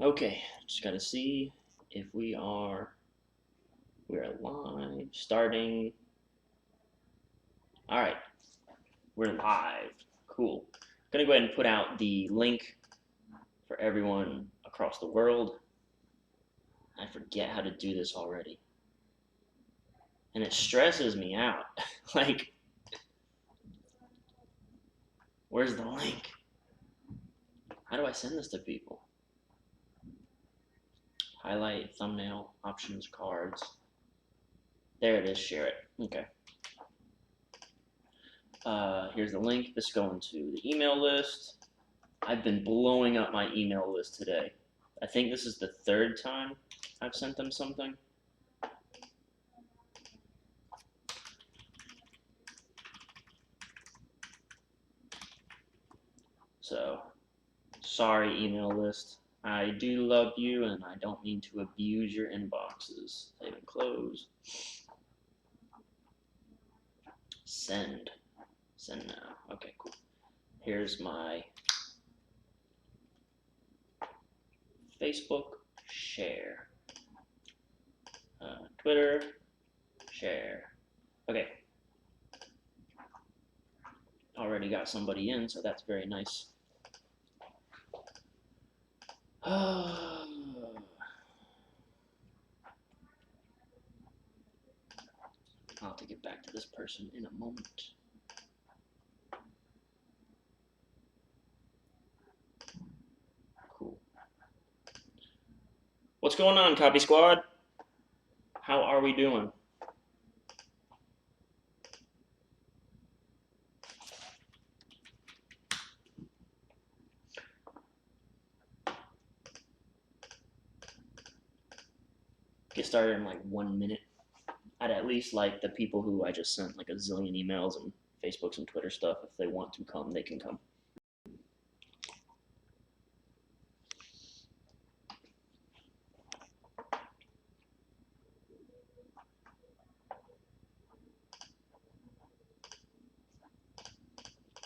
Okay, just gotta see if we're live, starting. All right, we're live. Cool. Gonna go ahead and put out the link for everyone across the world. I forget how to do this already, and it stresses me out. Like, where's the link? How do I send this to people? Highlight, thumbnail, options, cards. There it is, share it. Okay. Here's the link. This is going to the email list. I've been blowing up my email list today. I think this is the third time I've sent them something. So, sorry, email list. I do love you, and I don't mean to abuse your inboxes. Save and close. Send. Send now. Okay, cool. Here's my Facebook, share. Twitter, share. Okay. Already got somebody in, so that's very nice. I'll have to get back to this person in a moment. Cool. What's going on, Copy Squad? How are we doing? Get started in like 1 minute. I'd at least like the people who I just sent like a zillion emails and Facebooks and Twitter stuff. If they want to come, they can come.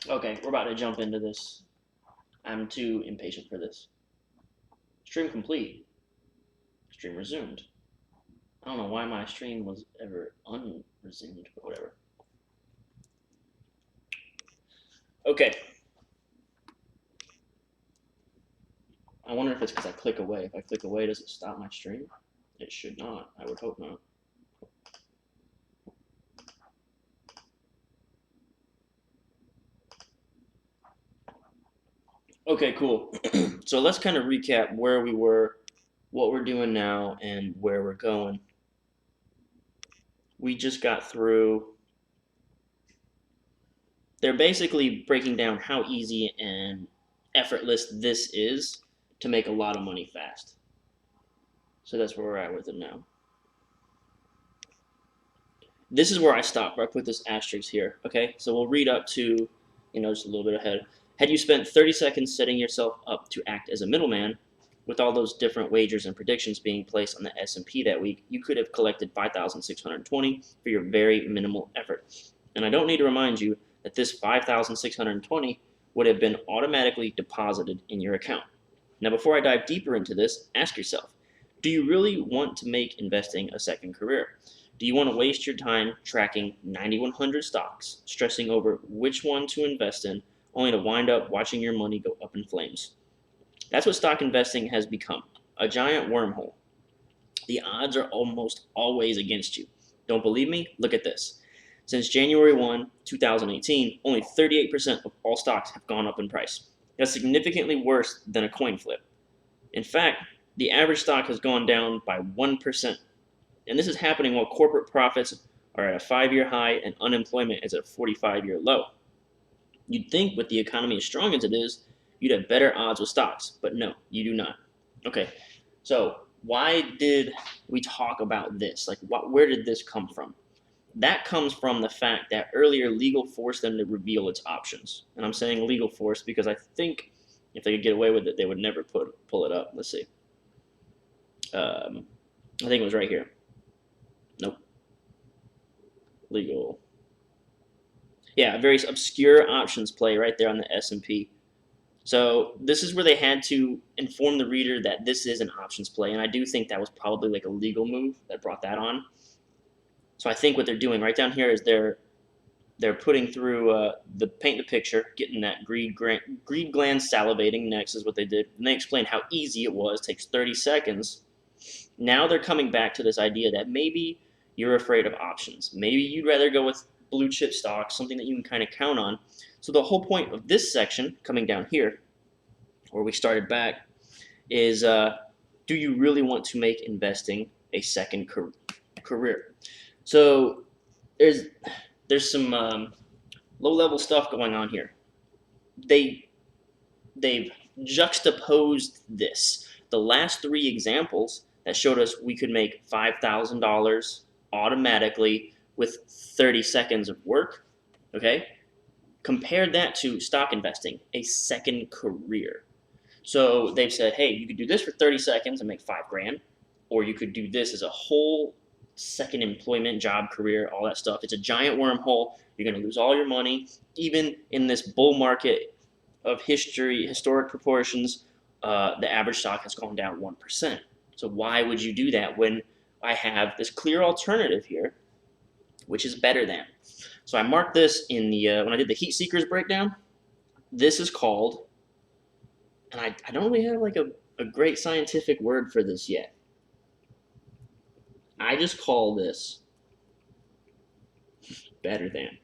Okay, we're about to jump into this. I'm too impatient for this. Stream complete. Stream resumed. I don't know why my stream was ever unresumed, but whatever. Okay. I wonder if it's because I click away. If I click away, does it stop my stream? It should not. I would hope not. Okay, cool. So let's kind of recap where we were, what we're doing now, and where we're going. We just got through. They're basically breaking down how easy and effortless this is to make a lot of money fast. So that's where we're at with it now. This is where I stop, where I put this asterisk here, okay? So we'll read up to, just a little bit ahead. Had you spent 30 seconds setting yourself up to act as a middleman, with all those different wagers and predictions being placed on the S&P that week, you could have collected 5,620 for your very minimal effort. And I don't need to remind you that this 5,620 would have been automatically deposited in your account. Now, before I dive deeper into this, ask yourself, do you really want to make investing a second career? Do you want to waste your time tracking 9,100 stocks, stressing over which one to invest in, only to wind up watching your money go up in flames? That's what stock investing has become, a giant wormhole. The odds are almost always against you. Don't believe me? Look at this. Since January 1, 2018, only 38% of all stocks have gone up in price. That's significantly worse than a coin flip. In fact, the average stock has gone down by 1%. And this is happening while corporate profits are at a 5-year high and unemployment is at a 45-year low. You'd think with the economy as strong as it is, you'd have better odds with stocks, but no, you do not. Okay, so why did we talk about this? Like, where did this come from? That comes from the fact that earlier legal forced them to reveal its options. And I'm saying legal force because I think if they could get away with it, they would never pull it up. Let's see. I think it was right here. Nope. Legal. Yeah, a very obscure options play right there on the S&P. So this is where they had to inform the reader that this is an options play, and I do think that was probably like a legal move that brought that on. So I think what they're doing right down here is they're putting through the paint the picture, getting that greed gland salivating. Next is what they did, and they explained how easy it was. It takes 30 seconds. Now they're coming back to this idea that maybe you're afraid of options. Maybe you'd rather go with blue chip stocks, something that you can kind of count on. So the whole point of this section, coming down here, where we started back, is do you really want to make investing a second career? So there's some low-level stuff going on here. They've juxtaposed this. The last three examples that showed us we could make $5,000 automatically with 30 seconds of work, okay? Compared that to stock investing, a second career. So they've said, hey, you could do this for 30 seconds and make $5,000, or you could do this as a whole second employment, job, career, all that stuff. It's a giant wormhole. You're going to lose all your money. Even in this bull market of historic proportions, the average stock has gone down 1%. So why would you do that when I have this clear alternative here, which is better than? So I marked this in the when I did the heat seekers breakdown. This is called, and I don't really have like a great scientific word for this yet. I just call this better than.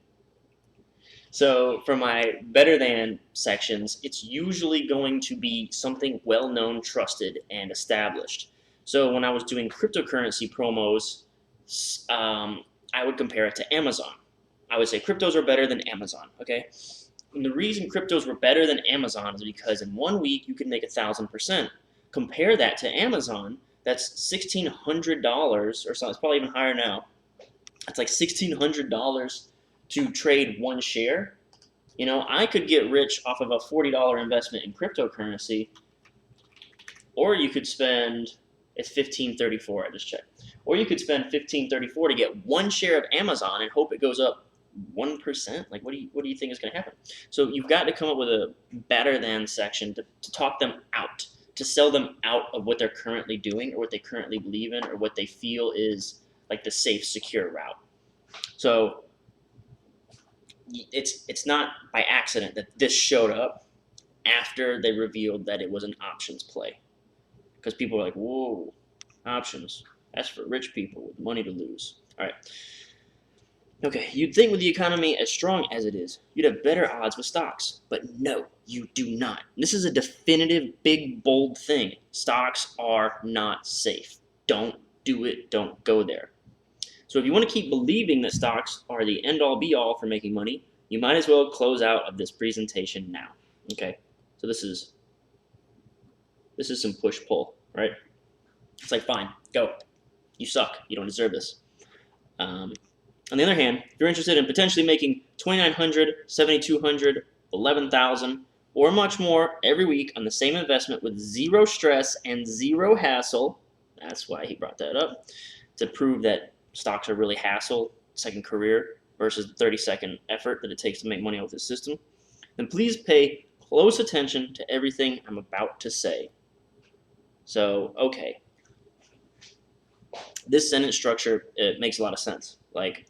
So for my better than sections, it's usually going to be something well-known, trusted, and established. So when I was doing cryptocurrency promos, I would compare it to Amazon. I would say cryptos are better than Amazon, okay? And the reason cryptos were better than Amazon is because in 1 week you can make 1,000%. Compare that to Amazon, that's $1,600 or something. It's probably even higher now. It's like $1,600 to trade one share. You know, I could get rich off of a $40 investment in cryptocurrency, or you could spend, it's $15.34, I just checked. Or you could spend $15.34 to get one share of Amazon and hope it goes up 1%. Like, what do you think is going to happen? So you've got to come up with a better than section to talk them out, to sell them out of what they're currently doing or what they currently believe in or what they feel is like the safe, secure route. So it's not by accident that this showed up after they revealed that it was an options play, because people were like, whoa, options, that's for rich people with money to lose. All right. Okay, you'd think with the economy as strong as it is, you'd have better odds with stocks. But no, you do not. This is a definitive, big, bold thing. Stocks are not safe. Don't do it. Don't go there. So if you want to keep believing that stocks are the end-all, be-all for making money, you might as well close out of this presentation now. Okay, so this is some push-pull, right? It's like, fine, go. You suck. You don't deserve this. On the other hand, if you're interested in potentially making $2,900, $7,200, $11,000, or much more every week on the same investment with zero stress and zero hassle, that's why he brought that up, to prove that stocks are really hassle, second career, versus the 30-second effort that it takes to make money with this system, then please pay close attention to everything I'm about to say. So, okay. This sentence structure, it makes a lot of sense. Like,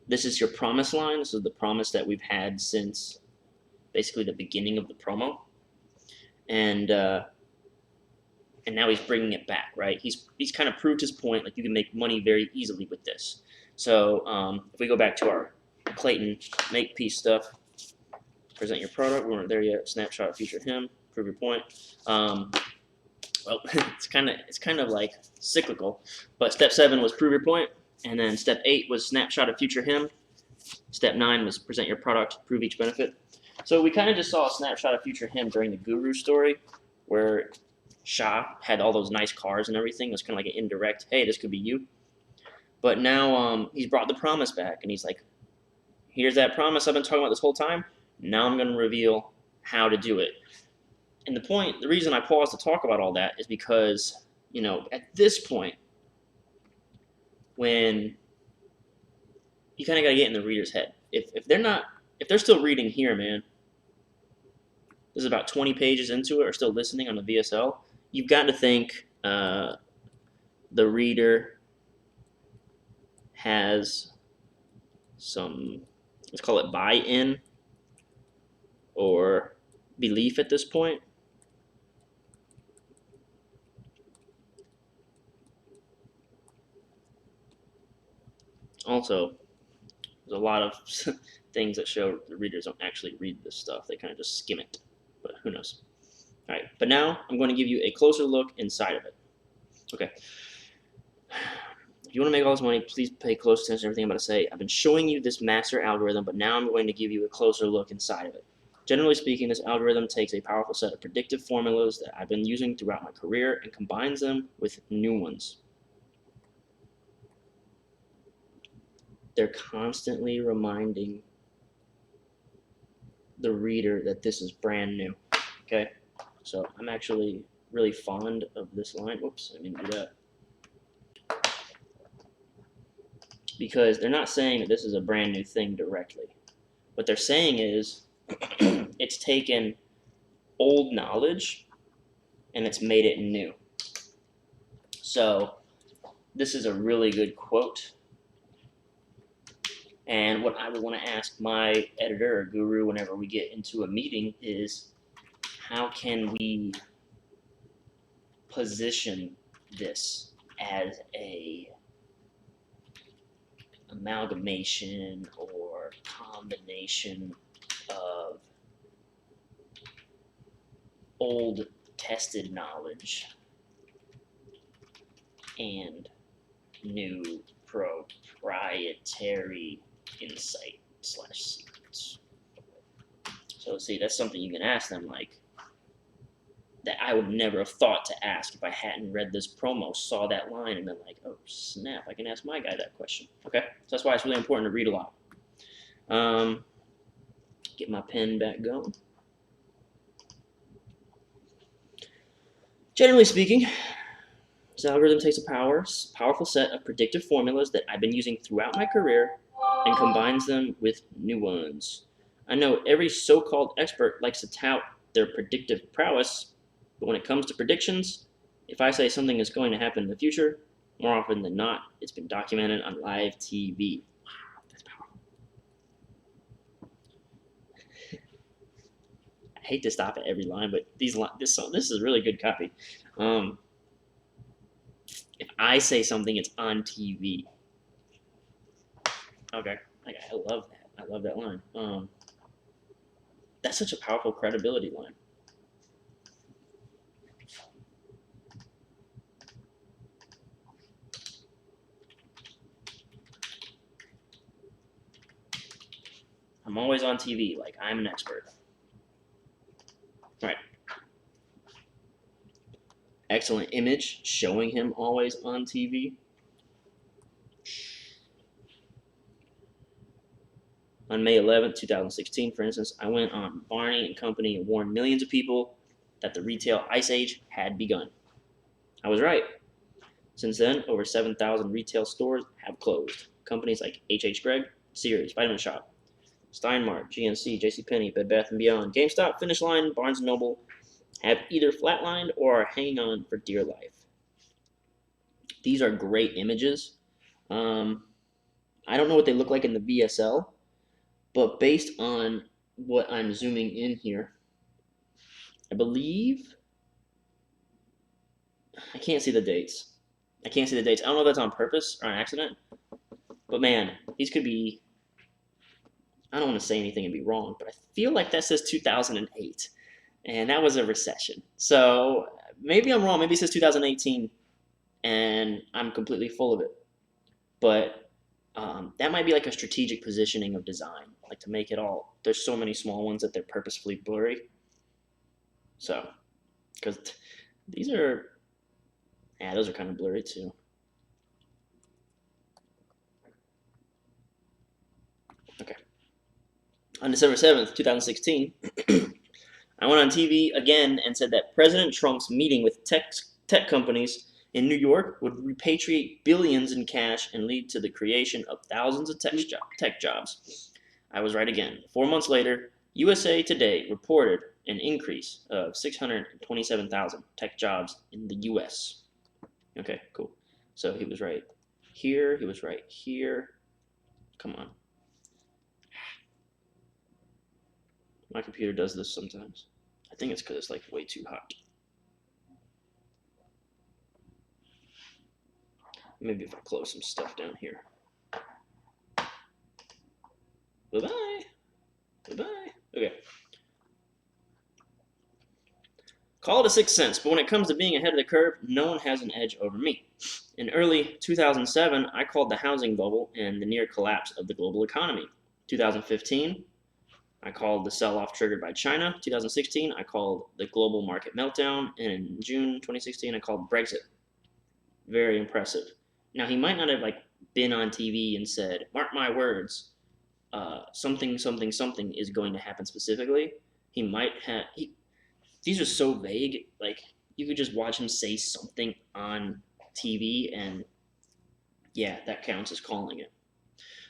this is your promise line. This is the promise that we've had since basically the beginning of the promo. And now he's bringing it back, right? He's kind of proved his point, like you can make money very easily with this. So if we go back to our Clayton Makepeace stuff, present your product, we weren't there yet, snapshot, feature him, prove your point. Well, it's kind of like cyclical, but step 7 was prove your point, and then step 8 was snapshot of future him. Step 9 was present your product, prove each benefit. So we kind of just saw a snapshot of future him during the Guru story, where Shah had all those nice cars and everything. It was kind of like an indirect, hey, this could be you. But now he's brought the promise back, and he's like, here's that promise I've been talking about this whole time. Now I'm going to reveal how to do it. And the reason I paused to talk about all that is because, you know, at this point, when you kind of got to get in the reader's head. If they're still reading here, man, this is about 20 pages into it, are still listening on the VSL, you've got to think the reader has some, let's call it buy-in or belief at this point. Also, there's a lot of things that show the readers don't actually read this stuff. They kind of just skim it, but who knows. All right, but now I'm going to give you a closer look inside of it. Okay. If you want to make all this money, please pay close attention to everything I'm about to say. I've been showing you this master algorithm, but now I'm going to give you a closer look inside of it. Generally speaking, this algorithm takes a powerful set of predictive formulas that I've been using throughout my career and combines them with new ones. They're constantly reminding the reader that this is brand new. Okay, so I'm actually really fond of this line. Whoops, I didn't do that. Because they're not saying that this is a brand new thing directly. What they're saying is it's taken old knowledge and it's made it new. So this is a really good quote. And what I would want to ask my editor or guru whenever we get into a meeting is, how can we position this as a amalgamation or combination of old tested knowledge and new proprietary insight / secrets. So see, that's something you can ask them, like, that I would never have thought to ask if I hadn't read this promo, saw that line, and been like, oh snap, I can ask my guy that question. Okay, so that's why it's really important to read a lot. Get my pen back going. Generally speaking, this algorithm takes a powerful set of predictive formulas that I've been using throughout my career and combines them with new ones. I know every so-called expert likes to tout their predictive prowess, but when it comes to predictions, if I say something is going to happen in the future, more often than not, it's been documented on live TV. Wow, that's powerful. I hate to stop at every line, but this is really good copy. If I say something, it's on TV. Okay, I love that. I love that line. That's such a powerful credibility line. I'm always on TV, like I'm an expert. All right. Excellent image showing him always on TV. On May 11th, 2016, for instance, I went on Barney and Company and warned millions of people that the retail ice age had begun. I was right. Since then, over 7,000 retail stores have closed. Companies like H.H. Gregg, Sears, Vitamin Shop, Steinmart, GNC, JCPenney, Bed Bath & Beyond, GameStop, Finish Line, Barnes & Noble have either flatlined or are hanging on for dear life. These are great images. I don't know what they look like in the VSL, but based on what I'm zooming in here, I believe, I can't see the dates. I can't see the dates. I don't know if that's on purpose or an accident, but man, these could be, I don't want to say anything and be wrong, but I feel like that says 2008, and that was a recession. So maybe I'm wrong. Maybe it says 2018, and I'm completely full of it. But that might be like a strategic positioning of design, like to make it all, there's so many small ones that they're purposefully blurry. So, because these are, yeah, those are kind of blurry too. Okay. On December 7th, 2016, I went on TV again and said that President Trump's meeting with tech companies in New York would repatriate billions in cash and lead to the creation of thousands of tech jobs. I was right again. 4 months later, USA Today reported an increase of 627,000 tech jobs in the US. Okay, cool. So he was right here, he was right here. Come on. My computer does this sometimes. I think it's because it's like way too hot. Maybe if I close some stuff down here. Bye-bye. Bye-bye. Okay. Call it a sixth sense, but when it comes to being ahead of the curve, no one has an edge over me. In early 2007, I called the housing bubble and the near collapse of the global economy. 2015, I called the sell-off triggered by China. 2016, I called the global market meltdown. And in June 2016, I called Brexit. Very impressive. Now, he might not have been on TV and said, mark my words, something, something, something is going to happen specifically. He might have... These are so vague, you could just watch him say something on TV and, yeah, that counts as calling it.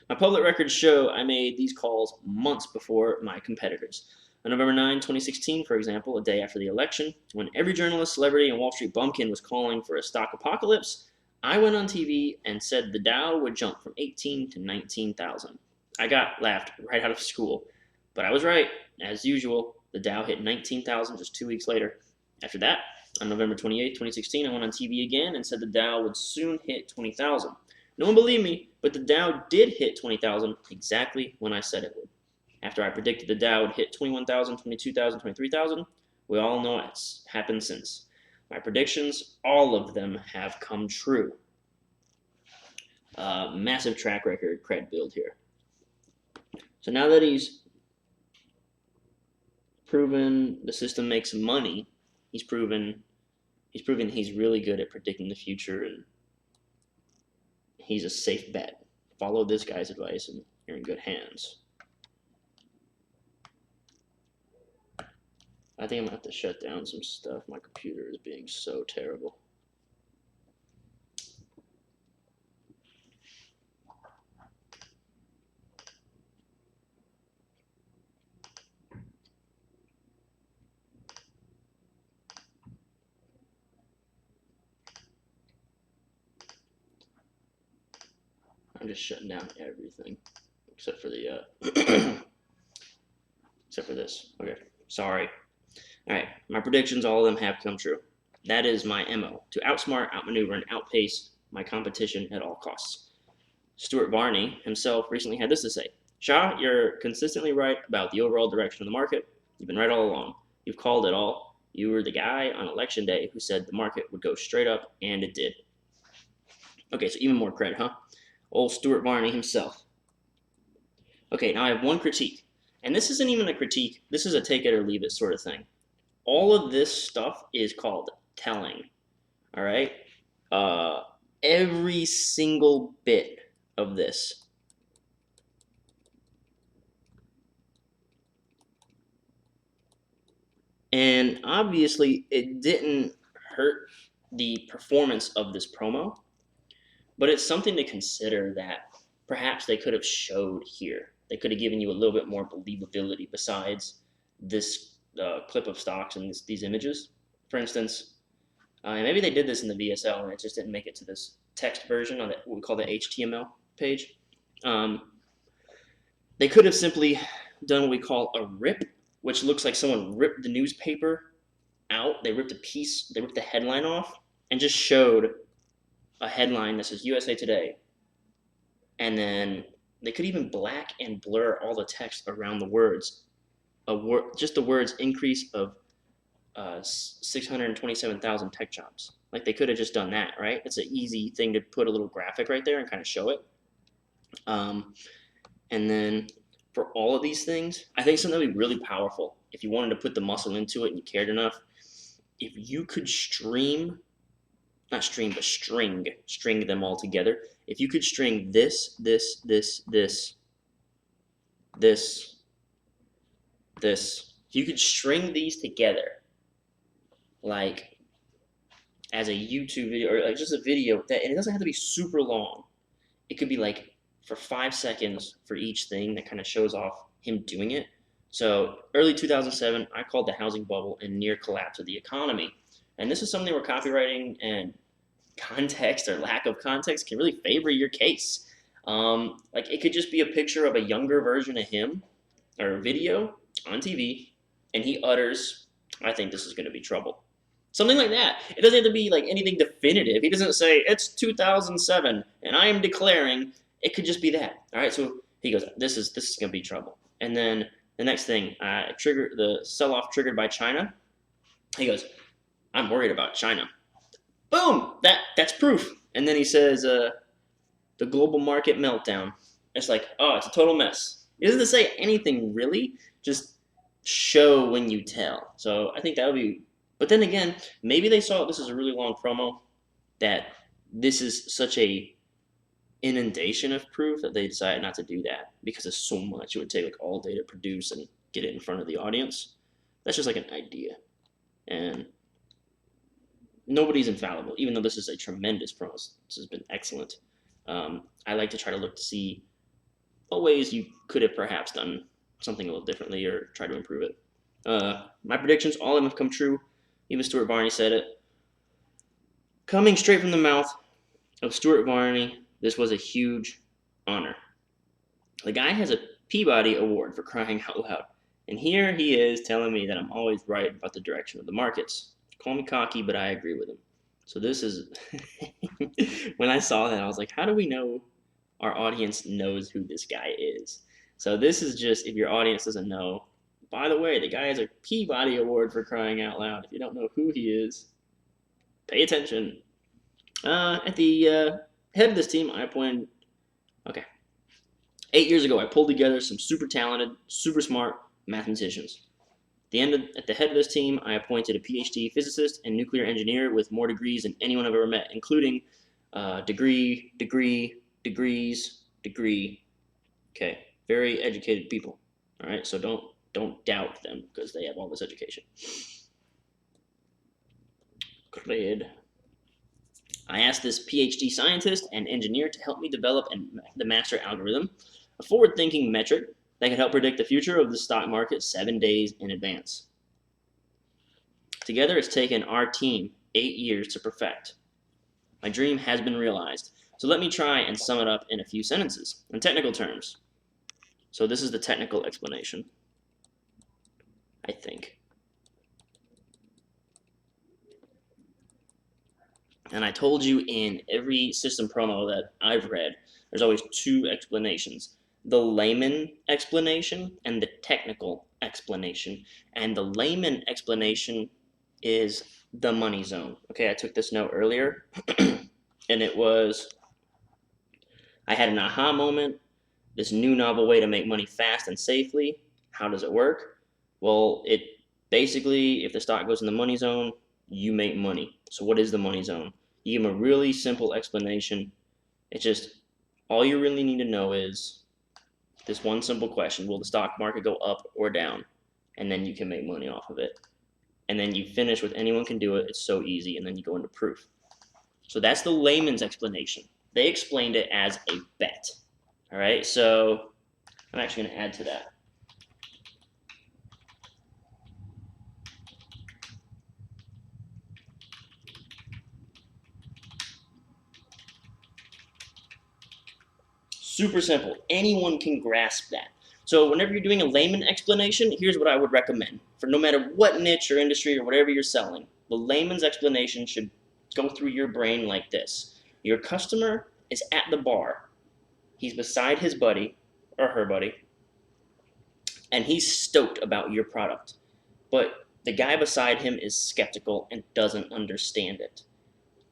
My public records show I made these calls months before my competitors. On November 9, 2016, for example, a day after the election, when every journalist, celebrity, and Wall Street bumpkin was calling for a stock apocalypse, I went on TV and said the Dow would jump from 18 to 19,000. I got laughed right out of school, but I was right, as usual. The Dow hit 19,000 just 2 weeks later. After that, on November 28, 2016, I went on TV again and said the Dow would soon hit 20,000. No one believed me, but the Dow did hit 20,000 exactly when I said it would. After I predicted the Dow would hit 21,000, 22,000, 23,000, we all know it's happened since. My predictions, all of them have come true. Massive track record cred build here. So now that he's proven the system makes money, he's proven he's really good at predicting the future, and he's a safe bet. Follow this guy's advice and you're in good hands. I think I'm gonna have to shut down some stuff. My computer is being so terrible. I'm just shutting down everything except for the except for this. Okay, sorry. All right, my predictions, all of them have come true. That is my MO, to outsmart, outmaneuver, and outpace my competition at all costs. Stuart Varney himself recently had this to say: Shah, you're consistently right about the overall direction of the market. You've been right all along. You've called it all. You were the guy on election day who said the market would go straight up, and it did. Okay, so even more credit, huh? Old Stuart Varney himself. Okay, now I have one critique. And this isn't even a critique. This is a take it or leave it sort of thing. All of this stuff is called telling. All right? Every single bit of this. And obviously, it didn't hurt the performance of this promo. But it's something to consider that perhaps they could have showed here. They could have given you a little bit more believability besides this clip of stocks and these images. For instance, maybe they did this in the VSL and it just didn't make it to this text version on what we call the HTML page. They could have simply done what we call a rip, which looks like someone ripped the newspaper out. They ripped a piece, they ripped the headline off and just showed a headline that says USA Today, and then they could even black and blur all the text around the words. Just the words increase of 627,000 tech jobs. Like they could have just done that, right? It's an easy thing to put a little graphic right there and kind of show it. And then for all of these things, I think something that would be really powerful if you wanted to put the muscle into it and you cared enough. If you could string them all together. If you could string this, if you could string these together, like as a YouTube video or like just a video that, and it doesn't have to be super long. It could be like for 5 seconds for each thing that kind of shows off him doing it. So early 2007, I called the housing bubble and near collapse of the economy. And this is something where copywriting and context or lack of context can really favor your case. Like it could just be a picture of a younger version of him or a video on TV, and he utters, "I think this is going to be trouble." Something like that. It doesn't have to be like anything definitive. He doesn't say it's 2007 and I am declaring. It could just be that. All right. So he goes, "This is going to be trouble." And then the next thing, trigger the sell-off triggered by China. He goes, "I'm worried about China." Boom! That's proof. And then he says, "The global market meltdown." It's like, oh, it's a total mess. It doesn't say anything really. Just show when you tell. So I think that would be. But then again, maybe they saw this is a really long promo, that this is such a inundation of proof that they decided not to do that because it's so much. It would take like all day to produce and get it in front of the audience. That's just like an idea. And nobody's infallible, even though this is a tremendous promo. This has been excellent. I like to try to look to see what ways you could have perhaps done something a little differently or try to improve it. My predictions, all of them have come true. Even Stuart Varney said it. Coming straight from the mouth of Stuart Varney, this was a huge honor. The guy has a Peabody Award for crying out loud. And here he is telling me that I'm always right about the direction of the markets. Call me cocky, but I agree with him. So this is, when I saw that, I was like, how do we know our audience knows who this guy is? So this is just, if your audience doesn't know, by the way, the guy has a Peabody Award for crying out loud. If you don't know who he is, pay attention. At the head of this team, I appointed, 8 years ago, I pulled together some super talented, super smart mathematicians. At the head of this team, I appointed a PhD physicist and nuclear engineer with more degrees than anyone I've ever met, including degree. Okay, very educated people. All right, so don't doubt them because they have all this education. Great. I asked this PhD scientist and engineer to help me develop the master algorithm, a forward-thinking metric that can help predict the future of the stock market 7 days in advance. Together, it's taken our team 8 years to perfect. My dream has been realized. So let me try and sum it up in a few sentences, in technical terms. So this is the technical explanation, I think. And I told you in every system promo that I've read, there's always two explanations. The layman explanation and the technical explanation. And the layman explanation is the money zone. Okay, I took this note earlier, and it was, I had an aha moment, this new novel way to make money fast and safely. How does it work? Well, it basically, if the stock goes in the money zone, you make money. So what is the money zone? You give them a really simple explanation. It's just, all you really need to know is this one simple question: will the stock market go up or down? And then you can make money off of it. And then you finish with anyone can do it. It's so easy. And then you go into proof. So that's the layman's explanation. They explained it as a bet. All right, so I'm actually going to add to that. Super simple. Anyone can grasp that. So whenever you're doing a layman explanation, here's what I would recommend. For no matter what niche or industry or whatever you're selling, the layman's explanation should go through your brain like this. Your customer is at the bar. He's beside his buddy or her buddy, and he's stoked about your product. But the guy beside him is skeptical and doesn't understand it.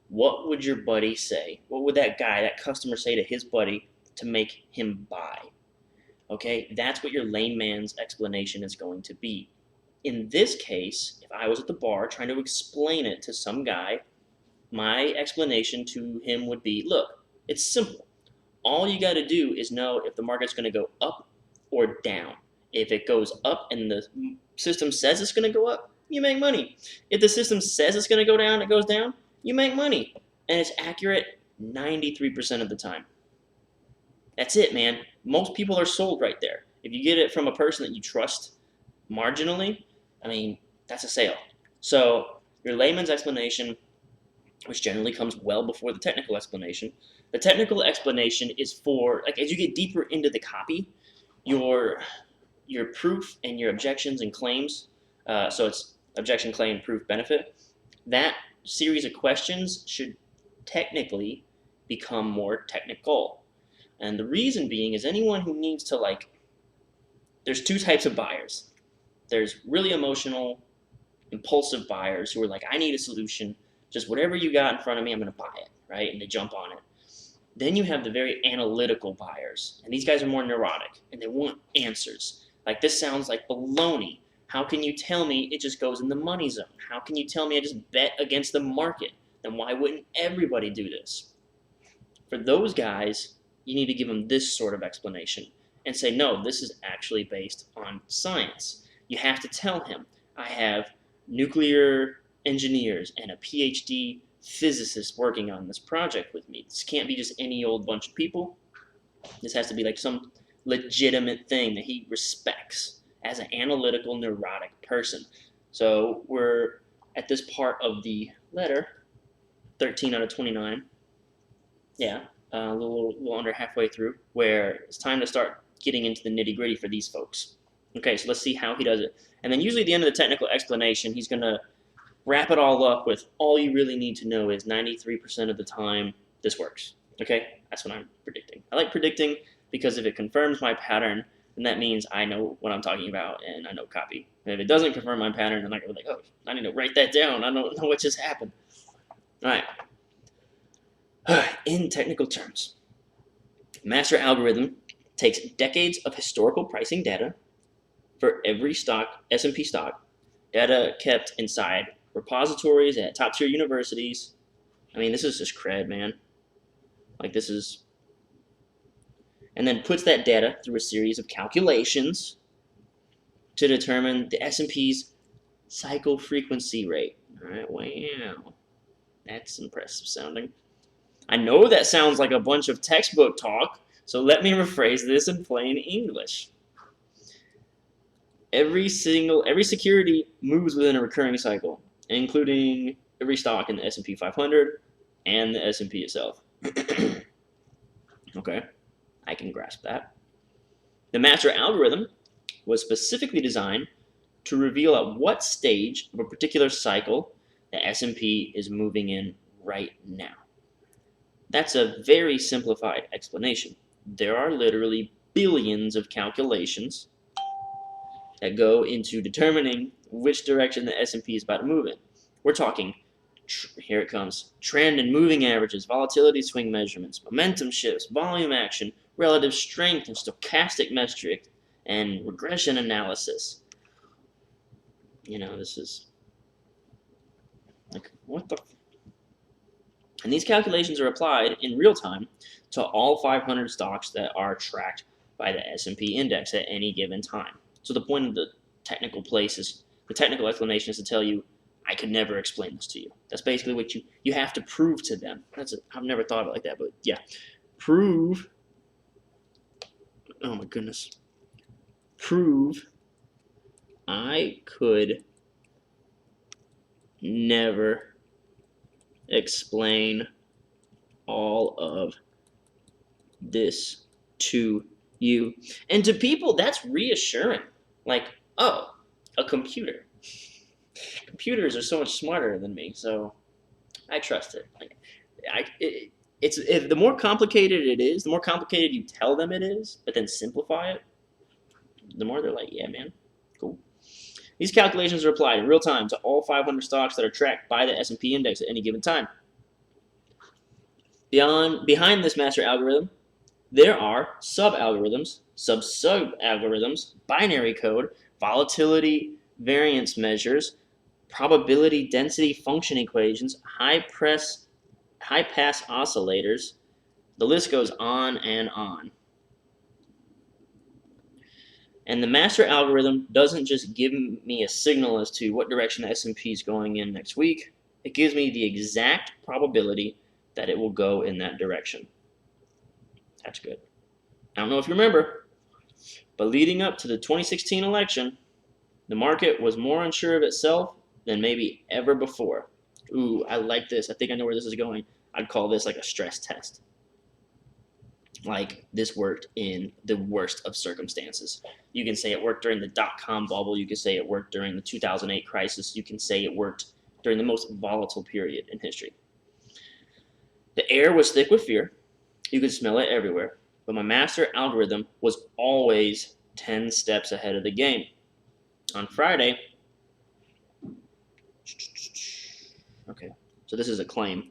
What would your buddy say? What would that guy, that customer, say to his buddy to make him buy? Okay, that's what your layman's explanation is going to be. In this case, if I was at the bar trying to explain it to some guy, my explanation to him would be, look, it's simple. All you got to do is know if the market's going to go up or down. If it goes up and the system says it's going to go up, you make money. If the system says it's going to go down, it goes down, you make money. And it's accurate 93% of the time. That's it, man. Most people are sold right there. If you get it from a person that you trust, marginally, I mean, that's a sale. So your layman's explanation, which generally comes well before the technical explanation. The technical explanation is for, like, as you get deeper into the copy, your proof and your objections and claims. So it's objection, claim, proof, benefit. That series of questions should technically become more technical. And the reason being is anyone who needs to, like, there's two types of buyers. There's really emotional, impulsive buyers who are like, I need a solution. Just whatever you got in front of me, I'm going to buy it, right? And they jump on it. Then you have the very analytical buyers. And these guys are more neurotic, and they want answers. Like, this sounds like baloney. How can you tell me it just goes in the money zone? How can you tell me I just bet against the market? Then why wouldn't everybody do this? For those guys, you need to give them this sort of explanation and say, no, this is actually based on science. You have to tell him, I have nuclear engineers and a PhD physicist working on this project with me. This can't be just any old bunch of people. This has to be like some legitimate thing that he respects as an analytical, neurotic person. So we're at this part of the letter, 13 out of 29. Yeah, a little under halfway through, where it's time to start getting into the nitty-gritty for these folks. Okay, so let's see how he does it. And then usually at the end of the technical explanation, he's going to wrap it all up with all you really need to know is 93% of the time this works. Okay, that's what I'm predicting. I like predicting because if it confirms my pattern, then that means I know what I'm talking about and I know copy. And if it doesn't confirm my pattern, then I'm like, oh, I need to write that down. I don't know what just happened. All right. In technical terms, master algorithm takes decades of historical pricing data for every stock, S&P stock, data kept inside repositories at top-tier universities. I mean, this is just cred, man. Like, this is... And then puts that data through a series of calculations to determine the S&P's cycle frequency rate. All right, wow. That's impressive sounding. I know that sounds like a bunch of textbook talk, so let me rephrase this in plain English. Every security moves within a recurring cycle, including every stock in the S&P 500 and the S&P itself. Okay, I can grasp that. The master algorithm was specifically designed to reveal at what stage of a particular cycle the S&P is moving in right now. That's a very simplified explanation. There are literally billions of calculations that go into determining which direction the S&P is about to move in. We're talking, here it comes, trend and moving averages, volatility swing measurements, momentum shifts, volume action, relative strength and stochastic metric, and regression analysis. You know, this is like, what the... And these calculations are applied in real time to all 500 stocks that are tracked by the S&P index at any given time. So the point of the technical explanation is to tell you, I could never explain this to you. That's basically what you have to prove to them. I've never thought of it like that, but yeah. Prove, oh my goodness. Prove I could never explain all of this to you. And to people, that's reassuring. Like, oh, a computer. Computers are so much smarter than me, so I trust it. Like, the more complicated it is, the more complicated you tell them it is, but then simplify it, the more they're like, yeah, man, cool. These calculations are applied in real time to all 500 stocks that are tracked by the S&P index at any given time. Behind this master algorithm, there are sub-algorithms, sub-algorithms, binary code, volatility variance measures, probability density function equations, high-pass oscillators. The list goes on and on. And the master algorithm doesn't just give me a signal as to what direction the S&P is going in next week. It gives me the exact probability that it will go in that direction. That's good. I don't know if you remember, but leading up to the 2016 election, The market was more unsure of itself than maybe ever before. Ooh, I like this. I think I know where this is going. I'd call this like a stress test. Like, this worked in the worst of circumstances. You can say it worked during the dot-com bubble. You can say it worked during the 2008 crisis. You can say it worked during the most volatile period in history. The air was thick with fear. You could smell it everywhere. But my master algorithm was always 10 steps ahead of the game. On Friday, okay, so this is a claim.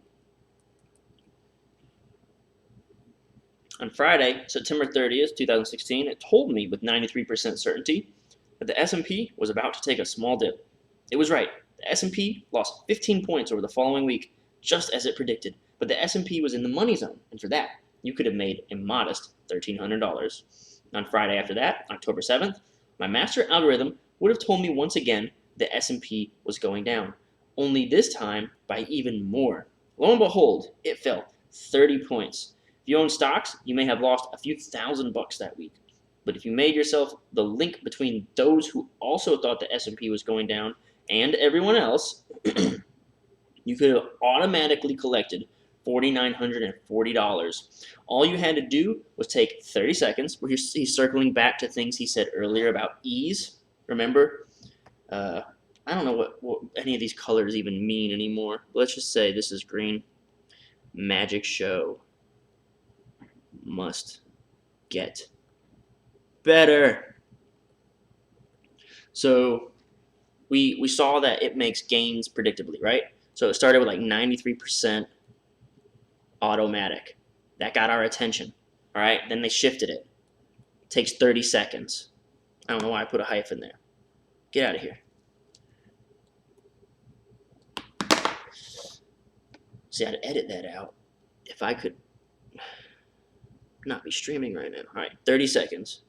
On Friday, September 30th, 2016, it told me with 93% certainty that the S&P was about to take a small dip. It was right. The S&P lost 15 points over the following week, just as it predicted. But the S&P was in the money zone, and for that, you could have made a modest $1,300. On Friday after that, October 7th, my master algorithm would have told me once again the S&P was going down, only this time by even more. Lo and behold, it fell 30 points. If you own stocks, you may have lost a few $1,000 that week. But if you made yourself the link between those who also thought the S&P was going down and everyone else, you could have automatically collected $4,940. All you had to do was take 30 seconds, where he's circling back to things he said earlier about ease. Remember? I don't know what any of these colors even mean anymore. Let's just say this is green. Magic show must get better. So we saw that it makes gains predictably, right? So it started with like 93% automatic. That got our attention. All right, then they shifted it. It takes 30 seconds. I don't know why I put a hyphen there. Get out of here. See, I'd edit that out if I could not be streaming right now. All right, 30 seconds.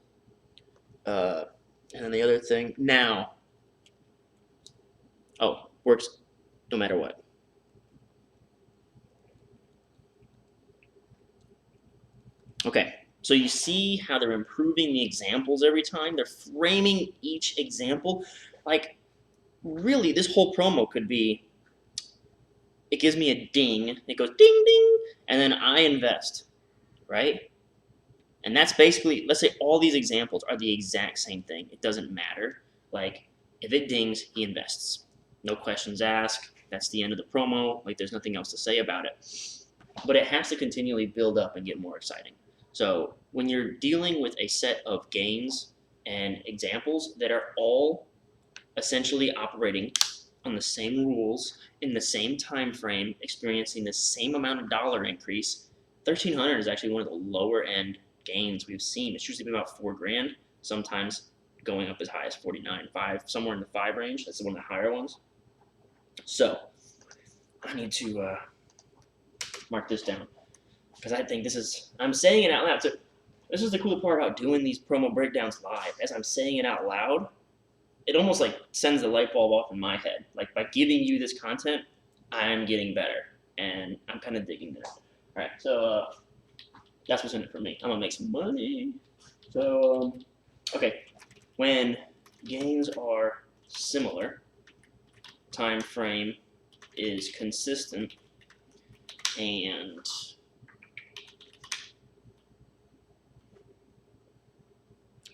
And then the other thing, now. Oh, works no matter what. Okay, so you see how they're improving the examples every time? They're framing each example. Like, really, this whole promo could be, it gives me a ding, it goes ding, ding, and then I invest, right? And that's basically, let's say all these examples are the exact same thing. It doesn't matter. Like, if it dings, he invests. No questions asked. That's the end of the promo. Like, there's nothing else to say about it. But it has to continually build up and get more exciting. So when you're dealing with a set of gains and examples that are all essentially operating on the same rules in the same time frame, experiencing the same amount of dollar increase, 1,300 is actually one of the lower end gains we've seen. It's usually been about $4,000, sometimes going up as high as 49, 5, somewhere in the 5 range. That's one of the higher ones. So I need to mark this down, because I think this is, I'm saying it out loud. So this is the cool part about doing these promo breakdowns live. As I'm saying it out loud, it almost like sends the light bulb off in my head. Like, by giving you this content, I'm getting better, and I'm kind of digging that. All right, so that's what's in it for me. I'm gonna make some money. So okay, when gains are similar, time frame is consistent, and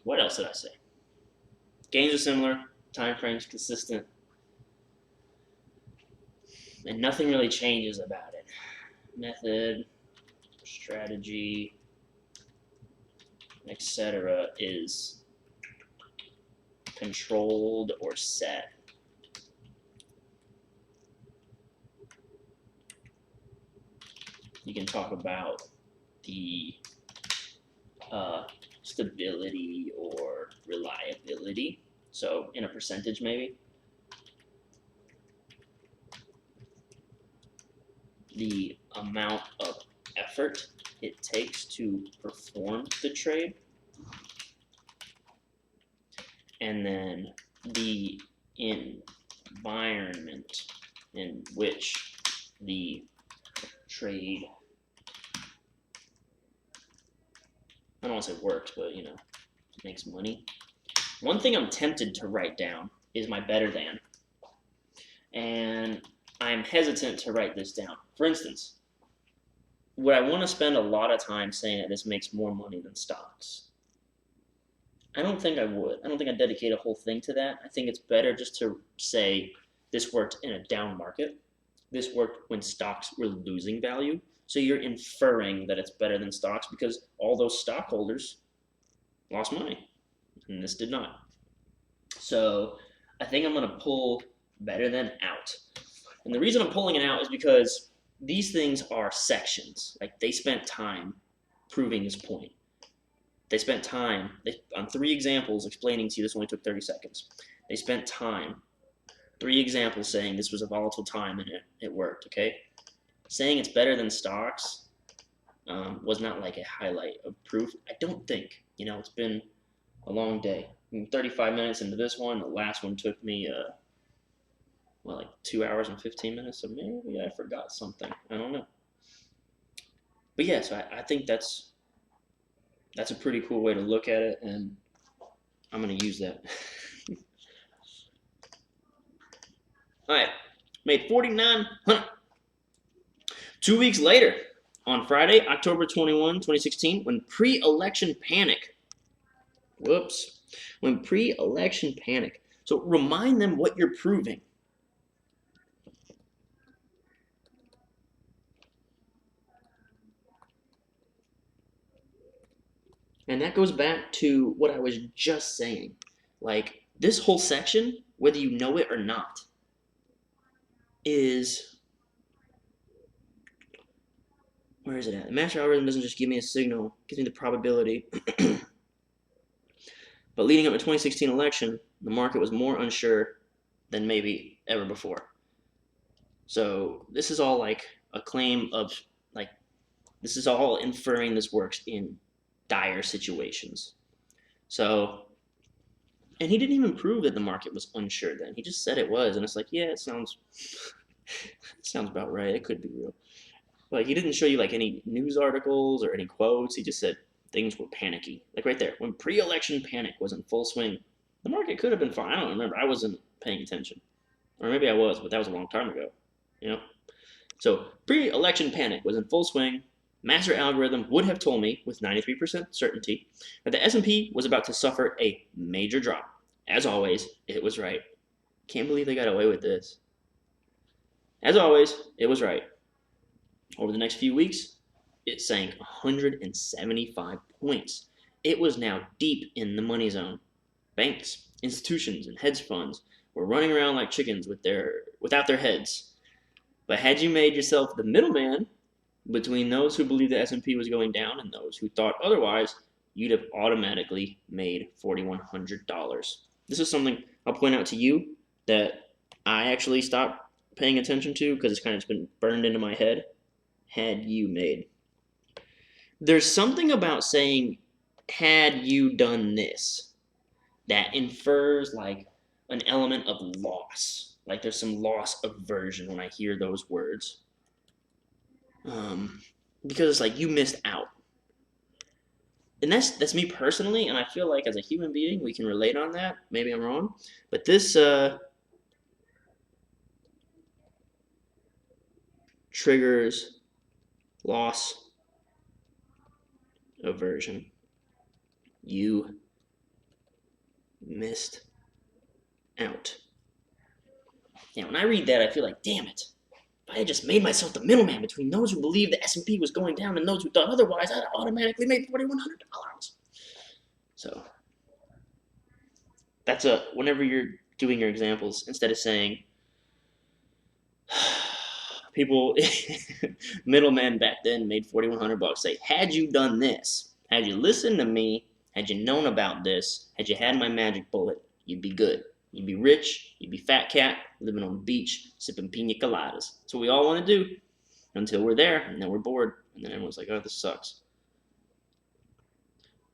what else did I say? Gains are similar, time frames consistent, and nothing really changes about it. Method, strategy, etc. is controlled or set. You can talk about the stability or reliability. So in a percentage, maybe. The amount of effort it takes to perform the trade. And then the environment in which the trade, I don't want to say works, but, you know, makes money. One thing I'm tempted to write down is my better than. And I'm hesitant to write this down. For instance, would I want to spend a lot of time saying that this makes more money than stocks? I don't think I would. I don't think I'd dedicate a whole thing to that. I think it's better just to say this worked in a down market. This worked when stocks were losing value. So you're inferring that it's better than stocks because all those stockholders lost money, and this did not. So I think I'm going to pull better than out. And the reason I'm pulling it out is because these things are sections. Like, they spent time proving this point. They spent time on 3 examples explaining to you this only took 30 seconds. They spent time, 3 examples saying this was a volatile time and it worked, okay? Saying it's better than stocks was not like a highlight of proof. I don't think. It's been a long day. I'm 35 minutes into this one. The last one took me, like 2 hours and 15 minutes, so maybe I forgot something. I don't know. But yeah, so I think that's a pretty cool way to look at it, and I'm going to use that. All right, made $4,900. 2 weeks later, on Friday, October 21, 2016, when pre-election panic. When pre-election panic. So remind them what you're proving. And that goes back to what I was just saying. Like, this whole section, whether you know it or not, is... Where is it at? The master algorithm doesn't just give me a signal, it gives me the probability. But leading up to the 2016 election, the market was more unsure than maybe ever before. So this is all like a claim of, like, this is all inferring this works in dire situations. So, and he didn't even prove that the market was unsure then. He just said it was, and it's like, yeah, it sounds about right. It could be real. Like, he didn't show you like any news articles or any quotes. He just said things were panicky. Like right there, when pre-election panic was in full swing, the market could have been fine. I don't remember. I wasn't paying attention. Or maybe I was, but that was a long time ago. So pre-election panic was in full swing. Master algorithm would have told me with 93% certainty that the S&P was about to suffer a major drop. As always, it was right. Can't believe they got away with this. As always, it was right. Over the next few weeks, it sank 175 points. It was now deep in the money zone. Banks, institutions, and hedge funds were running around like chickens without their heads. But had you made yourself the middleman between those who believed the S&P was going down and those who thought otherwise, you'd have automatically made $4,100. This is something I'll point out to you that I actually stopped paying attention to because it's kind of just been burned into my head. Had you made. There's something about saying, had you done this, that infers like an element of loss. Like there's some loss aversion when I hear those words. Because it's like you missed out. And that's me personally, and I feel like as a human being we can relate on that. Maybe I'm wrong. But this triggers loss aversion. You missed out. Now, when I read that, I feel like, damn it. If I had just made myself the middleman between those who believed the S&P was going down and those who thought otherwise, I'd automatically made $4,100. So, that's whenever you're doing your examples, instead of saying, people, middlemen back then made $4,100, say, had you done this, had you listened to me, had you known about this, had you had my magic bullet, you'd be good. You'd be rich, you'd be fat cat, living on the beach, sipping pina coladas. That's what we all want to do until we're there, and then we're bored, and then everyone's like, oh, this sucks.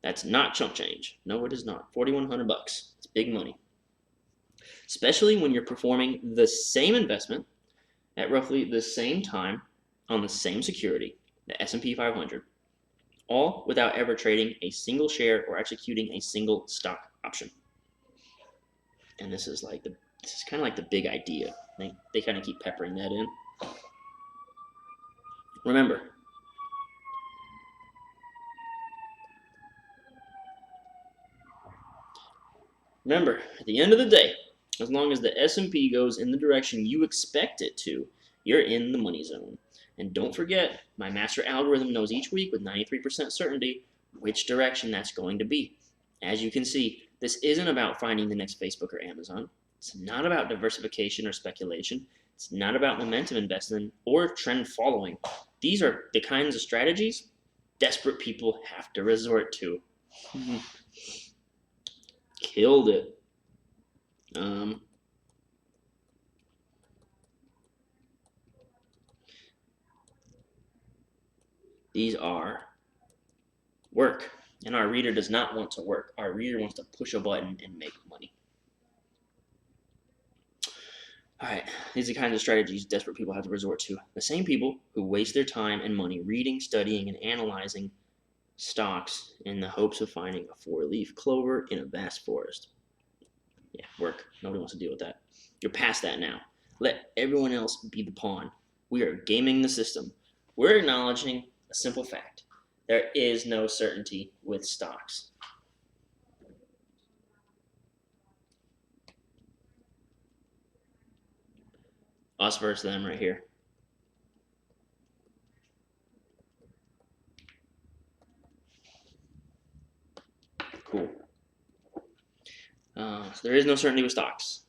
That's not chump change. No, it is not. $4,100. It's big money. Especially when you're performing the same investment at roughly the same time on the same security, the S&P 500, all without ever trading a single share or executing a single stock option. And this is kind of like the big idea. They kind of keep peppering that in. Remember, at the end of the day, as long as the S&P goes in the direction you expect it to, you're in the money zone. And don't forget, my master algorithm knows each week with 93% certainty which direction that's going to be. As you can see, this isn't about finding the next Facebook or Amazon. It's not about diversification or speculation. It's not about momentum investing or trend following. These are the kinds of strategies desperate people have to resort to. Killed it. These are work, and our reader does not want to work. Our reader wants to push a button and make money. All right, these are the kinds of strategies desperate people have to resort to. The same people who waste their time and money reading, studying, and analyzing stocks in the hopes of finding a four-leaf clover in a vast forest. Yeah, work. Nobody wants to deal with that. You're past that now. Let everyone else be the pawn. We are gaming the system. We're acknowledging a simple fact. There is no certainty with stocks. Us versus them right here. Cool. So there is no certainty with stocks.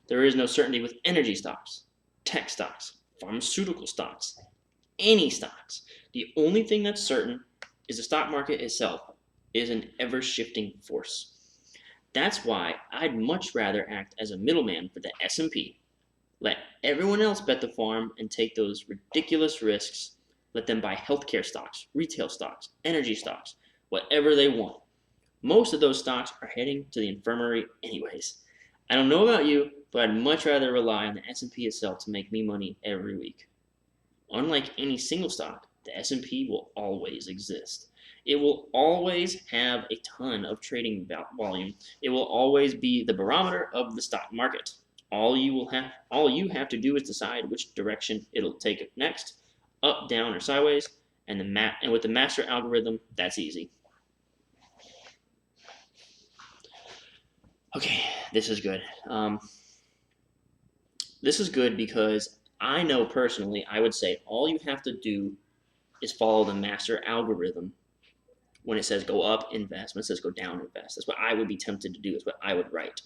There is no certainty with energy stocks, tech stocks, pharmaceutical stocks, any stocks. The only thing that's certain is the stock market itself is an ever-shifting force. That's why I'd much rather act as a middleman for the S&P. Let everyone else bet the farm and take those ridiculous risks. Let them buy healthcare stocks, retail stocks, energy stocks, whatever they want. Most of those stocks are heading to the infirmary anyways. I don't know about you, but I'd much rather rely on the S&P itself to make me money every week. Unlike any single stock, the S&P will always exist. It will always have a ton of trading volume. It will always be the barometer of the stock market. All you have to do is decide which direction it'll take it next, up, down, or sideways, and with the master algorithm, that's easy. Okay, this is good. This is good because I know personally, I would say all you have to do is follow the master algorithm. When it says go up, invest. When it says go down, invest. That's what I would be tempted to do. That's what I would write.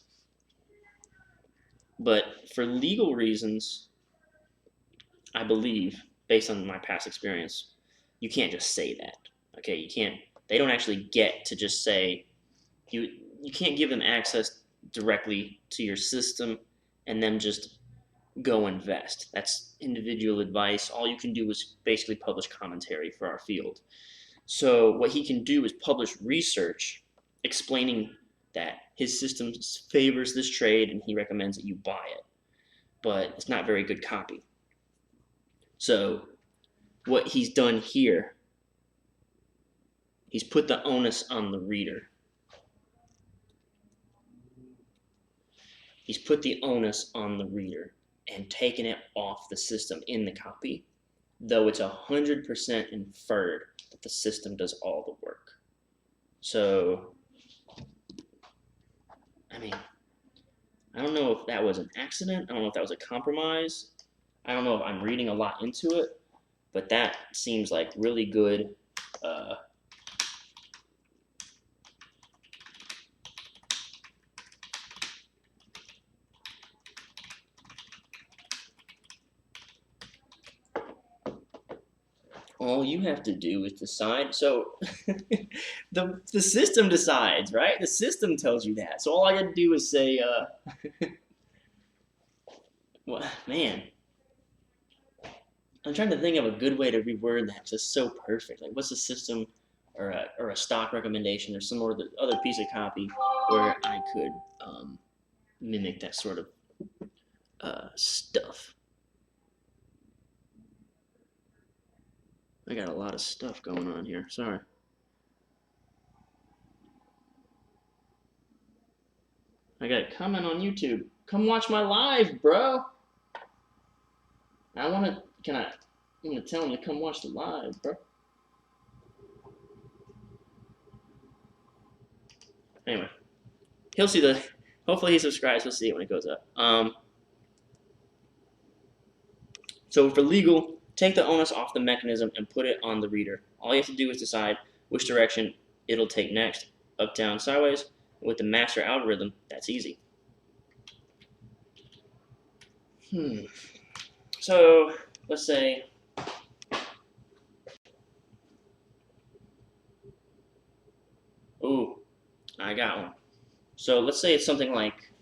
But for legal reasons, I believe, based on my past experience, you can't just say that. Okay, you can't. They don't actually get to just say you can't give them access directly to your system and then just go invest. That's individual advice. All you can do is basically publish commentary for our field. So what he can do is publish research explaining that his system favors this trade and he recommends that you buy it. But it's not very good copy. So what he's done here, he's put the onus on the reader. He's put the onus on the reader and taken it off the system in the copy, though it's 100% inferred that the system does all the work. So, I mean, I don't know if that was an accident. I don't know if that was a compromise. I don't know if I'm reading a lot into it, but that seems like really good all you have to do is decide. So the system decides, right? The system tells you that. So all I got to do is say, well, man, I'm trying to think of a good way to reword that because it's so perfect. Like, what's a system or a stock recommendation or some other piece of copy where I could mimic that sort of stuff? I got a lot of stuff going on here. Sorry. I got a comment on YouTube. Come watch my live, bro. I'm gonna tell him to come watch the live, bro. Anyway, he'll see hopefully he subscribes, he'll see it when it goes up. So for legal, take the onus off the mechanism and put it on the reader. All you have to do is decide which direction it'll take next, up, down, sideways. With the master algorithm, that's easy. So let's say I got one. So let's say it's something like,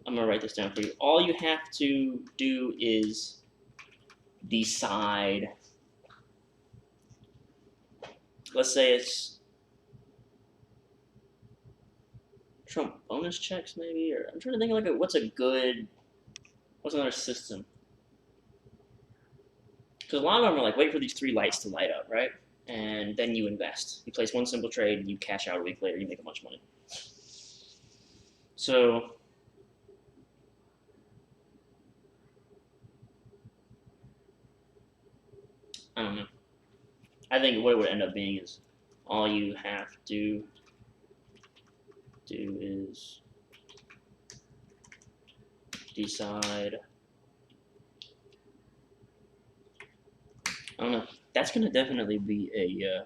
I'm gonna write this down for you. All you have to do is decide. Let's say it's Trump bonus checks, maybe, or I'm trying to think of like what's another system? Because a lot of them are like, wait for these 3 lights to light up, right? And then you invest. You place one simple trade, you cash out a week later, you make a bunch of money. So I don't know. I think what it would end up being is all you have to do is decide. I don't know. That's gonna definitely be a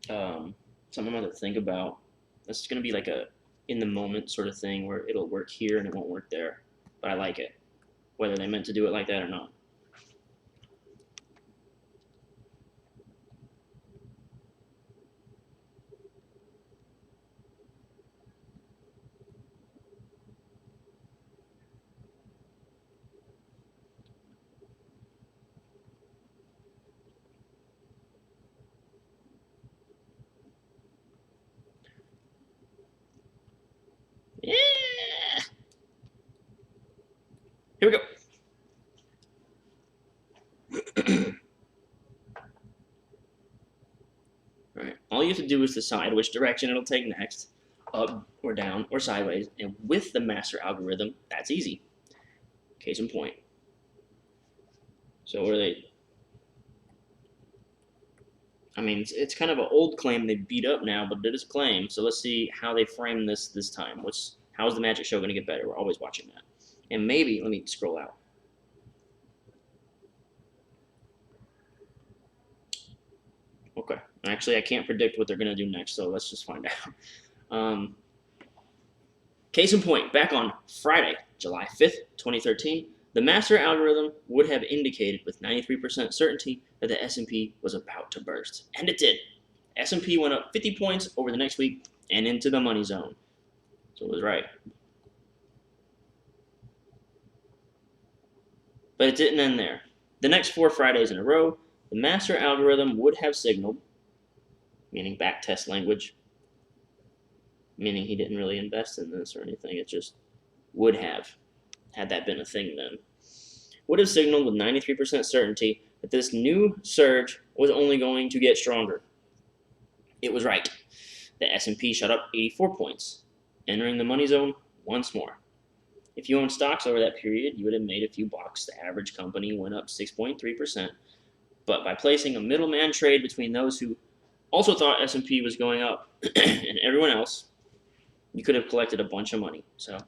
something I'm gonna think about. This is gonna be like a in the moment sort of thing where it'll work here and it won't work there, but I like it, whether they meant to do it like that or not. Yeah. Here we go. All right. All you have to do is decide which direction it'll take next, up or down or sideways, and with the master algorithm, that's easy. Case in point. So what are they? I mean, it's kind of an old claim they beat up now, but it is a claim. So let's see how they frame this time. How is the magic show going to get better? We're always watching that. And maybe, let me scroll out. Okay. Actually, I can't predict what they're going to do next, so let's just find out. Case in point, back on Friday, July 5th, 2013, the master algorithm would have indicated with 93% certainty that the S&P was about to burst. And it did. S&P went up 50 points over the next week and into the money zone. So it was right. But it didn't end there. The next 4 Fridays in a row, the master algorithm would have signaled, meaning backtest language, meaning he didn't really invest in this or anything, it just would have, had that been a thing then, would have signaled with 93% certainty that this new surge was only going to get stronger. It was right. The S&P shot up 84 points, entering the money zone once more. If you owned stocks over that period, you would have made a few bucks. The average company went up 6.3%. But by placing a middleman trade between those who also thought S&P was going up and everyone else, you could have collected a bunch of money. So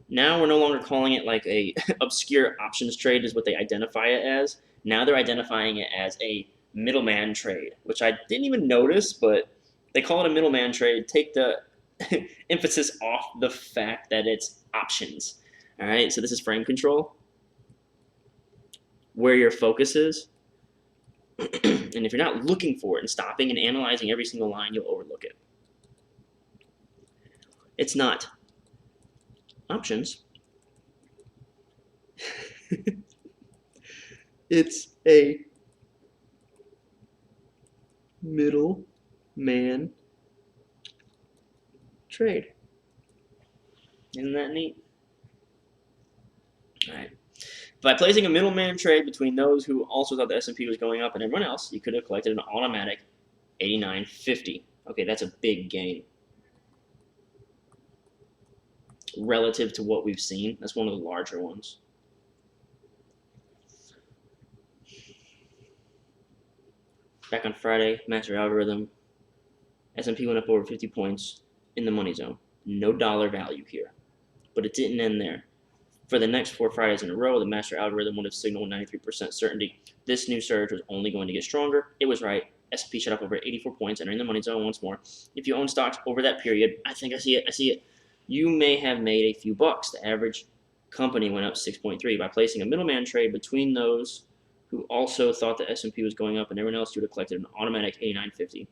now we're no longer calling it like a obscure options trade is what they identify it as. Now they're identifying it as a middleman trade, which I didn't even notice, but they call it a middleman trade. Take the emphasis off the fact that it's options. All right, so this is frame control, where your focus is. And if you're not looking for it and stopping and analyzing every single line, you'll overlook it. It's not options. It's a middleman trade. Isn't that neat? All right. By placing a middleman trade between those who also thought the S&P was going up and everyone else, you could have collected an automatic 89.50. Okay, that's a big gain. relative to what we've seen. That's one of the larger ones. Back on Friday, master algorithm, S&P went up over 50 points in the money zone. No dollar value here, but it didn't end there. For the next 4 Fridays in a row, the master algorithm would have signaled 93% certainty. This new surge was only going to get stronger. It was right. S&P shot up over 84 points, entering the money zone once more. If you own stocks over that period, I think I see it. You may have made a few bucks. The average company went up 6.3 by placing a middleman trade between those who also thought the S&P was going up, and everyone else you would have collected an automatic $89.50.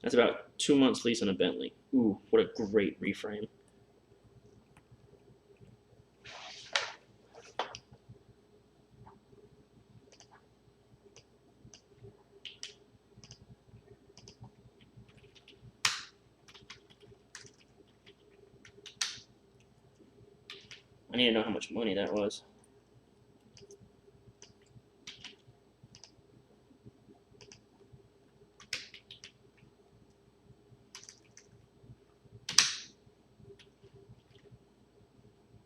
That's about 2 months lease on a Bentley. Ooh, what a great reframe. I need to know how much money that was.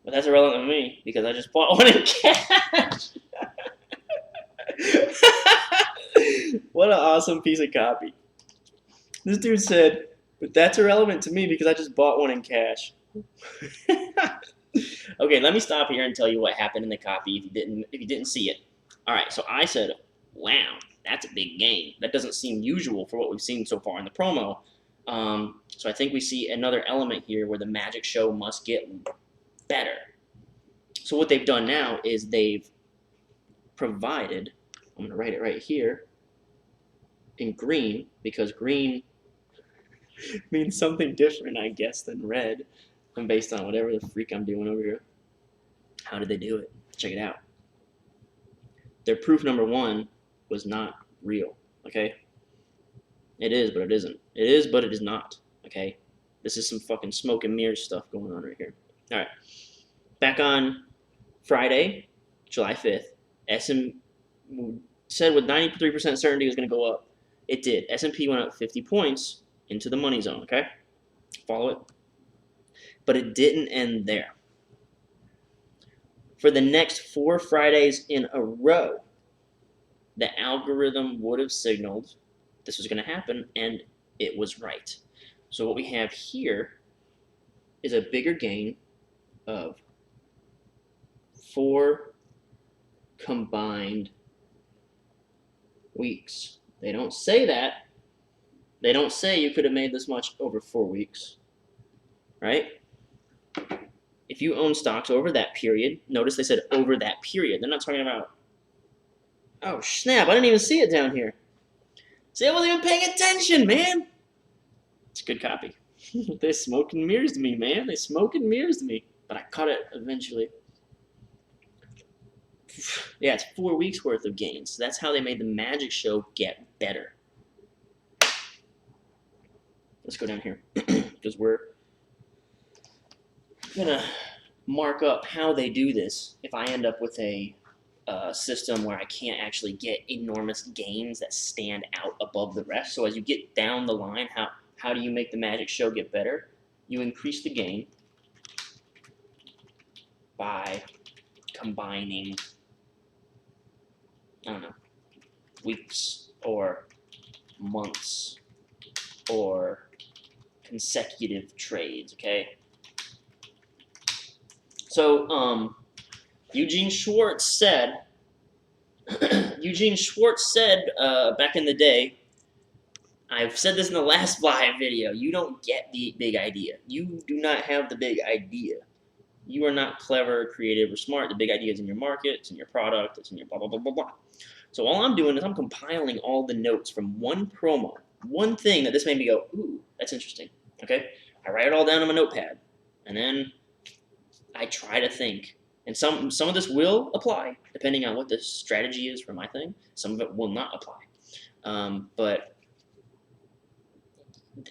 But that's irrelevant to me because I just bought one in cash. What an awesome piece of copy. This dude said, but that's irrelevant to me because I just bought one in cash. Okay, let me stop here and tell you what happened in the copy if you didn't see it. All right, so I said, wow, that's a big gain. That doesn't seem usual for what we've seen so far in the promo. So I think we see another element here where the magic show must get better. So what they've done now is they've provided, I'm going to write it right here, in green, because green means something different, I guess, than red. And based on whatever the freak I'm doing over here. How did they do it? Check it out. Their proof number 1 was not real, okay? It is, but it isn't. It is, but it is not, okay? This is some fucking smoke and mirrors stuff going on right here. All right. Back on Friday, July 5th, S&P said with 93% certainty it was going to go up. It did. S&P went up 50 points into the money zone, okay? Follow it? But it didn't end there. For the next 4 Fridays in a row, the algorithm would have signaled this was going to happen, and it was right. So what we have here is a bigger gain of 4 combined weeks. They don't say that. They don't say you could have made this much over 4 weeks, right? If you own stocks over that period, notice they said over that period. They're not talking about, oh snap, I didn't even see it down here. See, I wasn't even paying attention, man. It's a good copy. They smoke and mirrors me, man. They smoke and mirrors me. But I caught it eventually. Yeah, it's 4 weeks worth of gains. That's how they made the magic show get better. Let's go down here because we're gonna mark up how they do this if I end up with a system where I can't actually get enormous gains that stand out above the rest. So as you get down the line, how do you make the magic show get better? You increase the gain by combining, I don't know, weeks or months or consecutive trades, okay? So, Eugene Schwartz said, back in the day, I've said this in the last live video, you don't get the big idea. You do not have the big idea. You are not clever, creative, or smart. The big idea is in your market, it's in your product, it's in your blah, blah, blah, blah, blah. So all I'm doing is I'm compiling all the notes from one promo, one thing that this made me go, ooh, that's interesting, okay? I write it all down on my notepad, and then I try to think. And some of this will apply, depending on what the strategy is for my thing. Some of it will not apply. But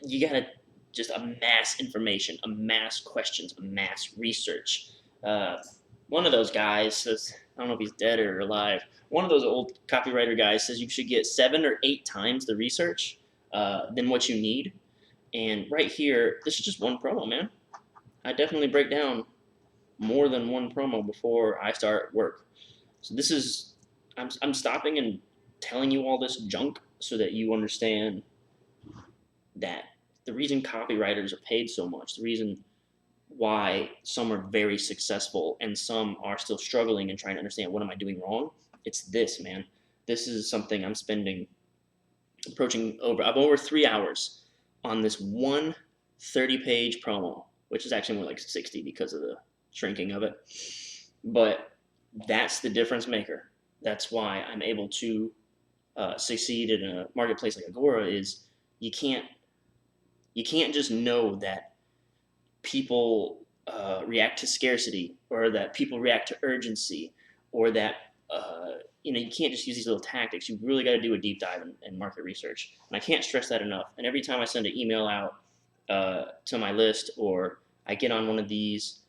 you gotta just amass information, amass questions, amass research. One of those guys says, I don't know if he's dead or alive, one of those old copywriter guys says you should get 7 or 8 times the research than what you need. And right here, this is just one promo, man. I definitely break down more than one promo before I start work. So this is, I'm stopping and telling you all this junk so that you understand that the reason copywriters are paid so much, the reason why some are very successful and some are still struggling and trying to understand what am I doing wrong, it's this, man. This is something I'm spending I'm over 3 hours on this one 30-page promo, which is actually more like 60 because of the shrinking of it. But that's the difference maker. That's why I'm able to succeed in a marketplace like Agora. Is you can't you can't just know that people react to scarcity, or that people react to urgency, or that you can't just use these little tactics. You really got to do a deep dive in market research, and I can't stress that enough. And every time I send an email out to my list, or I get on one of these,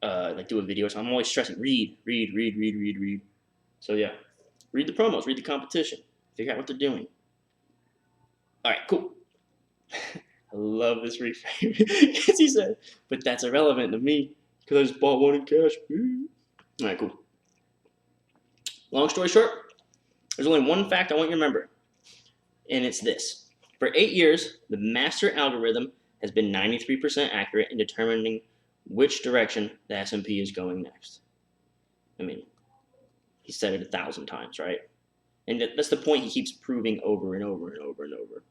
like do a video, so I'm always stressing: read, read, read, read, read, read. So yeah, read the promos, read the competition, figure out what they're doing. All right, cool. I love this reframe because he said, but that's irrelevant to me because I just bought one in cash. All right, cool. Long story short, there's only one fact I want you to remember, and it's this. For 8 years, the master algorithm has been 93% accurate in determining which direction the S&P is going next. I mean, he said it 1,000 times, right? And that's the point he keeps proving over and over and over and over.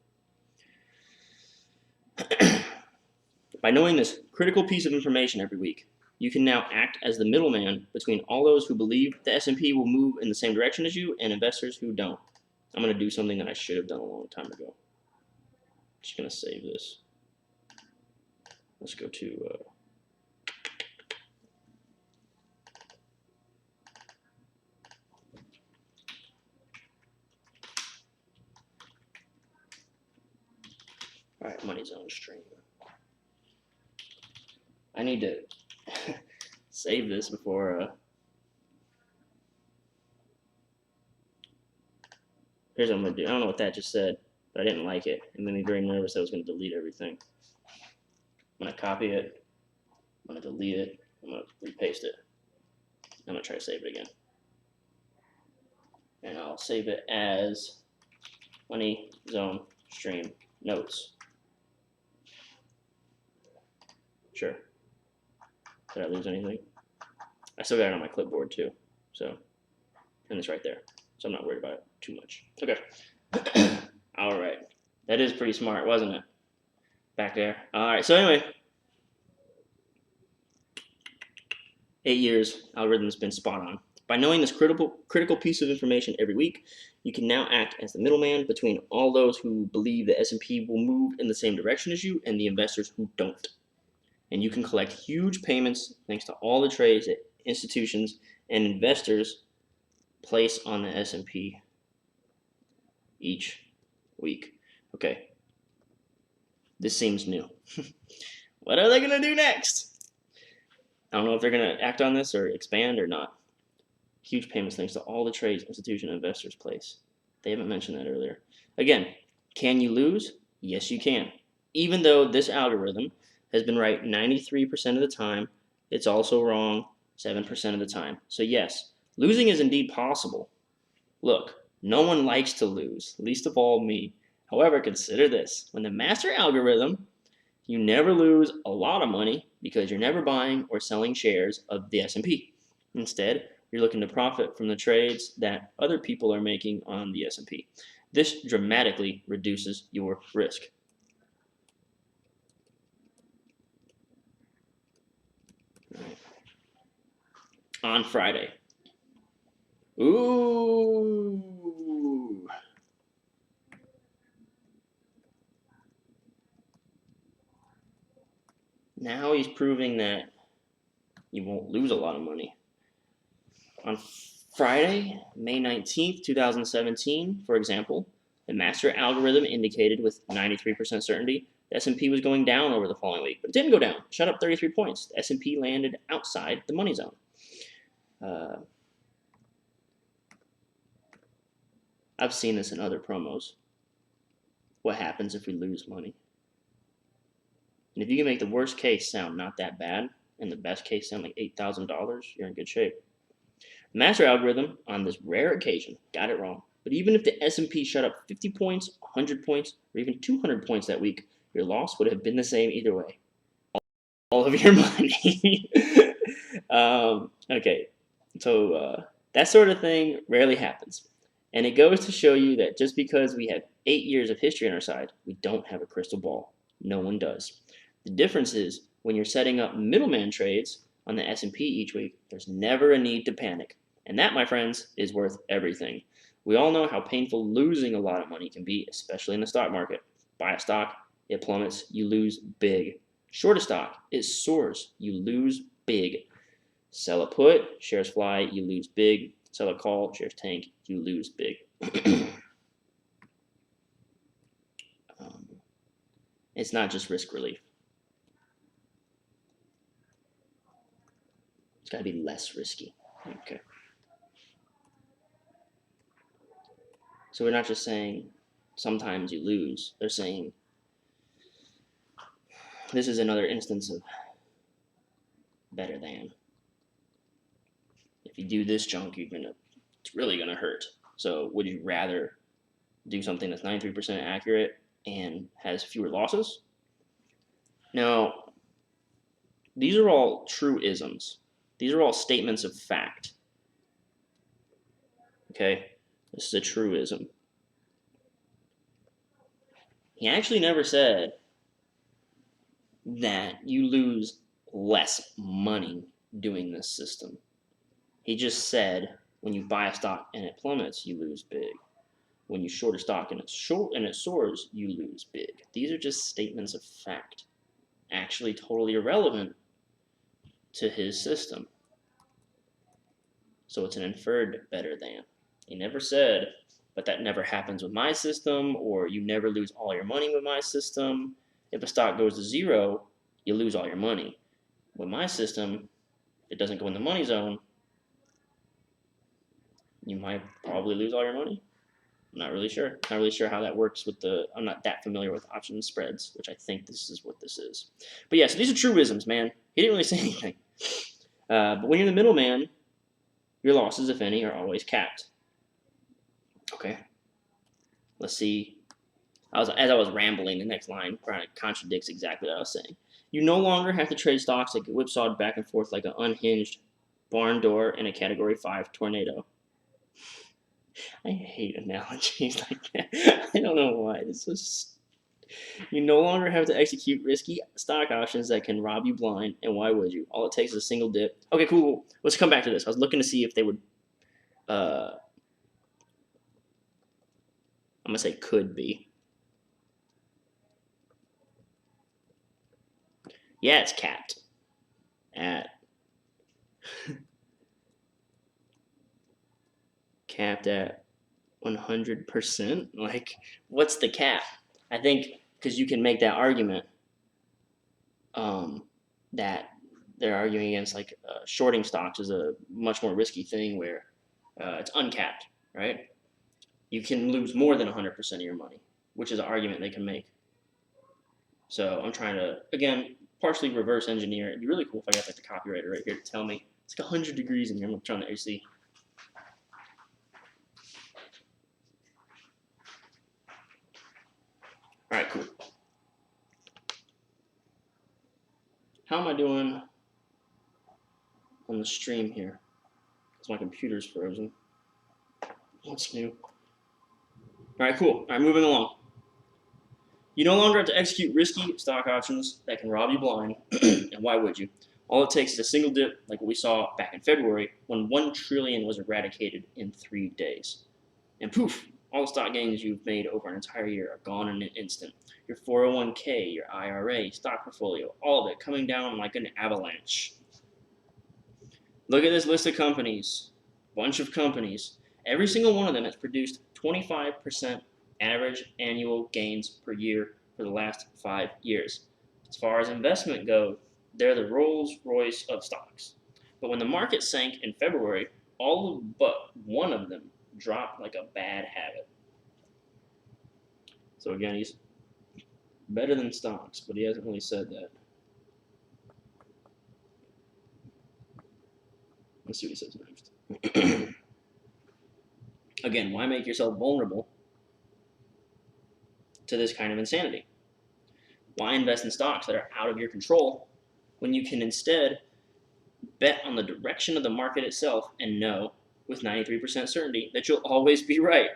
By knowing this critical piece of information every week, you can now act as the middleman between all those who believe the S&P will move in the same direction as you and investors who don't. I'm going to do something that I should have done a long time ago. Just going to save this. Let's go to all right, money zone stream. I need to save this before here's what I'm going to do. I don't know what that just said, but I didn't like it. It made me very nervous. I was going to delete everything. I'm going to copy it. I'm going to delete it. I'm going to repaste it. I'm going to try to save it again. And I'll save it as money zone stream notes. Sure. Did I lose anything? I still got it on my clipboard too. So, and it's right there. So I'm not worried about it too much. Okay. All right. That is pretty smart, wasn't it? Back there. All right. So anyway, 8 years, algorithm's been spot on. By knowing this critical piece of information every week, you can now act as the middleman between all those who believe the S&P will move in the same direction as you and the investors who don't. And you can collect huge payments thanks to all the trades that institutions and investors place on the S&P each week. Okay, this seems new. What are they going to do next? I don't know if they're going to act on this or expand or not. Huge payments thanks to all the trades institution and investors place. They haven't mentioned that earlier. Again, can you lose? Yes, you can. Even though this algorithm has been right 93% of the time, it's also wrong 7% of the time. So yes, losing is indeed possible. Look, no one likes to lose, least of all me. However, consider this. When the master algorithm, you never lose a lot of money because you're never buying or selling shares of the S&P. Instead, you're looking to profit from the trades that other people are making on the S&P. This dramatically reduces your risk. On Friday. Ooh. Now he's proving that you won't lose a lot of money. On Friday, May 19th, 2017, for example, the master algorithm indicated with 93% certainty the S&P was going down over the following week, but it didn't go down. It shot up 33 points. The S&P landed outside the money zone. I've seen this in other promos. What happens if we lose money? And if you can make the worst case sound not that bad, and the best case sound like $8,000, you're in good shape. The master algorithm, on this rare occasion, got it wrong. But even if the S&P shot up 50 points, 100 points, or even 200 points that week, your loss would have been the same either way. All of your money. Okay, so that sort of thing rarely happens. And it goes to show you that just because we have 8 years of history on our side, we don't have a crystal ball. No one does. The difference is when you're setting up middleman trades on the S&P each week, there's never a need to panic. And that, my friends, is worth everything. We all know how painful losing a lot of money can be, especially in the stock market. Buy a stock, it plummets, you lose big. Short a stock, it soars, you lose big. Sell a put, shares fly, you lose big. Sell a call, shares tank, you lose big. It's not just risk relief. It's got to be less risky. Okay. So we're not just saying sometimes you lose. They're saying this is another instance of better than. If you do this junk, it's really gonna hurt. So would you rather do something that's 93% accurate and has fewer losses? Now, these are all truisms. These are all statements of fact. Okay, this is a truism. He actually never said that you lose less money doing this system. He just said when you buy a stock and it plummets, you lose big. When you short a stock and it soars, you lose big. These are just statements of fact, actually totally irrelevant to his system. So it's an inferred better than. He never said, but that never happens with my system, or you never lose all your money with my system. If a stock goes to zero, you lose all your money. With my system, if it doesn't go in the money zone, you might probably lose all your money. I'm not really sure. Not really sure how that works with I'm not that familiar with option spreads, which I think this is what this is. But yeah, so these are truisms, man. He didn't really say anything. But when you're the middleman, your losses, if any, are always capped. Okay. Let's see. As I was rambling, the next line kind of contradicts exactly what I was saying. You no longer have to trade stocks that get whipsawed back and forth like an unhinged barn door in a Category 5 tornado. I hate analogies like that. I don't know why. It's just you no longer have to execute risky stock options that can rob you blind, and why would you? All it takes is a single dip. Okay, cool. Let's come back to this. I was looking to see if they would. I'm gonna say could be. Yeah, it's capped at capped at 100%. Like, what's the cap? I think because you can make that argument that they're arguing against like shorting stocks is a much more risky thing where it's uncapped, right? You can lose more than 100% of your money, which is an argument they can make. So I'm trying to, again, partially reverse engineer. It'd be really cool if I got like the copywriter right here to tell me. It's like 100 degrees in here. I'm trying to AC. All right, cool. How am I doing on the stream here? Because my computer's frozen. What's new? All right, cool. All right, moving along. You no longer have to execute risky stock options that can rob you blind, and why would you? All it takes is a single dip, like what we saw back in February, when 1 trillion was eradicated in 3 days. And poof, all the stock gains you've made over an entire year are gone in an instant. Your 401k, your IRA, stock portfolio, all of it coming down like an avalanche. Look at this list of companies, bunch of companies. Every single one of them has produced 25% average annual gains per year for the last 5 years. As far as investment go, they're the Rolls Royce of stocks. But when the market sank in February, all but one of them dropped like a bad habit. So again, Better than stocks, but he hasn't really said that. Let's see what he says next. Again, why make yourself vulnerable to this kind of insanity? Why invest in stocks that are out of your control when you can instead bet on the direction of the market itself and know with 93% certainty that you'll always be right?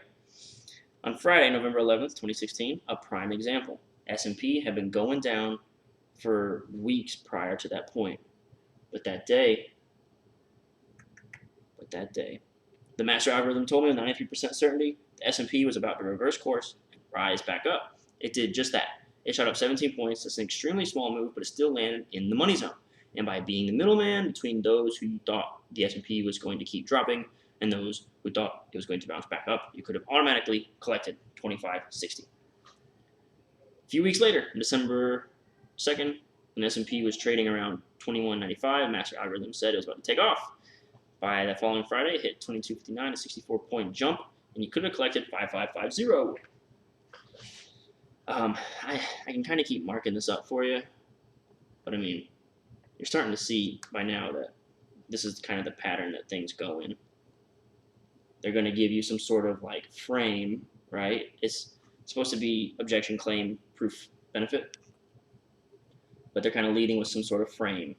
On Friday, November 11th, 2016, a prime example. S&P had been going down for weeks prior to that point. But that day, the master algorithm told me with 93% certainty the S&P was about to reverse course and rise back up. It did just that. It shot up 17 points. That's an extremely small move, but it still landed in the money zone. And by being the middleman between those who thought the S&P was going to keep dropping and those who thought it was going to bounce back up, you could have automatically collected $25.60. A few weeks later, December 2nd, when S&P was trading around $21.95, master algorithm said it was about to take off. By that following Friday, it hit $22.59, a 64-point jump, and you could have collected $55.50. I can kind of keep marking this up for you, but I mean, you're starting to see by now that this is kind of the pattern that things go in. They're going to give you some sort of like frame, right? It's supposed to be objection, claim, proof, benefit, but they're kind of leading with some sort of frame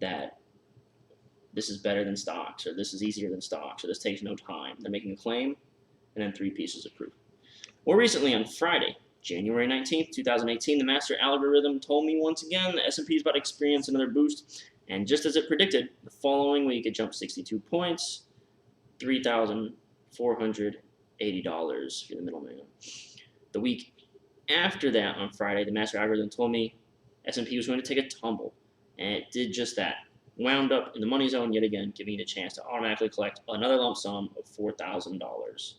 that this is better than stocks, or this is easier than stocks, or this takes no time. They're making a claim and then 3 pieces of proof. More recently, on Friday, January 19th, 2018, the master algorithm told me once again the S&P is about to experience another boost, and just as it predicted, the following week it jumped 62 points, $3,480 if you're the middleman. The week after that, on Friday, the master algorithm told me S&P was going to take a tumble, and it did just that. Wound up in the money zone yet again, giving you a chance to automatically collect another lump sum of $4,000.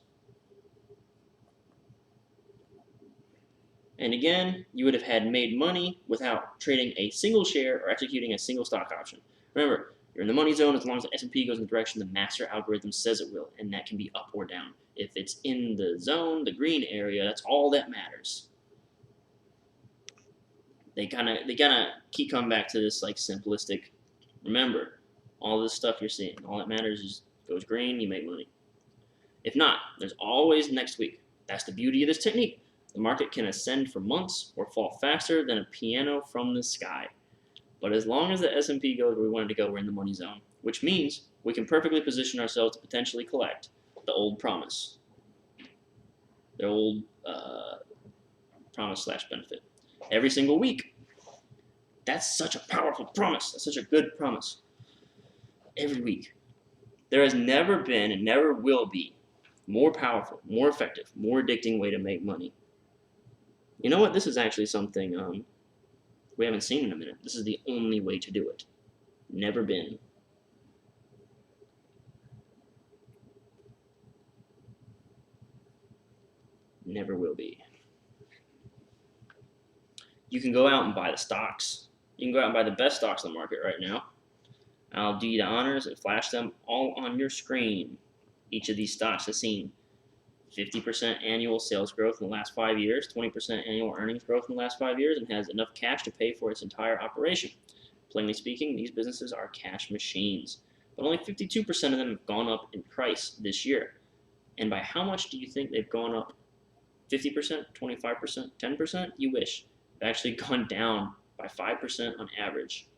And again, you would have had made money without trading a single share or executing a single stock option. Remember, you're in the money zone as long as the S&P goes in the direction the master algorithm says it will, and that can be up or down. If it's in the zone, the green area, that's all that matters. They kind of keep coming back to this like simplistic. Remember, all this stuff you're seeing, all that matters is goes green, you make money. If not, there's always next week. That's the beauty of this technique. The market can ascend for months or fall faster than a piano from the sky. But as long as the S&P goes where we want it to go, we're in the money zone, which means we can perfectly position ourselves to potentially collect the old promise. Their old promise/benefit. Every single week. That's such a powerful promise. That's such a good promise. Every week. There has never been and never will be more powerful, more effective, more addicting way to make money. You know what? This is actually something we haven't seen in a minute. This is the only way to do it. Never been. Never will be. You can go out and buy the stocks. You can go out and buy the best stocks on the market right now. I'll do you the honors and flash them all on your screen. Each of these stocks has seen 50% annual sales growth in the last 5 years, 20% annual earnings growth in the last 5 years, and has enough cash to pay for its entire operation. Plainly speaking, these businesses are cash machines, but only 52% of them have gone up in price this year. And by how much do you think they've gone up? 50%, 25%, 10%? You wish. They've actually gone down by 5% on average.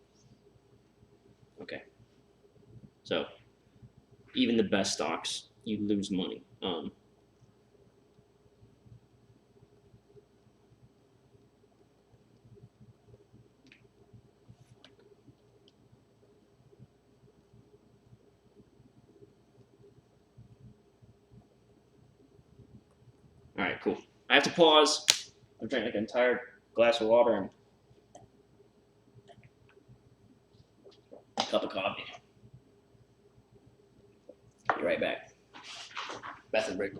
Okay. So, even the best stocks, you lose money. All right, cool. I have to pause. I'm drinking like an entire glass of water and a cup of coffee. Be right back. Bathroom break.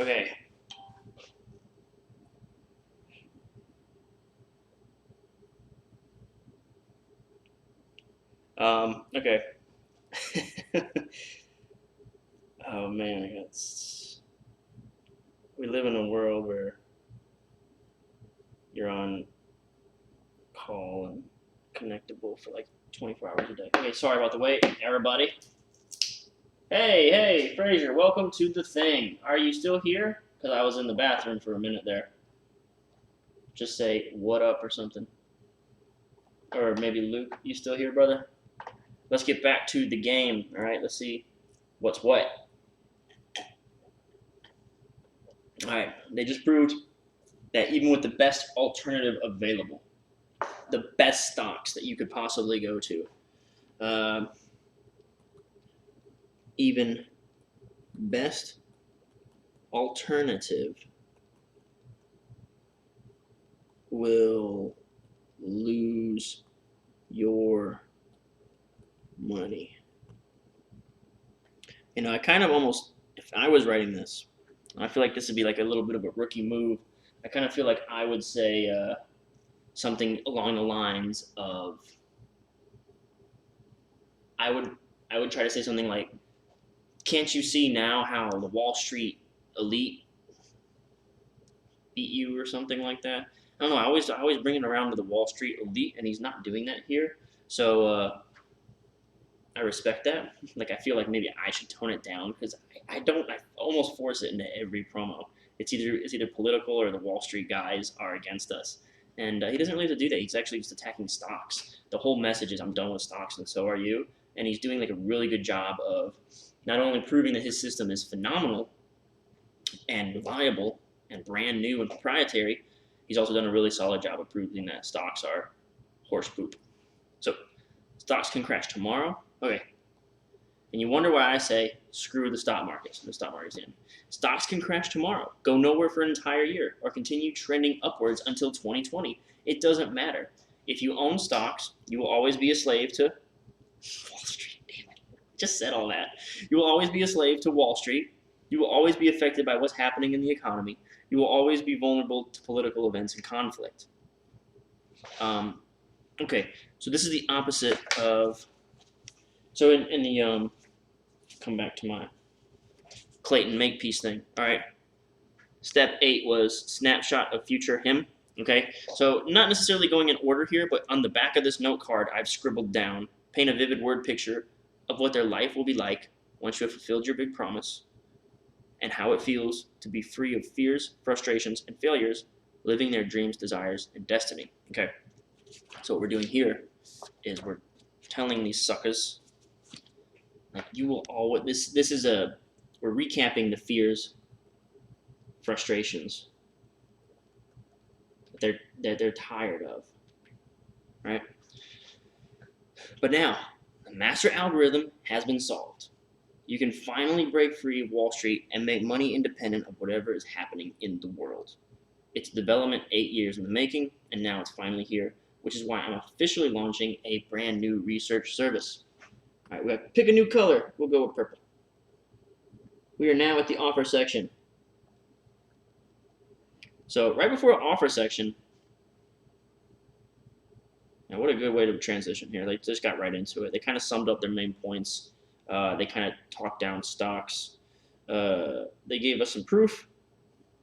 Okay. Okay. Oh man, we live in a world where you're on call and connectable for like 24 hours a day. Okay, sorry about the wait, everybody. Hey, Fraser, welcome to the thing. Are you still here? Because I was in the bathroom for a minute there. Just say what up or something. Or maybe Luke, you still here, brother? Let's get back to the game, all right? Let's see what's what. All right, they just proved that even with the best alternative available, the best stocks that you could possibly go to, even best alternative will lose your money. You know, I kind of almost, if I was writing this, I feel like this would be like a little bit of a rookie move. I kind of feel like I would say something along the lines of, I would try to say something like, can't you see now how the Wall Street elite beat you or something like that? I don't know. I always bring it around to the Wall Street elite, and he's not doing that here. So I respect that. Like I feel like maybe I should tone it down because I almost force it into every promo. It's either political or the Wall Street guys are against us, and he doesn't really have to do that. He's actually just attacking stocks. The whole message is I'm done with stocks, and so are you. And he's doing like a really good job of not only proving that his system is phenomenal and viable and brand new and proprietary, he's also done a really solid job of proving that stocks are horse poop. So stocks can crash tomorrow. Okay. And you wonder why I say screw the stock market. The stock market's in. Stocks can crash tomorrow, go nowhere for an entire year, or continue trending upwards until 2020. It doesn't matter. If you own stocks, you will always be a slave to Wall Street. Damn it. Just said all that. You will always be a slave to Wall Street. You will always be affected by what's happening in the economy. You will always be vulnerable to political events and conflict. Okay, so this is the opposite of. So in the come back to my Clayton Makepeace thing. All right. Step 8 was snapshot of future him. Okay, so not necessarily going in order here, but on the back of this note card, I've scribbled down, paint a vivid word picture of what their life will be like once you have fulfilled your big promise, and how it feels to be free of fears, frustrations, and failures, living their dreams, desires, and destiny. Okay, so what we're doing here is we're telling these suckers, like, you will always, we're recapping the fears, frustrations that they're tired of, right? But now, the master algorithm has been solved. You can finally break free of Wall Street and make money independent of whatever is happening in the world. It's development 8 years in the making, and now it's finally here, which is why I'm officially launching a brand new research service. All right, we have to pick a new color. We'll go with purple. We are now at the offer section. So right before offer section, now what a good way to transition here. They just got right into it. They kind of summed up their main points. They kind of talked down stocks. They gave us some proof.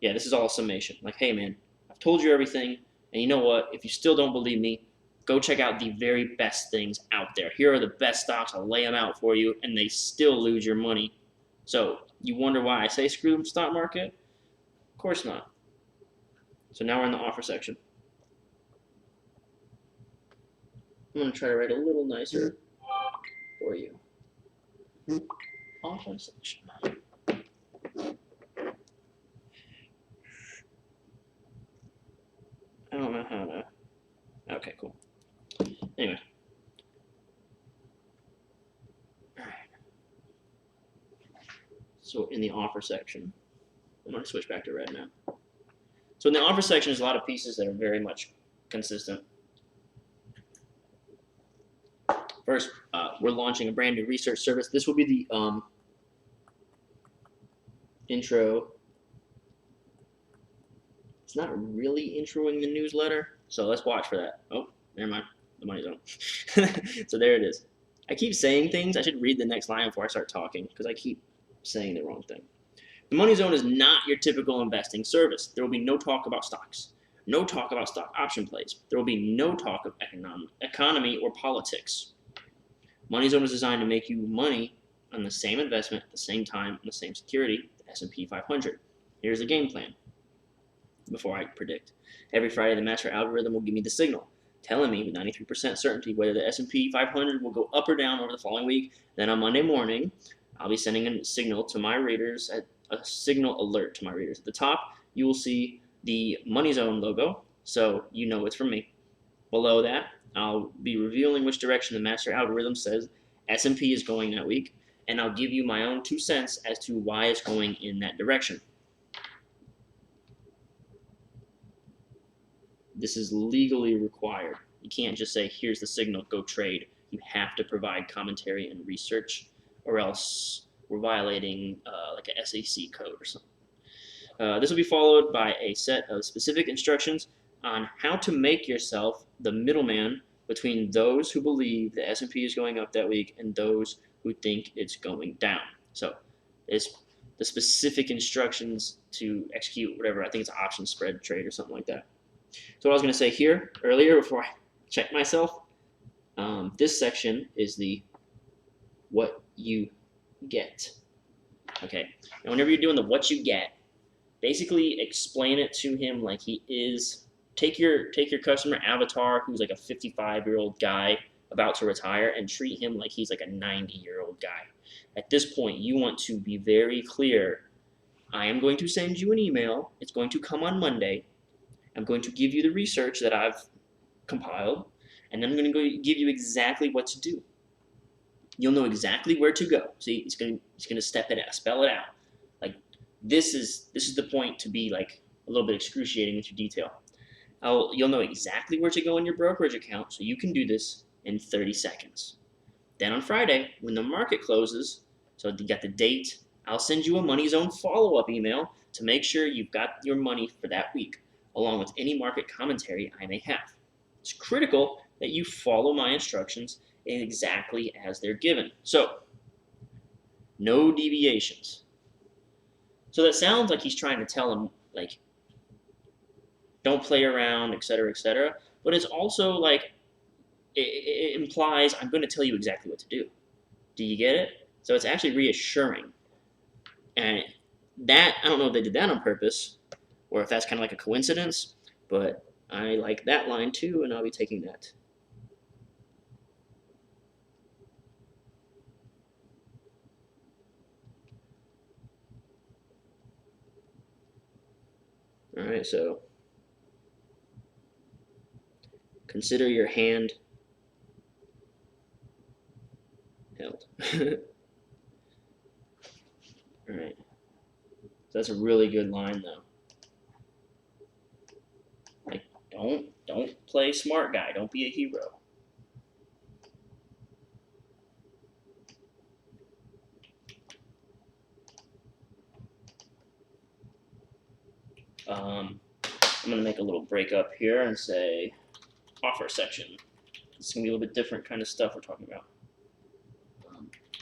Yeah, this is all a summation. Like, hey man, I've told you everything, and you know what? If you still don't believe me, go check out the very best things out there. Here are the best stocks. I'll lay them out for you, and they still lose your money. So you wonder why I say screw the stock market? Of course not. So now we're in the offer section. I'm going to try to write a little nicer for you. Offer section. I don't know how to. Okay, cool. Anyway. All right. So in the offer section, I'm going to switch back to red now. So in the offer section, there's a lot of pieces that are very much consistent. First, we're launching a brand new research service. This will be the intro It's not really introing the newsletter, so let's watch for that. Oh, never mind. The money zone. So there it is. I keep saying things. I should read the next line before I start talking because I keep saying the wrong thing. The money zone is not your typical investing service. There will be no talk about stocks, no talk about stock option plays. There will be no talk of economy or politics. Money zone is designed to make you money on the same investment at the same time on the same security, the S&P 500. Here's the game plan. Before I predict, every Friday the master algorithm will give me the signal, telling me with 93% certainty whether the S&P 500 will go up or down over the following week. Then on Monday morning, I'll be sending a signal to my readers, a signal alert to my readers. At the top, you will see the Money Zone logo, so you know it's from me. Below that, I'll be revealing which direction the master algorithm says S&P is going that week, and I'll give you my own 2 cents as to why it's going in that direction. This is legally required. You can't just say, here's the signal, go trade. You have to provide commentary and research, or else we're violating like a SEC code or something. This will be followed by a set of specific instructions on how to make yourself the middleman between those who believe the S&P is going up that week and those who think it's going down. So it's the specific instructions to execute whatever. I think it's an option spread trade or something like that. So what I was going to say here earlier before I check myself, this section is the what you get. Okay, and whenever you're doing the what you get, basically explain it to him like he is. Take your customer avatar who's like a 55-year-old guy about to retire and treat him like he's like a 90-year-old guy. At this point, you want to be very clear. I am going to send you an email. It's going to come on Monday. I'm going to give you the research that I've compiled, and then I'm going to give you exactly what to do. You'll know exactly where to go. See, it's going to spell it out. Like this is the point to be like a little bit excruciating with your detail. You'll know exactly where to go in your brokerage account, so you can do this in 30 seconds. Then on Friday, when the market closes, so you got the date, I'll send you a Money Zone follow-up email to make sure you've got your money for that week, along with any market commentary I may have. It's critical that you follow my instructions exactly as they're given. So, no deviations. So that sounds like he's trying to tell him, like, don't play around, etc., but it's also like, it implies I'm going to tell you exactly what to do. Do you get it? So it's actually reassuring. And that, I don't know if they did that on purpose, or if that's kind of like a coincidence, but I like that line too, and I'll be taking that. All right, so consider your hand held. All right, so that's a really good line, though. Like, don't play smart guy. Don't be a hero. I'm gonna make a little break up here and say offer section. It's gonna be a little bit different kind of stuff we're talking about.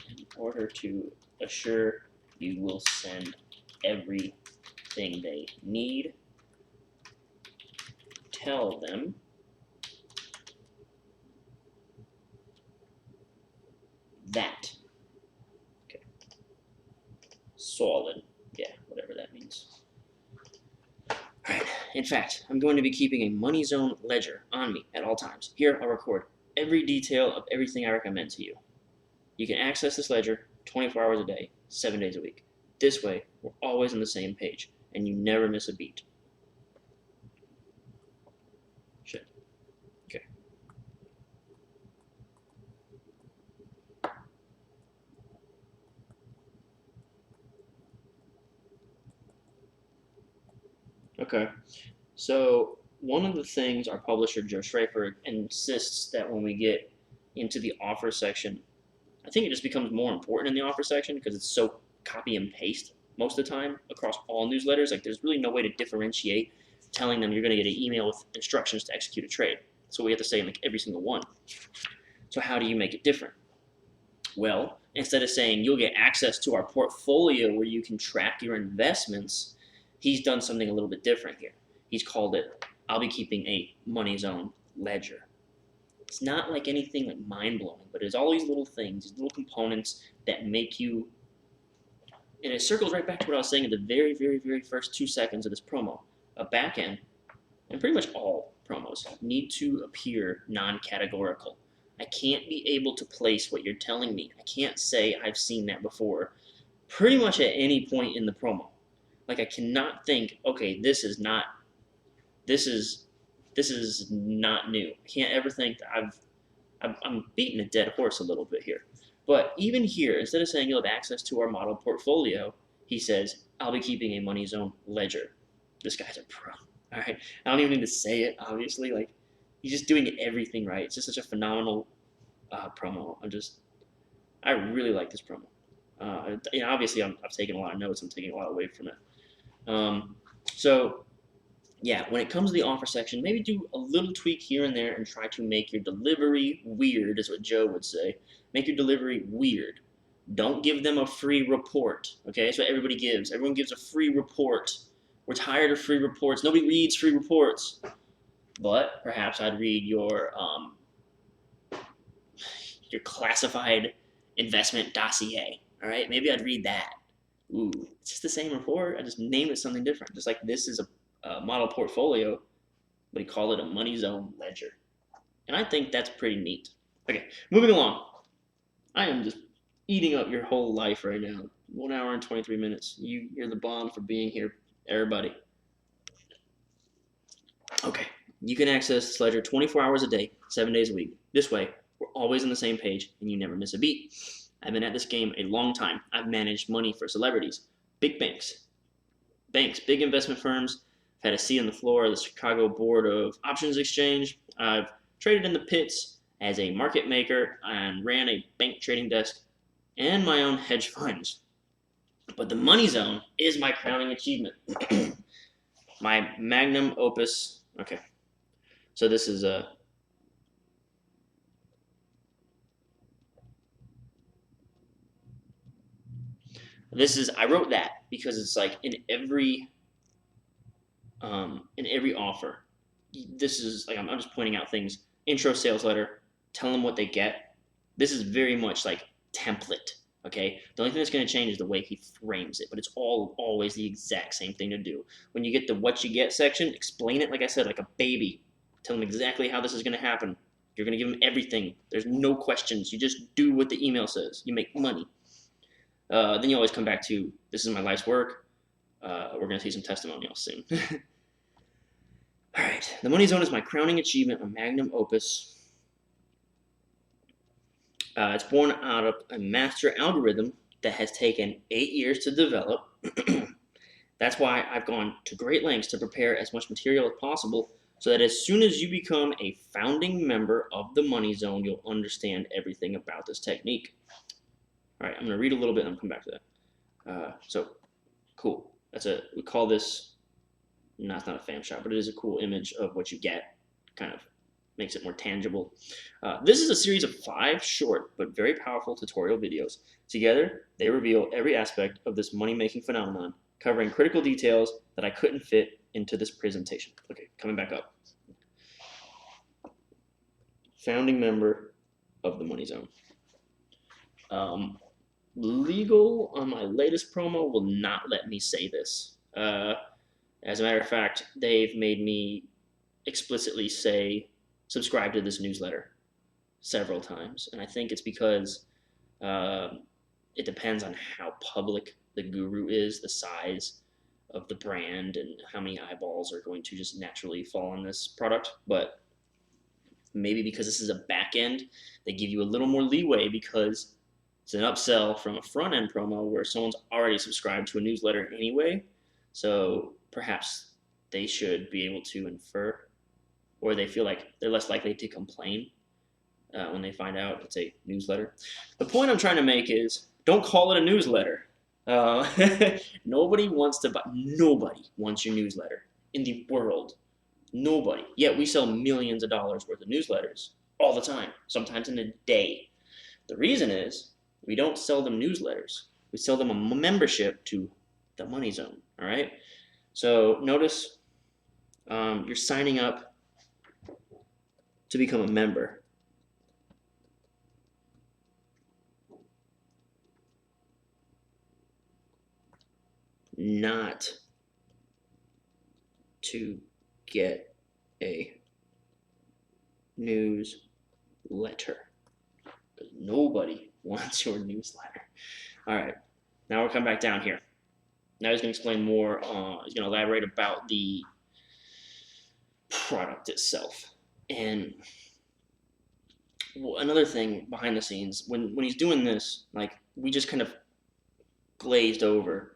In order to assure you will send everything they need, tell them that. Okay. Solid. Yeah, whatever that means. Alright, in fact, I'm going to be keeping a Money Zone ledger on me at all times. Here, I'll record every detail of everything I recommend to you. You can access this ledger 24 hours a day, 7 days a week. This way, we're always on the same page, and you never miss a beat. Shit. Okay. Okay. So one of the things our publisher, Joe Schrafer, insists that when we get into the offer section, I think it just becomes more important in the offer section because it's so copy and paste most of the time across all newsletters. Like there's really no way to differentiate telling them you're going to get an email with instructions to execute a trade. So we have to say in like every single one. So how do you make it different? Well, instead of saying you'll get access to our portfolio where you can track your investments, he's done something a little bit different here. He's called it, I'll be keeping a money zone ledger. It's not like anything like mind-blowing, but it's all these little things, these little components that make you, and it circles right back to what I was saying in the very, very, very first 2 seconds of this promo. A backend, and pretty much all promos, need to appear non-categorical. I can't be able to place what you're telling me. I can't say I've seen that before pretty much at any point in the promo. Like I cannot think, okay, this is not new. I can't ever think that I'm beating a dead horse a little bit here. But even here, instead of saying you'll have access to our model portfolio, he says, I'll be keeping a money zone ledger. This guy's a pro. All right. I don't even need to say it, obviously. Like, he's just doing everything right. It's just such a phenomenal promo. I really like this promo. Obviously, I've taken a lot of notes. I'm taking a lot away from it. So, yeah, when it comes to the offer section, maybe do a little tweak here and there and try to make your delivery weird, is what Joe would say. Make your delivery weird. Don't give them a free report, okay? That's what everybody gives. Everyone gives a free report. We're tired of free reports. Nobody reads free reports. But perhaps I'd read your classified investment dossier, all right? Maybe I'd read that. Ooh, it's just the same report. I just named it something different. Just like this is a model portfolio, but he called it a money zone ledger. And I think that's pretty neat. Okay, moving along. I am just eating up your whole life right now. 1 hour and 23 minutes. You're the bomb for being here, everybody. Okay, you can access this ledger 24 hours a day, 7 days a week. This way, we're always on the same page and you never miss a beat. I've been at this game a long time. I've managed money for celebrities, big banks, big investment firms. I've had a seat on the floor of the Chicago Board of Options Exchange. I've traded in the pits as a market maker and ran a bank trading desk and my own hedge funds. But the money zone is my crowning achievement. My magnum opus. Okay, so this is a I wrote that because it's like in every offer. This is like I'm just pointing out things. Intro sales letter, tell them what they get. This is very much like template. Okay, the only thing that's going to change is the way he frames it, but it's always the exact same thing to do. When you get the what you get section, explain it like I said, like a baby. Tell them exactly how this is going to happen. You're going to give them everything. There's no questions. You just do what the email says. You make money. Then you always come back to, this is my life's work. We're going to see some testimonials soon. All right, the money zone is my crowning achievement, my magnum opus. It's born out of a master algorithm that has taken 8 years to develop. That's why I've gone to great lengths to prepare as much material as possible so that as soon as you become a founding member of the money zone, you'll understand everything about this technique. All right, I'm going to read a little bit and I'll come back to that. So, cool. We call this, no, it's not a fam shot, but it is a cool image of what you get. Kind of makes it more tangible. This is a series of 5 short but very powerful tutorial videos. Together, they reveal every aspect of this money-making phenomenon, covering critical details that I couldn't fit into this presentation. Okay, coming back up. Founding member of the money zone. Legal on my latest promo will not let me say this. As a matter of fact, they've made me explicitly say subscribe to this newsletter several times, and I think it's because it depends on how public the guru is, the size of the brand, and how many eyeballs are going to just naturally fall on this product. But maybe because this is a back end, they give you a little more leeway because it's an upsell from a front end promo where someone's already subscribed to a newsletter anyway. So perhaps they should be able to infer, or they feel like they're less likely to complain when they find out it's a newsletter. The point I'm trying to make is, don't call it a newsletter. Nobody wants your newsletter. in the world. Nobody. Yet we sell millions of dollars worth of newsletters all the time, sometimes in a day. The reason is we don't sell them newsletters. We sell them a membership to the Money Zone. All right. So notice you're signing up to become a member. Not to get a newsletter. Nobody wants your newsletter. All right, now we'll come back down here. Now he's going to explain more. He's going to elaborate about the product itself. And another thing behind the scenes, when he's doing this, like, we just kind of glazed over.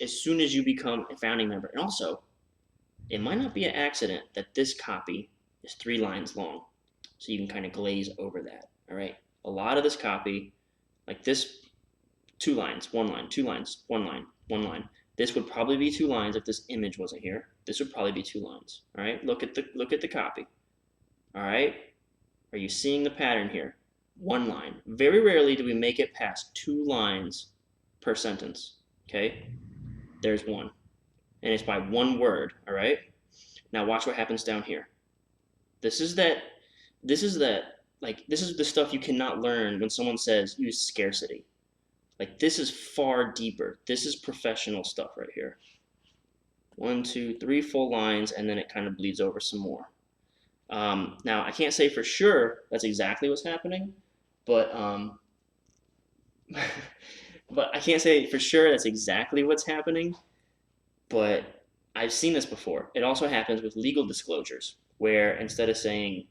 As soon as you become a founding member, and also, it might not be an accident that this copy is 3 lines long, so you can kind of glaze over that. All right, a lot of this copy, like this, 2 lines, 1 line, 2 lines, 1 line, 1 line. This would probably be 2 lines if this image wasn't here. This would probably be 2 lines. All right, look at the copy. All right, are you seeing the pattern here? 1 line. Very rarely do we make it past 2 lines per sentence. Okay, there's 1, and it's by 1 word. All right, now watch what happens down here. This is the stuff you cannot learn when someone says use scarcity. Like, this is far deeper. This is professional stuff right here. 1, 2, 3 full lines, and then it kind of bleeds over some more. Now I can't say for sure that's exactly what's happening, but but I can't say for sure that's exactly what's happening, but I've seen this before. It also happens with legal disclosures, where instead of saying,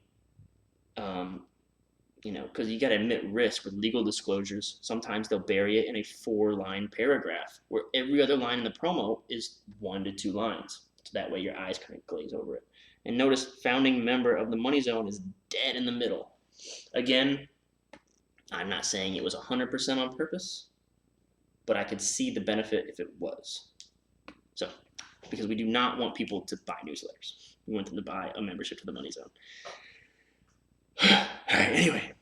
because you got to admit risk with legal disclosures, sometimes they'll bury it in a 4-line paragraph, where every other line in the promo is 1 to 2 lines. So that way your eyes kind of glaze over it. And notice founding member of the Money Zone is dead in the middle. Again, I'm not saying it was 100% on purpose, but I could see the benefit if it was. So, because we do not want people to buy newsletters. We want them to buy a membership to the Money Zone. All right, anyway.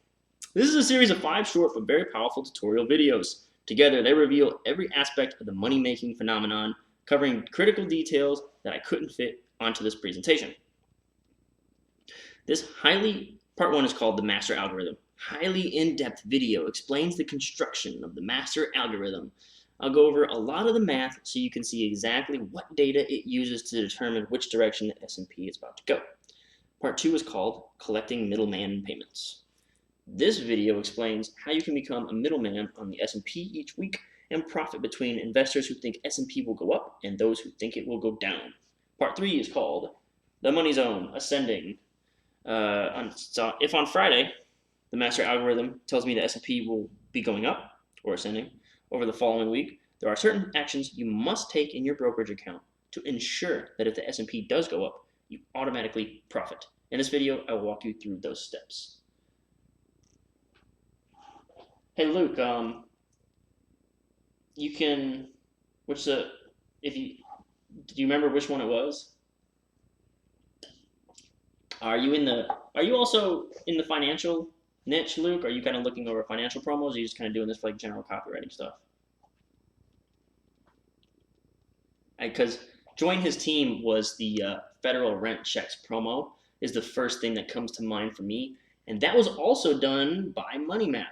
This is a series of 5 short but very powerful tutorial videos. Together, they reveal every aspect of the money-making phenomenon, covering critical details that I couldn't fit onto this presentation. Part 1 is called the master algorithm. Highly in-depth video explains the construction of the master algorithm. I'll go over a lot of the math so you can see exactly what data it uses to determine which direction the S&P is about to go. Part 2 is called collecting middleman payments. This video explains how you can become a middleman on the S&P each week and profit between investors who think S&P will go up and those who think it will go down. Part 3 is called the Money Zone Ascending. If on Friday the master algorithm tells me the S&P will be going up or ascending over the following week, there are certain actions you must take in your brokerage account to ensure that if the S&P does go up, you automatically profit. In this video, I will walk you through those steps. Hey Luke, do you remember which one it was? Are you also in the financial niche, Luke? Are you kind of looking over financial promos, or are you just kind of doing this for like general copywriting stuff? Because join his team was the federal rent checks promo is the first thing that comes to mind for me, and that was also done by MoneyMap.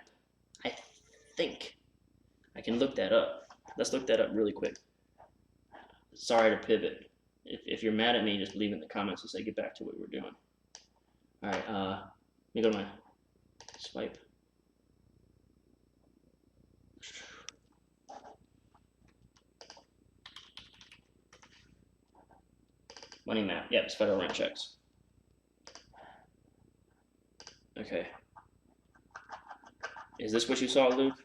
I think I can look that up. Let's look that up really quick. Sorry to pivot. If you're mad at me, just leave it in the comments and say get back to what we were doing. All right, let me go to my swipe. MoneyMap, yep, it's federal rent checks. Okay. Is this what you saw, Luke?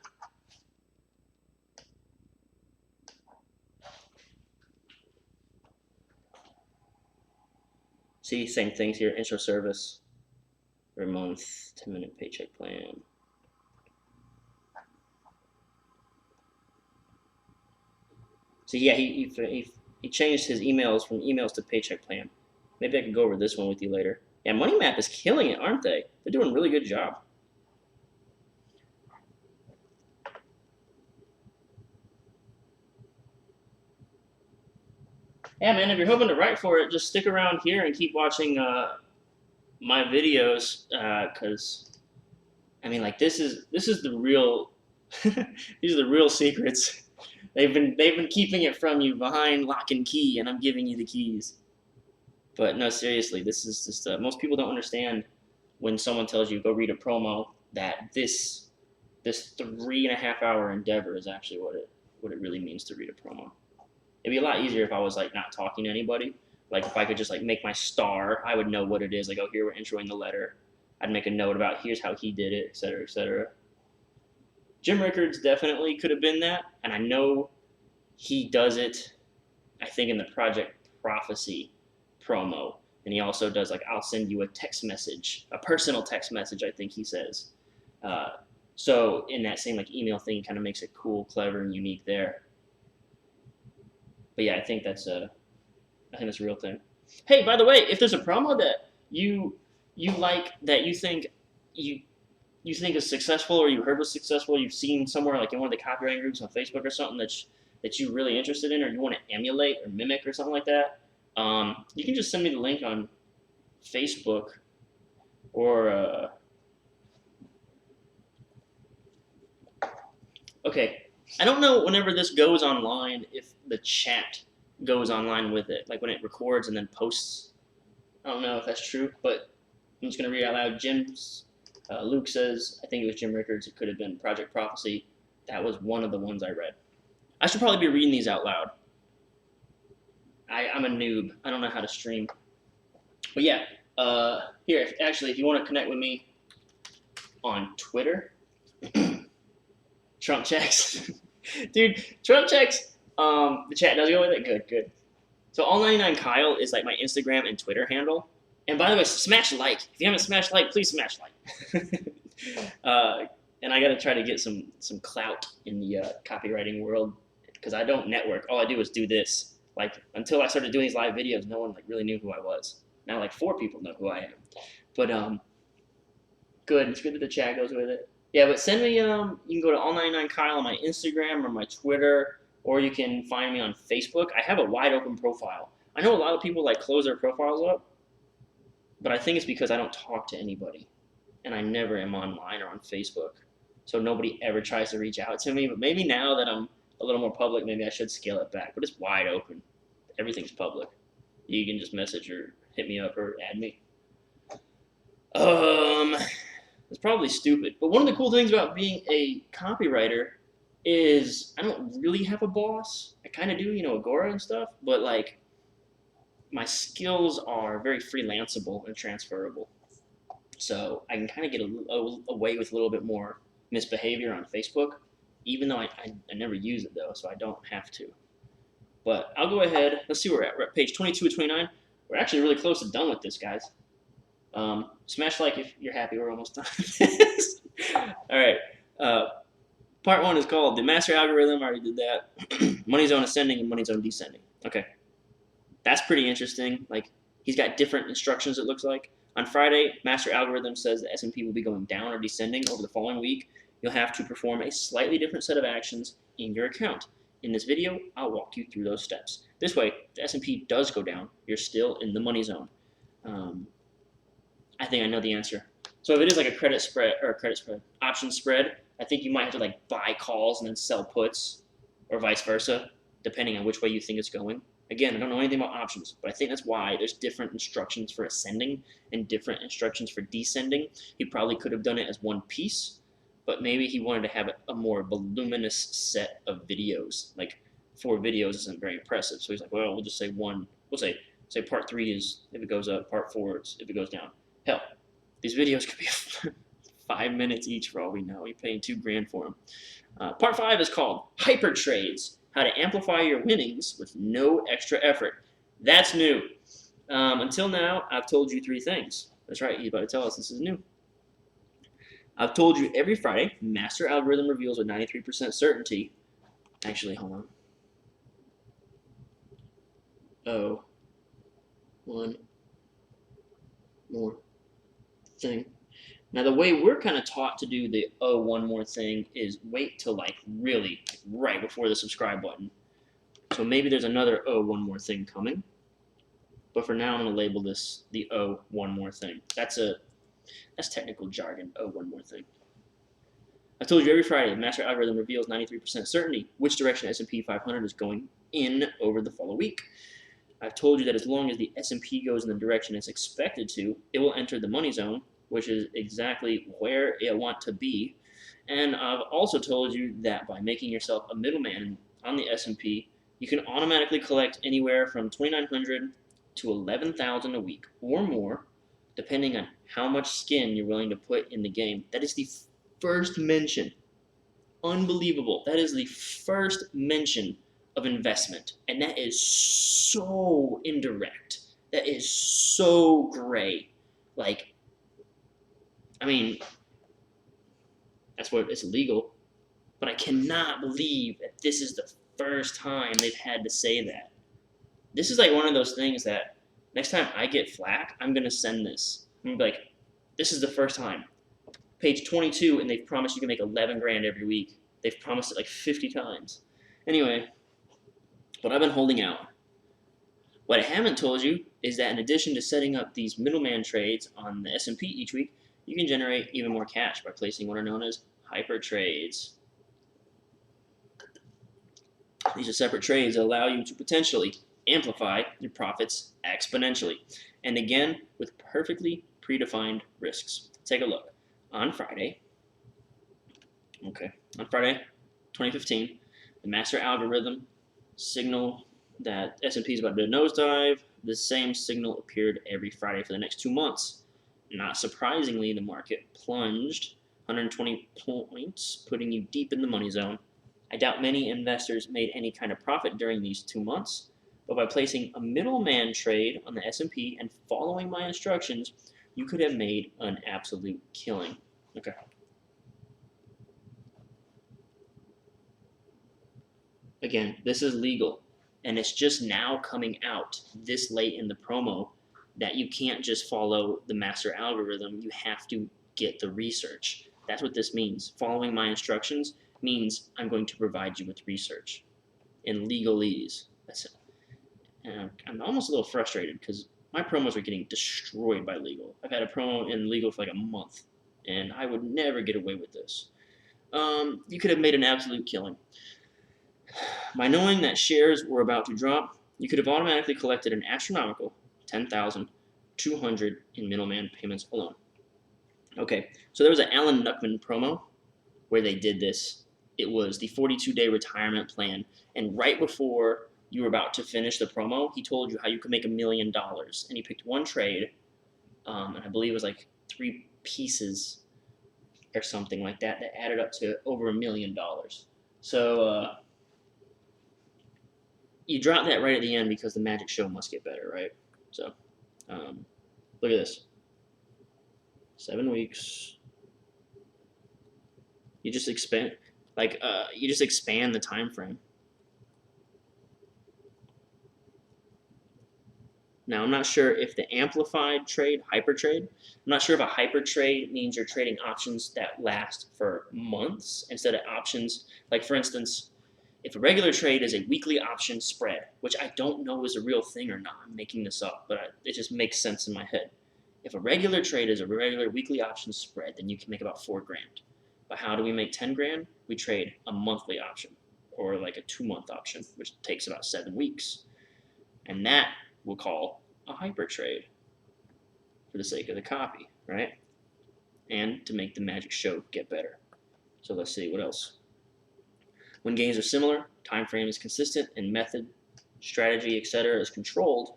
See, same things here, intro service, every month, 10-minute paycheck plan. So yeah, he He changed his emails from emails to paycheck plan. Maybe I could go over this one with you later. Yeah, Money Map is killing it, aren't they? They're doing a really good job. Yeah, man, if you're hoping to write for it, just stick around here and keep watching my videos, because I mean, like, this is the real these are the real secrets. They've been keeping it from you behind lock and key, and I'm giving you the keys. But no, seriously, this is just most people don't understand when someone tells you go read a promo that this 3.5 hour endeavor is actually what it really means to read a promo. It'd be a lot easier if I was like not talking to anybody. Like if I could just like make my star, I would know what it is. Like, oh, here we're introing the letter. I'd make a note about here's how he did it, etc., etc. Jim Rickards definitely could have been that, and I know he does it, I think, in the Project Prophecy promo. And he also does, like, I'll send you a text message, a personal text message, I think he says. So in that same, like, email thing, kind of makes it cool, clever, and unique there. But yeah, I think that's a real thing. Hey, by the way, if there's a promo that you like, that you think is successful, or you heard was successful, you've seen somewhere like in one of the copywriting groups on Facebook or something that you're really interested in, or you want to emulate or mimic or something like that, you can just send me the link on Facebook, or okay, I don't know whenever this goes online if the chat goes online with it, like when it records and then posts. I don't know if that's true, but I'm just gonna read out loud. Luke says, I think it was Jim Rickards. It could have been Project Prophecy. That was one of the ones I read. I should probably be reading these out loud. I'm a noob. I don't know how to stream. But yeah, here, if you want to connect with me on Twitter, Trump checks. Dude, Trump checks. The chat does go with it. Good. So All99 Kyle is like my Instagram and Twitter handle. And by the way, smash like. If you haven't smashed like, please smash like. And I got to try to get some clout in the copywriting world, because I don't network. All I do is do this. Like, until I started doing these live videos, no one like really knew who I was. Now like 4 people know who I am. But good. It's good that the chat goes with it. Yeah, but send me. You can go to All99 Kyle on my Instagram or my Twitter, or you can find me on Facebook. I have a wide open profile. I know a lot of people like close their profiles up, but I think it's because I don't talk to anybody, and I never am online or on Facebook, so nobody ever tries to reach out to me. But maybe now that I'm a little more public, maybe I should scale it back. But it's wide open. Everything's public. You can just message or hit me up or add me. It's probably stupid, but one of the cool things about being a copywriter is I don't really have a boss. I kind of do, Agora and stuff, but like my skills are very freelanceable and transferable. So I can kind of get away with a little bit more misbehavior on Facebook, even though I never use it though, so I don't have to. But I'll go ahead. Let's see where we're at. We're at page 22 of 29. We're actually really close to done with this, guys. Smash like if you're happy. We're almost done with this. All right. Part 1 is called the master algorithm. I already did that. Money zone ascending and money zone descending. Okay. That's pretty interesting. Like, he's got different instructions, it looks like. On Friday, master algorithm says the S&P will be going down or descending over the following week. You'll have to perform a slightly different set of actions in your account. In this video, I'll walk you through those steps. This way, if the S&P does go down, you're still in the money zone. I think I know the answer. So if it is like a credit spread, option spread, I think you might have to like buy calls and then sell puts, or vice versa, depending on which way you think it's going. Again, I don't know anything about options, but I think that's why there's different instructions for ascending and different instructions for descending. He probably could have done it as one piece, but maybe he wanted to have a more voluminous set of videos. Like 4 videos isn't very impressive, so he's like, well, we'll just say one. We'll say part 3 is if it goes up, part 4 is if it goes down. Hell, these videos could be 5 minutes each for all we know. You're paying $2,000 for them. Part 5 is called Hyper Trades: How to Amplify Your Winnings with No Extra Effort. That's new. Until now, I've told you 3 things. That's right, he's about to tell us this is new. I've told you every Friday, master algorithm reveals with 93% certainty. Actually, hold on. oh, one more thing. Now the way we're kind of taught to do the oh one more thing is wait till like really right before the subscribe button. So maybe there's another oh one more thing coming. But for now I'm gonna label this the oh one more thing. That's technical jargon, oh one more thing. I told you every Friday the master algorithm reveals 93% certainty which direction S&P 500 is going in over the following week. I've told you that as long as the S&P goes in the direction it's expected to, it will enter the money zone, which is exactly where it wants to be. And I've also told you that by making yourself a middleman on the S&P, you can automatically collect anywhere from $2,900 to $11,000 a week or more, depending on how much skin you're willing to put in the game. That is the first mention. Unbelievable. That is the first mention of investment, and that is so indirect. That is so gray. Like, I mean, that's what it's illegal, but I cannot believe that this is the first time they've had to say that. This is like one of those things that next time I get flack, I'm gonna send this. I'm gonna be like, this is the first time. Page 22, and they've promised you can make 11 grand every week. They've promised it like 50 times. Anyway, but I've been holding out. What I haven't told you is that in addition to setting up these middleman trades on the S&P each week, you can generate even more cash by placing what are known as hyper trades. These are separate trades that allow you to potentially amplify your profits exponentially, and again with perfectly predefined risks. Take a look. On Friday, 2015, the master algorithm signaled that S&P is about to nosedive. The same signal appeared every Friday for the next 2 months. Not surprisingly, the market plunged 120 points, putting you deep in the money zone. I doubt many investors made any kind of profit during these 2 months, but by placing a middleman trade on the S&P and following my instructions, you could have made an absolute killing. Okay. Again, this is legal, and it's just now coming out this late in the promo that you can't just follow the master algorithm. You have to get the research. That's what this means. Following my instructions means I'm going to provide you with research in legalese. That's it. And I'm almost a little frustrated because my promos are getting destroyed by legal. I've had a promo in legal for like a month, and I would never get away with this. You could have made an absolute killing. By knowing that shares were about to drop, you could have automatically collected an astronomical $10,200 in middleman payments alone. Okay, so there was an Alan Nuckman promo where they did this. It was the 42-day retirement plan, and right before you were about to finish the promo, he told you how you could make $1 million, and he picked one trade, and I believe it was like 3 pieces or something like that that added up to over $1 million. So you drop that right at the end because the magic show must get better, right? So look at this. 7 weeks. You just expand, you just expand the time frame. Now, I'm not sure if the amplified trade, hyper trade, I'm not sure if a hyper trade means you're trading options that last for months instead of options. Like, for instance, if a regular trade is a weekly option spread, which I don't know is a real thing or not, I'm making this up, but it just makes sense in my head. If a regular trade is a regular weekly option spread, then you can make about 4 grand. But how do we make 10 grand? We trade a monthly option or like a 2-month option, which takes about 7 weeks. And that we'll call a hyper trade for the sake of the copy, right? And to make the magic show get better. So let's see, what else? When gains are similar, time frame is consistent, and method, strategy, etc. is controlled.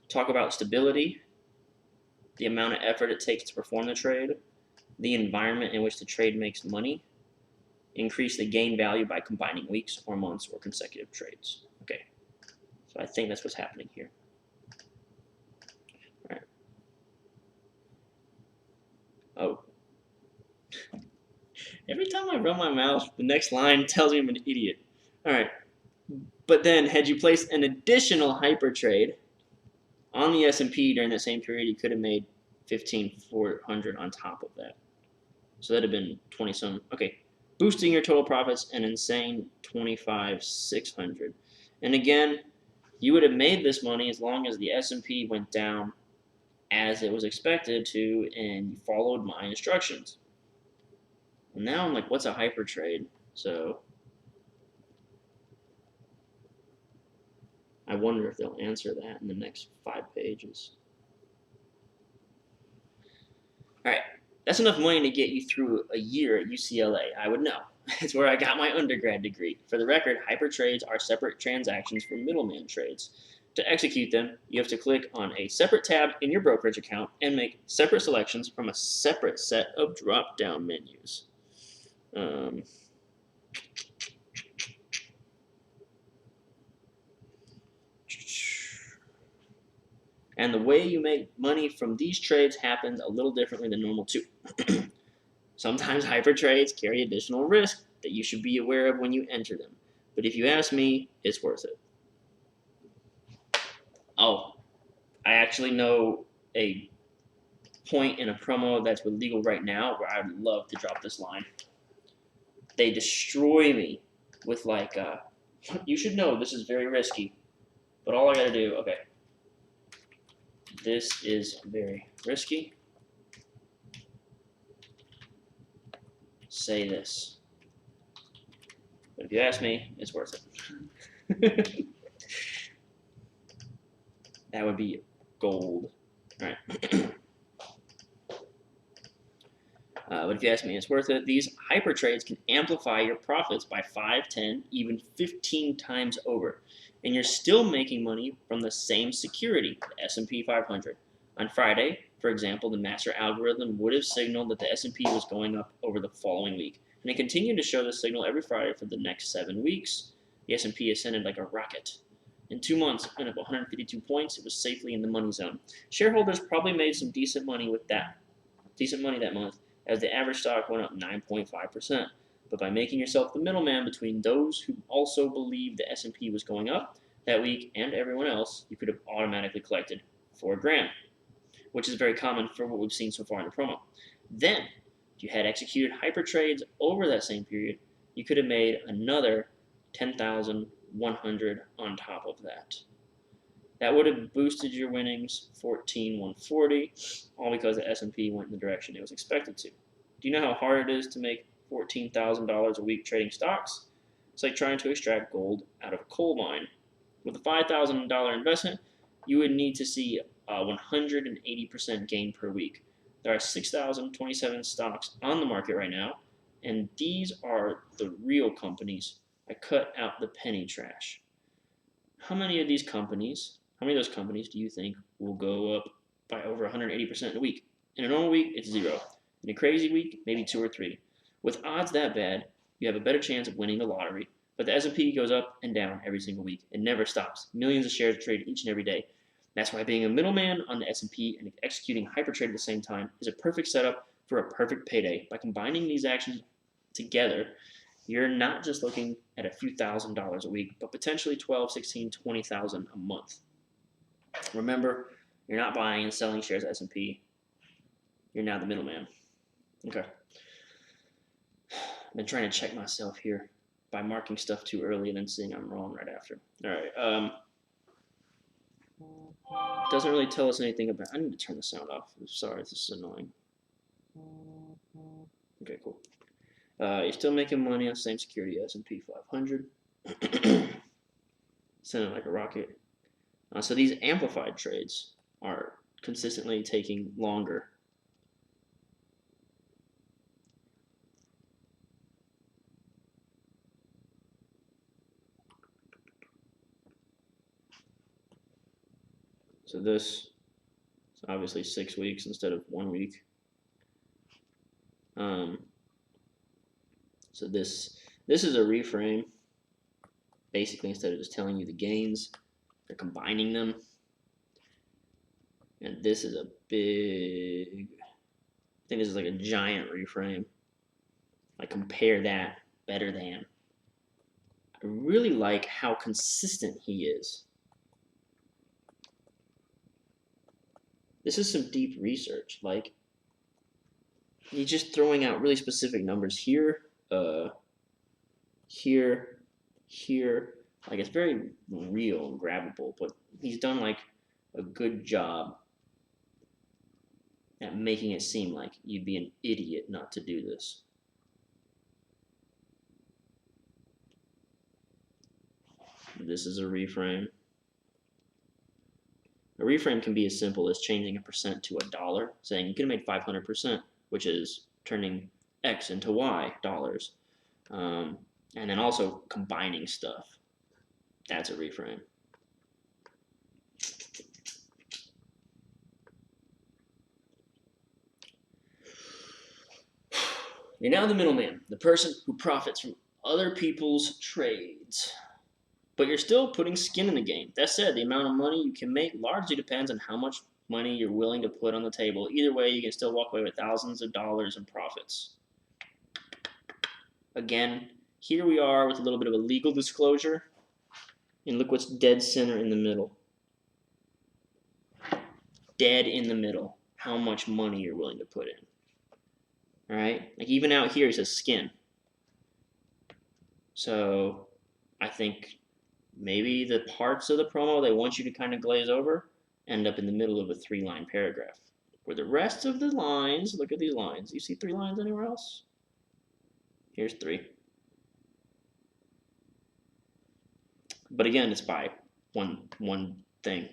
Talk about stability, the amount of effort it takes to perform the trade, the environment in which the trade makes money, increase the gain value by combining weeks or months or consecutive trades. Okay, so I think that's what's happening here. All right. Oh. Every time I run my mouth, the next line tells me I'm an idiot. All right. But then, had you placed an additional hyper trade on the S&P during that same period, you could have made 15,400 on top of that. So that'd have been 20 some. Okay, boosting your total profits an insane 25,600. And again, you would have made this money as long as the S&P went down as it was expected to, and you followed my instructions. And now I'm like, what's a hyper trade? So I wonder if they'll answer that in the next 5 pages. All right, that's enough money to get you through a year at UCLA. I would know. It's where I got my undergrad degree. For the record, hyper trades are separate transactions from middleman trades. To execute them, you have to click on a separate tab in your brokerage account and make separate selections from a separate set of drop-down menus. And the way you make money from these trades happens a little differently than normal too. Sometimes hyper trades carry additional risk that you should be aware of when you enter them. But if you ask me, it's worth it. Oh, I actually know a point in a promo that's illegal right now where I'd love to drop this line. They destroy me with like, you should know this is very risky, but all I gotta do, okay. This is very risky. Say this. But if you ask me, it's worth it. That would be gold. All right. But if you ask me, it's worth it. These hyper trades can amplify your profits by 5, 10, even 15 times over. And you're still making money from the same security, the S&P 500. On Friday, for example, the master algorithm would have signaled that the S&P was going up over the following week. And it continued to show this signal every Friday for the next 7 weeks. The S&P ascended like a rocket. In 2 months, it went up 152 points. It was safely in the money zone. Shareholders probably made some decent money with that. Decent money that month, as the average stock went up 9.5%. But by making yourself the middleman between those who also believed the S&P was going up that week and everyone else, you could have automatically collected $4,000, which is very common for what we've seen so far in the promo. Then, if you had executed hyper trades over that same period, you could have made another 10,100 on top of that. That would have boosted your winnings 14,140, all because the S&P went in the direction it was expected to. Do you know how hard it is to make $14,000 a week trading stocks? It's like trying to extract gold out of a coal mine. With a $5,000 investment, you would need to see a 180% gain per week. There are 6,027 stocks on the market right now, and these are the real companies. I cut out the penny trash. How many of those companies do you think will go up by over 180% in a week? In a normal week, it's 0. In a crazy week, maybe 2 or 3. With odds that bad, you have a better chance of winning the lottery. But the S&P goes up and down every single week. It never stops. Millions of shares are traded each and every day. That's why being a middleman on the S&P and executing hyper trade at the same time is a perfect setup for a perfect payday. By combining these actions together, you're not just looking at a few $1,000s a week, but potentially 12, 16, 20,000 a month. Remember, you're not buying and selling shares of S&P. You're now the middleman. Okay. I've been trying to check myself here by marking stuff too early and then seeing I'm wrong right after. All right. Doesn't really tell us anything about. I need to turn the sound off. I'm sorry, this is annoying. Okay, cool. You're still making money on the same security S&P 500. Sending like a rocket. So these amplified trades are consistently taking longer. So this is obviously 6 weeks instead of 1 week. So this is a reframe. Basically, instead of just telling you the gains, they're combining them. And this is a big, I think this is like a giant reframe. Like compare that better than. really like how consistent he is. This is some deep research. Like, he's just throwing out really specific numbers here, here, here. Like, it's very real and grabbable, but he's done like a good job at making it seem like you'd be an idiot not to do this. This is a reframe. A reframe can be as simple as changing a percent to a dollar, saying you could have made 500%, which is turning X into Y dollars. And then also combining stuff. That's a reframe. You're now the middleman, the person who profits from other people's trades. But you're still putting skin in the game. That said, the amount of money you can make largely depends on how much money you're willing to put on the table. Either way, you can still walk away with thousands of dollars in profits. Again, here we are with a little bit of a legal disclosure. And look what's dead center in the middle. Dead in the middle. How much money you're willing to put in. Alright? Like even out here, it says skin. So I think maybe the parts of the promo they want you to kind of glaze over end up in the middle of a 3-line paragraph. Where the rest of the lines, look at these lines. You see 3 lines anywhere else? Here's 3. But again, it's by one thing.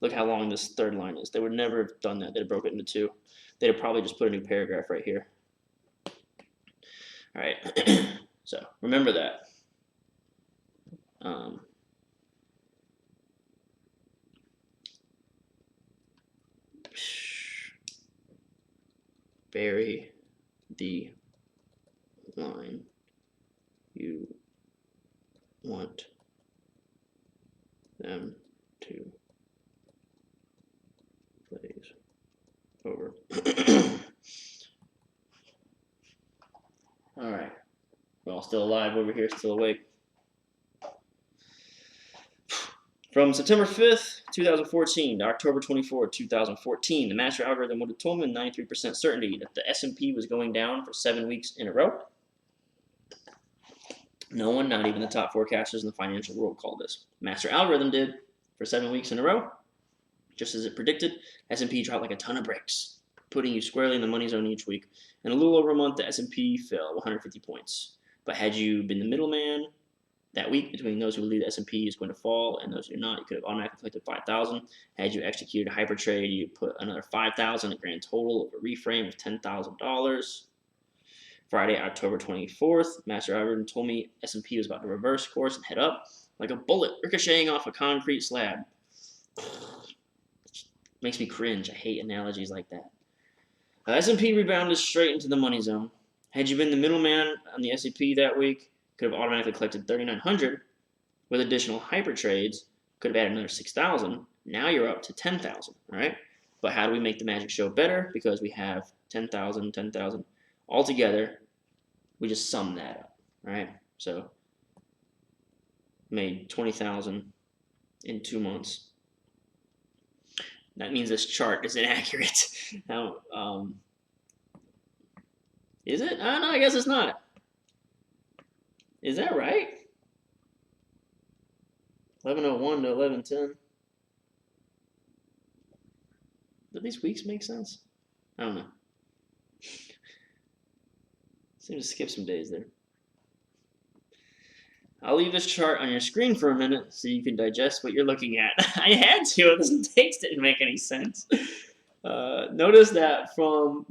Look how long this 3rd line is. They would never have done that. They'd have broken it into 2. They'd have probably just put a new paragraph right here. All right. So remember that. Vary the line you want them to glaze over. All right. We're all still alive over here, still awake. From September 5th, 2014 to October 24th, 2014, the master algorithm would have told me with 93% certainty that the S&P was going down for 7 weeks in a row. No one, not even the top forecasters in the financial world, called this. Master algorithm did for 7 weeks in a row. Just as it predicted, S&P dropped like a ton of bricks, putting you squarely in the money zone each week. In a little over a month, the S&P fell 150 points. But had you been the middleman that week between those who believe the S&P is going to fall and those who do not, you could have automatically collected 5,000. Had you executed a hyper trade, you put another 5,000, a grand total of a reframe of $10,000. Friday, October 24th, master algorithm told me S&P was about to reverse course and head up like a bullet ricocheting off a concrete slab. Makes me cringe. I hate analogies like that. S&P rebounded straight into the money zone. Had you been the middleman on the S&P that week, could have automatically collected 3,900 with additional hyper trades, could have added another 6,000. Now you're up to 10,000, right? But how do we make the magic show better? Because we have 10,000, 10,000. Altogether, we just sum that up, right? So, made 20,000 in 2 months. That means this chart is inaccurate. Now, is it? No, I guess it's not. Is that right? 11:01 to 11:10. Do these weeks make sense? I don't know. Seem to skip some days there. I'll leave this chart on your screen for a minute so you can digest what you're looking at. I had to. This text didn't make any sense. Notice that from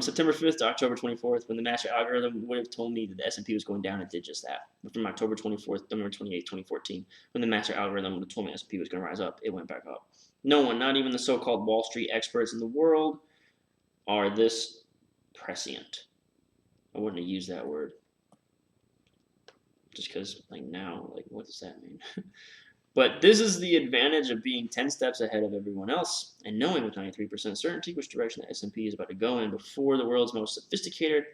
September 5th to October 24th, when the master algorithm would have told me that the S&P was going down, it did just that. But from October 24th to November 28th, 2014, when the master algorithm would have told me the S&P was going to rise up, it went back up. No one, not even the so-called Wall Street experts in the world, are this prescient. I wouldn't have used that word. Just because, like, now, like, what does that mean? But this is the advantage of being 10 steps ahead of everyone else and knowing with 93% certainty which direction the S&P is about to go in before the world's most sophisticated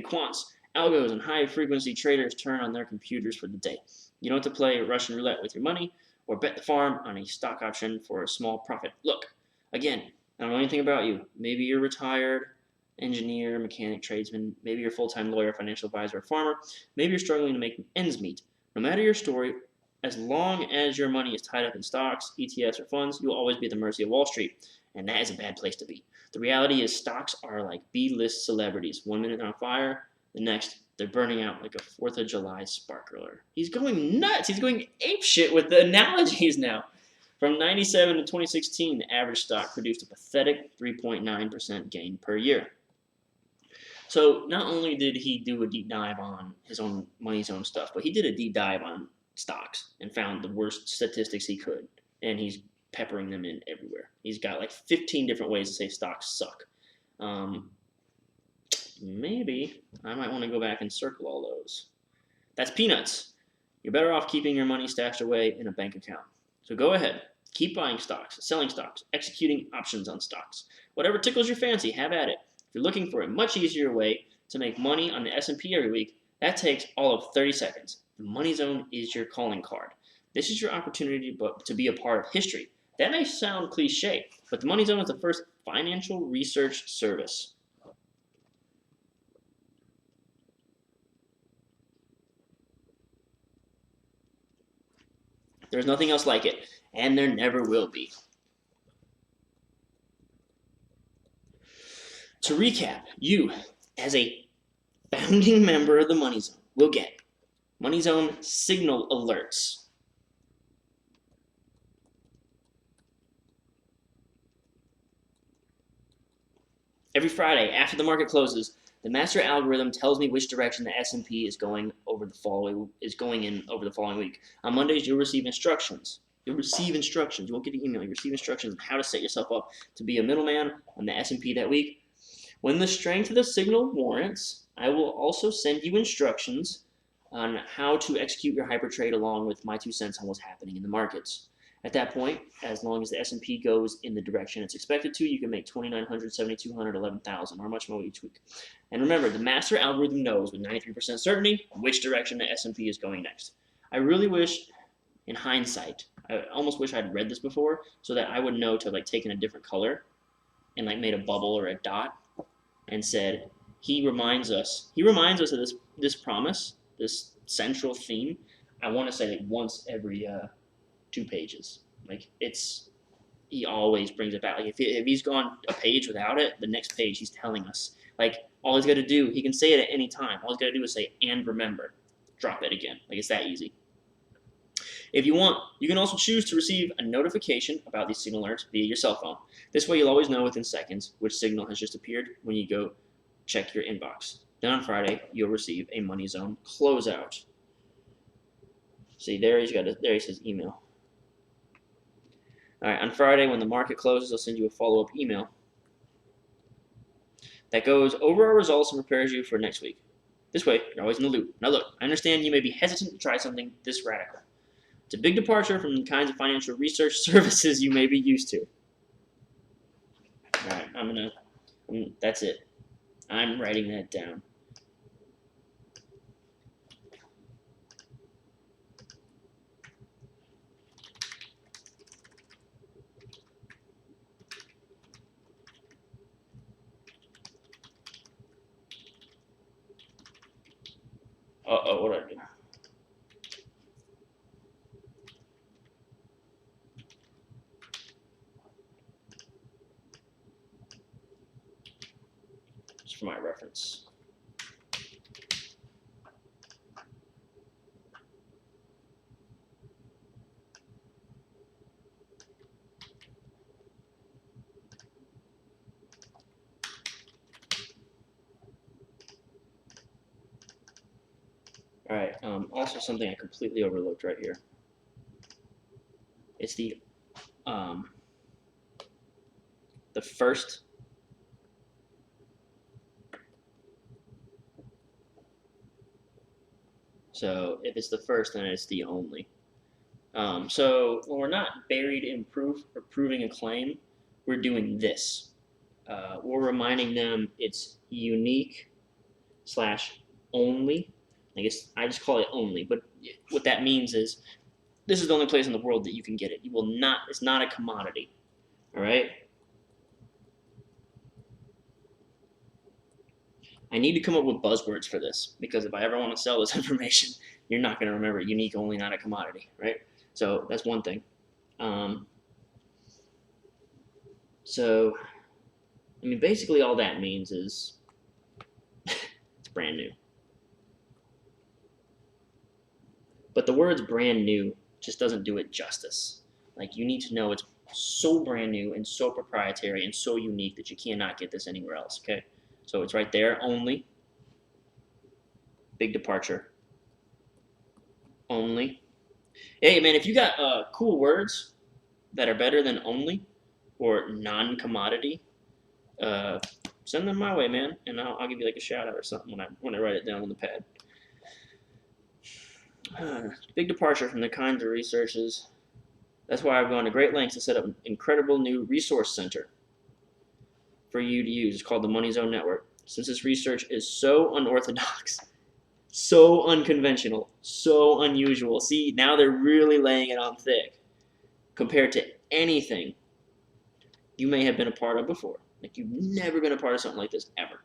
quants Algos and high-frequency traders turn on their computers for the day. You don't have to play Russian roulette with your money or bet the farm on a stock option for a small profit. Look, again, I don't know anything about you. Maybe you're retired, engineer, mechanic, tradesman. Maybe you're a full-time lawyer, financial advisor, or farmer. Maybe you're struggling to make ends meet. No matter your story, as long as your money is tied up in stocks, ETFs, or funds, you'll always be at the mercy of Wall Street, and that is a bad place to be. The reality is stocks are like B-list celebrities. 1 minute they're on fire, the next they're burning out like a 4th of July sparkler. He's going nuts. He's going apeshit with the analogies now. From 97 to 2016, the average stock produced a pathetic 3.9% gain per year. So not only did he do a deep dive on his own money's own stuff, but he did a deep dive on stocks and found the worst statistics he could, and he's peppering them in everywhere. He's got like 15 different ways to say stocks suck. Maybe I might want to go back and circle all those. That's peanuts. You're better off keeping your money stashed away in a bank account. So go ahead, keep buying stocks, selling stocks, executing options on stocks. Whatever tickles your fancy, have at it. If you're looking for a much easier way to make money on the S&P every week, that takes all of 30 seconds. The Money Zone is your calling card. This is your opportunity to be a part of history. That may sound cliche, but the Money Zone is the first financial research service. There's nothing else like it, and there never will be. To recap, you, as a founding member of the Money Zone, will get Money Zone signal alerts. Every Friday after the market closes, the master algorithm tells me which direction the S&P is going in over the following week. On Mondays, you'll receive instructions. You won't get an email. You receive instructions on how to set yourself up to be a middleman on the S&P that week. When the strength of the signal warrants, I will also send you instructions on how to execute your hyper trade along with my 2 cents on what's happening in the markets. At that point, as long as the S&P goes in the direction it's expected to, you can make $2,900, $7,200, $11,000, or much more each week. And remember, the master algorithm knows with 93% certainty which direction the S&P is going next. I really wish, in hindsight, I almost wish I'd read this before so that I would know to like take in a different color and like made a bubble or a dot and said, he reminds us of this promise, this central theme. I want to say like once every 2 pages. Like he always brings it back. Like if he's gone a page without it, the next page he's telling us. Like all he's got to do, he can say it at any time. All he's got to do is say, and remember, drop it again. Like it's that easy. If you want, you can also choose to receive a notification about these signal alerts via your cell phone. This way you'll always know within seconds which signal has just appeared when you go check your inbox. Then on Friday, you'll receive a Money Zone closeout. See, there he says email. All right, on Friday, when the market closes, I'll send you a follow-up email that goes over our results and prepares you for next week. This way, you're always in the loop. Now look, I understand you may be hesitant to try something this radical. It's a big departure from the kinds of financial research services you may be used to. All right, that's it. I'm writing that down. Uh-oh, what did I do? Just for my reference. All right, also something I completely overlooked right here. It's the first So if it's the first, then it's the only. So when we're not buried in proof or proving a claim, we're doing this. We're reminding them it's unique / only. I guess I just call it only, but what that means is this is the only place in the world that you can get it. You will not. It's not a commodity. All right. I need to come up with buzzwords for this because if I ever want to sell this information, you're not going to remember it. Unique only, not a commodity, right? So that's one thing. So, I mean, basically all that means is it's brand new. But the words brand new just doesn't do it justice. Like, you need to know it's so brand new and so proprietary and so unique that you cannot get this anywhere else, okay? So it's right there, only. Big departure. Only. Hey, man, if you got cool words that are better than only or non-commodity, send them my way, man, and I'll give you like a shout out or something when I write it down on the pad. Big departure from the kinds of researches. That's why I've gone to great lengths to set up an incredible new resource center for you to use. It's called the Money Zone Network. Since this research is so unorthodox, so unconventional, so unusual. See, now they're really laying it on thick compared to anything you may have been a part of before. Like, you've never been a part of something like this ever.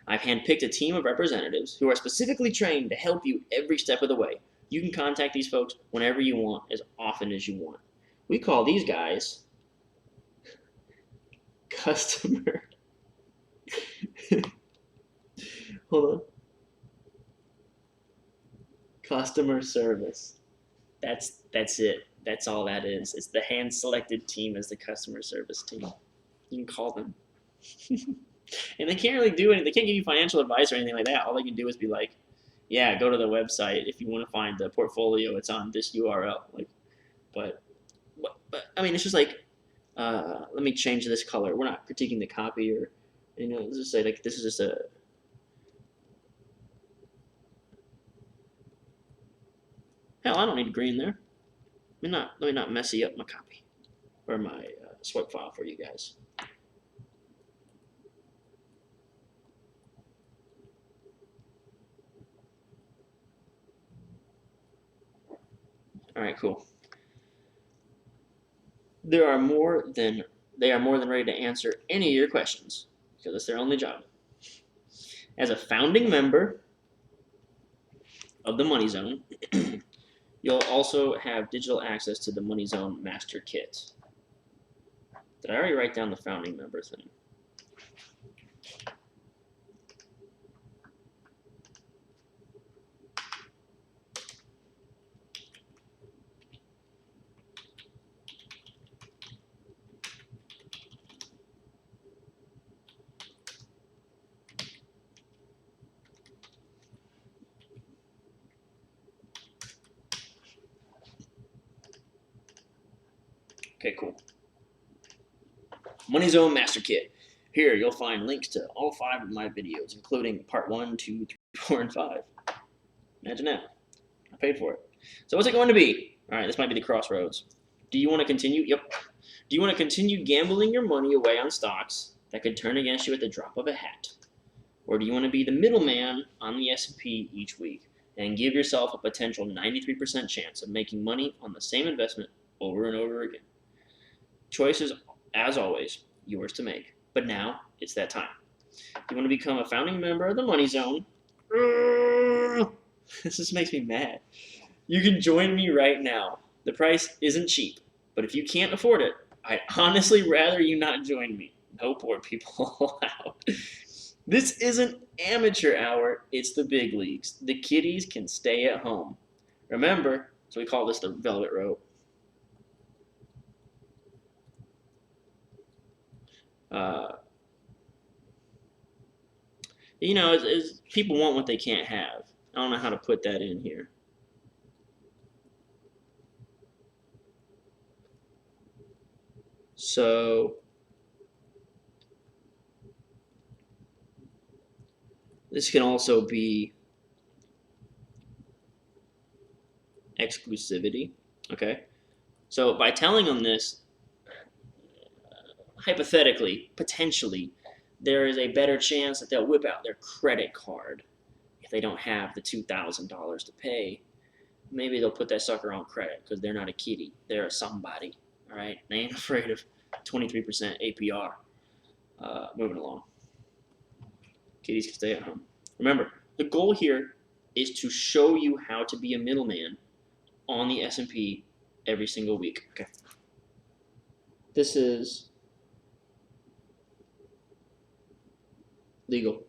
I've handpicked a team of representatives who are specifically trained to help you every step of the way. You can contact these folks whenever you want, as often as you want. We call these guys customer. Hold on. Customer service. That's it. That's all that is. It's the hand-selected team as the customer service team. You can call them. And they can't really do anything. They can't give you financial advice or anything like that. All they can do is be like, yeah, go to the website. If you want to find the portfolio, it's on this URL. Like, but I mean, it's just like, let me change this color. We're not critiquing the copy or, let's just say like this is just a. Hell, I don't need green there. Let me not messy up my copy or my swipe file for you guys. All right, cool. They are more than ready to answer any of your questions because it's their only job. As a founding member of the Money Zone, you'll also have digital access to the Money Zone Master Kit. Did I already write down the founding member thing? Okay, cool. Money Zone Master Kit. Here you'll find links to all 5 of my videos, including part 1, 2, 3, 4, and 5. Imagine that. I paid for it. So what's it going to be? All right, this might be the crossroads. Do you want to continue? Yep. Do you want to continue gambling your money away on stocks that could turn against you at the drop of a hat? Or do you want to be the middleman on the S&P each week and give yourself a potential 93% chance of making money on the same investment over and over again? Choices, as always, yours to make. But now, it's that time. If you want to become a founding member of the Money Zone, this just makes me mad. You can join me right now. The price isn't cheap, but if you can't afford it, I'd honestly rather you not join me. No poor people allowed. This isn't amateur hour, it's the big leagues. The kiddies can stay at home. Remember, so we call this the velvet rope. People want what they can't have. I don't know how to put that in here. So this can also be exclusivity. Okay. So by telling them this, hypothetically, potentially, there is a better chance that they'll whip out their credit card they don't have the $2,000 to pay, maybe they'll put that sucker on credit because they're not a kitty. They're a somebody. All right? They ain't afraid of 23% APR. Moving along. Kitties can stay at home. Remember, the goal here is to show you how to be a middleman on the S&P every single week. Okay. This is legal.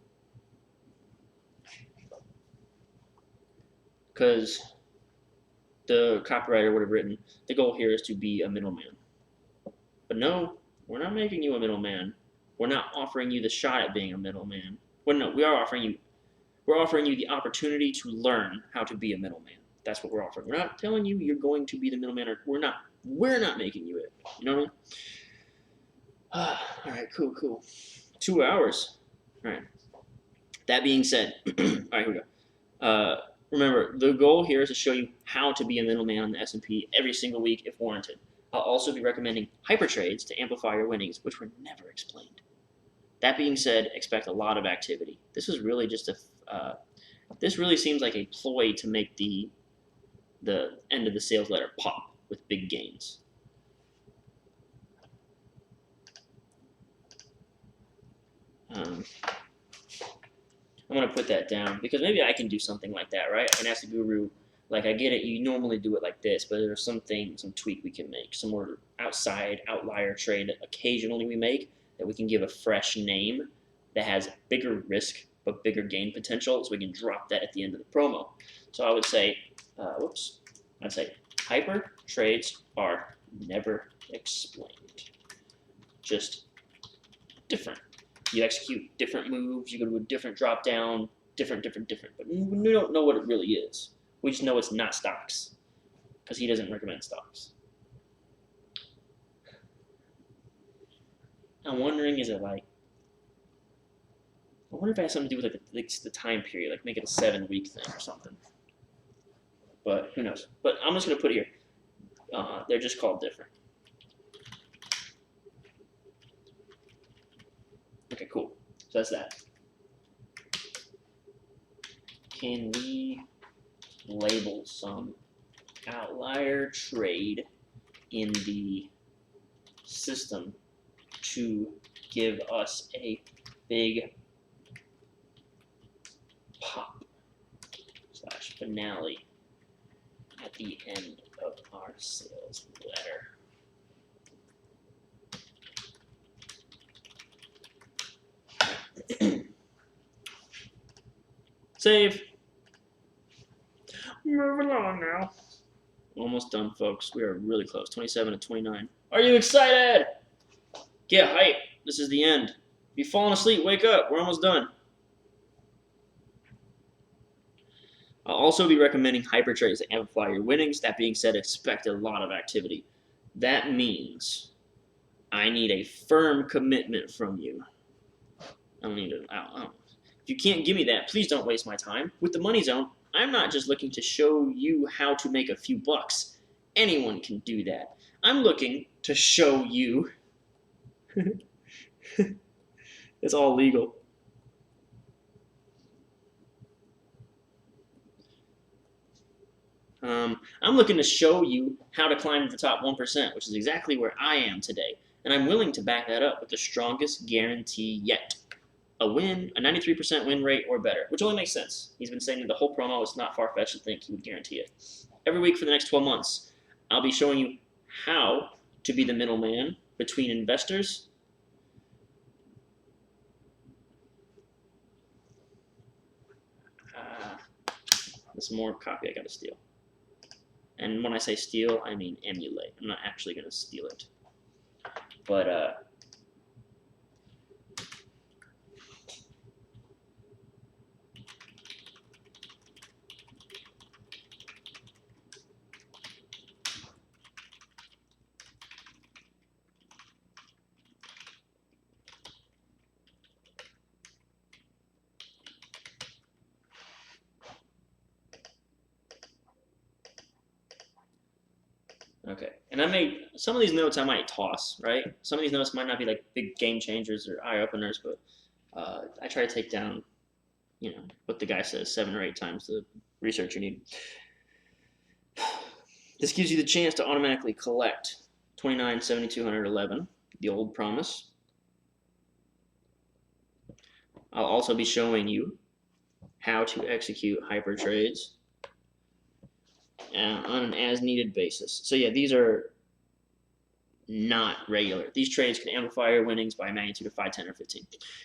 Because the copywriter would have written, the goal here is to be a middleman. But no, we're not making you a middleman. We're not offering you the shot at being a middleman. Well, no, we're offering you the opportunity to learn how to be a middleman. That's what we're offering. We're not telling you you're going to be the middleman, or we're not making you it. You know what I mean? All right, cool. 2 hours. All right. That being said, all right, here we go. Remember, the goal here is to show you how to be a middleman on the S&P every single week if warranted. I'll also be recommending hyper trades to amplify your winnings, which were never explained. That being said, expect a lot of activity. This is really just this really seems like a ploy to make the end of the sales letter pop with big gains. I'm going to put that down because maybe I can do something like that, right? I can ask the guru, like, I get it, you normally do it like this, but there's some tweak we can make, some more outside outlier trade that occasionally we make that we can give a fresh name that has bigger risk but bigger gain potential, so we can drop that at the end of the promo. So I would say, I'd say hyper trades are never explained, just different. You execute different moves, you go to a different drop down, different, but we don't know what it really is. We just know it's not stocks, because he doesn't recommend stocks. I'm wondering, is it like, I wonder if it has something to do with like the time period, like make it a 7-week thing or something. But who knows? But I'm just going to put it here. They're just called different. Okay, cool. So that's that. Can we label some outlier trade in the system to give us a big pop / finale at the end of our sales letter? Save. Moving on now. Almost done, folks. We are really close. 27 to 29. Are you excited? Get hype. This is the end. If you've fallen asleep, wake up. We're almost done. I'll also be recommending hyper trades to amplify your winnings. That being said, expect a lot of activity. That means I need a firm commitment from you. I don't need to. If you can't give me that, please don't waste my time. With the Money Zone, I'm not just looking to show you how to make a few bucks. Anyone can do that. I'm looking to show you. It's all legal. I'm looking to show you how to climb to the top 1%, which is exactly where I am today. And I'm willing to back that up with the strongest guarantee yet. A win, a 93% win rate or better, which only makes sense. He's been saying that the whole promo is not far-fetched to think he would guarantee it. Every week for the next 12 months, I'll be showing you how to be the middleman between investors there's more copy I gotta steal. And when I say steal, I mean emulate. I'm not actually gonna steal it. But okay, and I made some of these notes I might toss, right? Some of these notes might not be like big game changers or eye openers, but I try to take down you know, what the guy says, 7 or 8 times the research you need. This gives you the chance to automatically collect 29, 7,211, the old promise. I'll also be showing you how to execute hyper trades on an as needed basis. So yeah, these are not regular. These trades can amplify your winnings by a magnitude of 5, 10, or 15.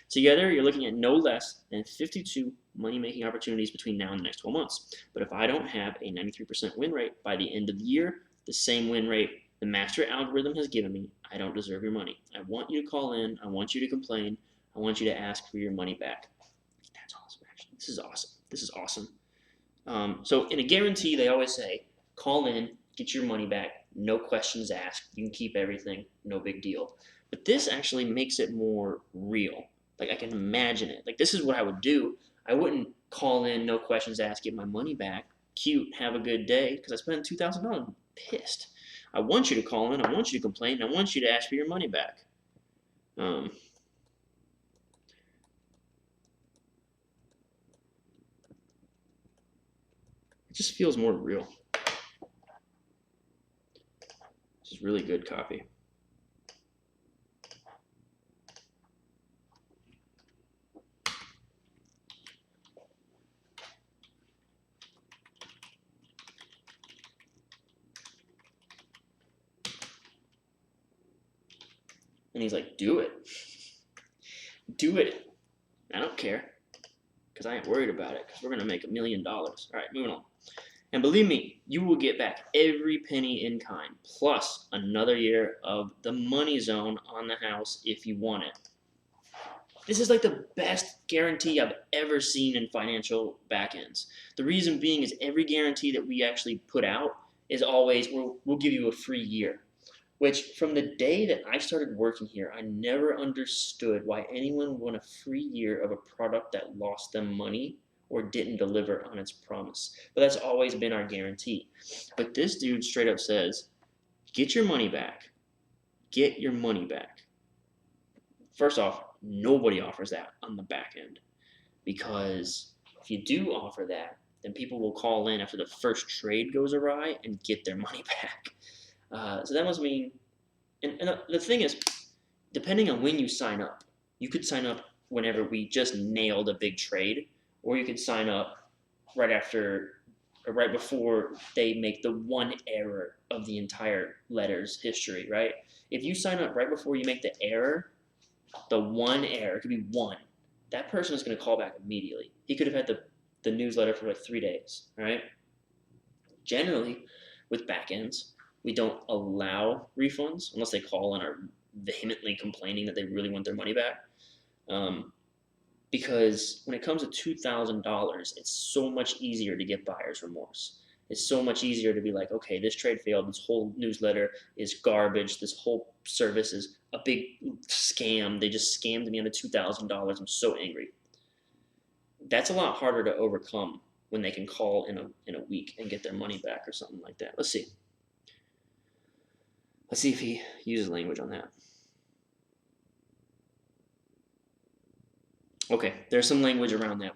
Together, you're looking at no less than 52 money-making opportunities between now and the next 12 months. But if I don't have a 93% win rate by the end of the year, the same win rate the master algorithm has given me, I don't deserve your money. I want you to call in. I want you to complain. I want you to ask for your money back. That's awesome, actually. This is awesome. This is awesome. So in a guarantee, they always say, call in, get your money back, no questions asked, you can keep everything, no big deal. But this actually makes it more real. Like, I can imagine it. Like, this is what I would do. I wouldn't call in, no questions asked, get my money back, cute, have a good day, because I spent $2,000. I'm pissed. I want you to call in, I want you to complain, and I want you to ask for your money back. It just feels more real. This is really good copy. And he's like, do it. Do it. I don't care. Because I ain't worried about it. Because we're going to make $1 million. All right, moving on. And believe me, you will get back every penny in kind, plus another year of the money zone on the house if you want it. This is like the best guarantee I've ever seen in financial backends. The reason being is every guarantee that we actually put out is always, we'll give you a free year. Which, from the day that I started working here, I never understood why anyone would want a free year of a product that lost them money or didn't deliver on its promise. But that's always been our guarantee. But this dude straight up says, get your money back. Get your money back. First off, nobody offers that on the back end. Because if you do offer that, then people will call in after the first trade goes awry and get their money back. So that must mean, and the thing is, depending on when you sign up, you could sign up whenever we just nailed a big trade, or you could sign up right after, or right before they make the one error of the entire letter's history, right? If you sign up right before you make the error, the one error, it could be one, that person is going to call back immediately. He could have had the newsletter for like 3 days, right? Generally, with backends, we don't allow refunds unless they call and are vehemently complaining that they really want their money back. Because when it comes to $2,000, it's so much easier to get buyer's remorse. It's so much easier to be like, okay, this trade failed, this whole newsletter is garbage, this whole service is a big scam, they just scammed me out of $2,000, I'm so angry. That's a lot harder to overcome when they can call in a week and get their money back or something like that. Let's see. Let's see if he uses language on that. Okay, there's some language around that.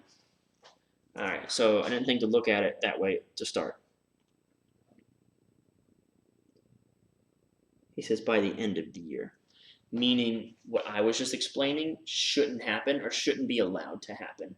All right, so I didn't think to look at it that way to start. He says by the end of the year, meaning what I was just explaining shouldn't happen or shouldn't be allowed to happen.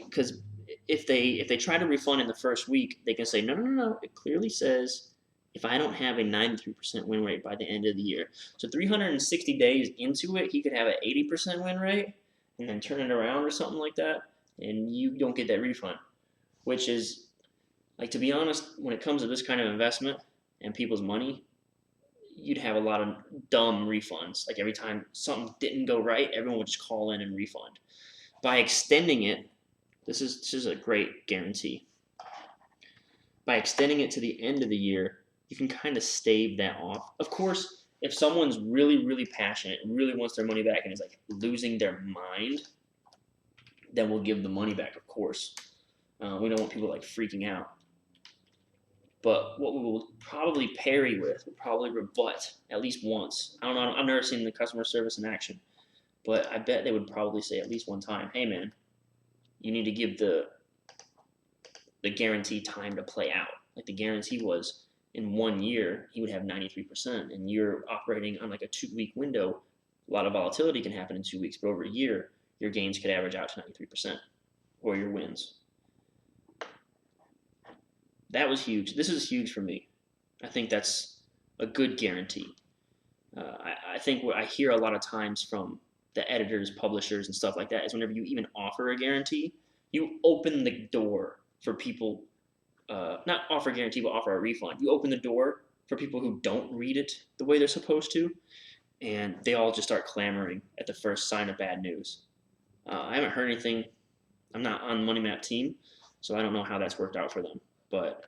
Because if they try to refund in the first week, they can say, no, it clearly says if I don't have a 93% win rate by the end of the year. So 360 days into it, he could have an 80% win rate and then turn it around or something like that, and you don't get that refund. Which is, like, to be honest, when it comes to this kind of investment and people's money, you'd have a lot of dumb refunds. Like, every time something didn't go right, everyone would just call in and refund. By extending it, this is a great guarantee. By extending it to the end of the year, you can kind of stave that off. Of course, if someone's really, really passionate and really wants their money back and is like losing their mind, then we'll give the money back, of course. We don't want people like freaking out. But what we will probably parry with, will probably rebut at least once. I don't know, I've never seen the customer service in action, but I bet they would probably say at least one time, hey man, you need to give the guarantee time to play out. Like the guarantee was in 1 year he would have 93%, and you're operating on like a 2-week window. A lot of volatility can happen in 2 weeks, but over a year your gains could average out to 93%, or your wins. That was huge. This is huge for me. I think that's a good guarantee. I think what I hear a lot of times from the editors, publishers, and stuff like that is whenever you even offer a guarantee, you open the door for people, not offer a guarantee, but offer a refund. You open the door for people who don't read it the way they're supposed to, and they all just start clamoring at the first sign of bad news. I haven't heard anything. I'm not on the Money Map team, so I don't know how that's worked out for them, but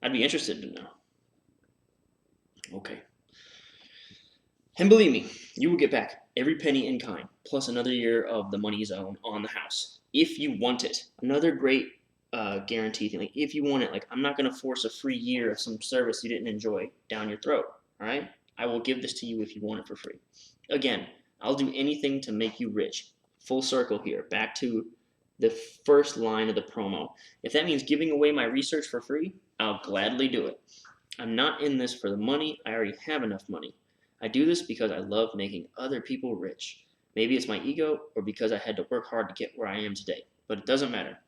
I'd be interested to know. Okay. And believe me, you will get back every penny in kind, plus another year of the money zone on the house, if you want it. Another great guarantee thing. Like, if you want it, like, I'm not going to force a free year of some service you didn't enjoy down your throat, all right? I will give this to you if you want it for free. Again, I'll do anything to make you rich. Full circle here, back to the first line of the promo. If that means giving away my research for free, I'll gladly do it. I'm not in this for the money. I already have enough money. I do this because I love making other people rich. Maybe it's my ego, or because I had to work hard to get where I am today, but it doesn't matter.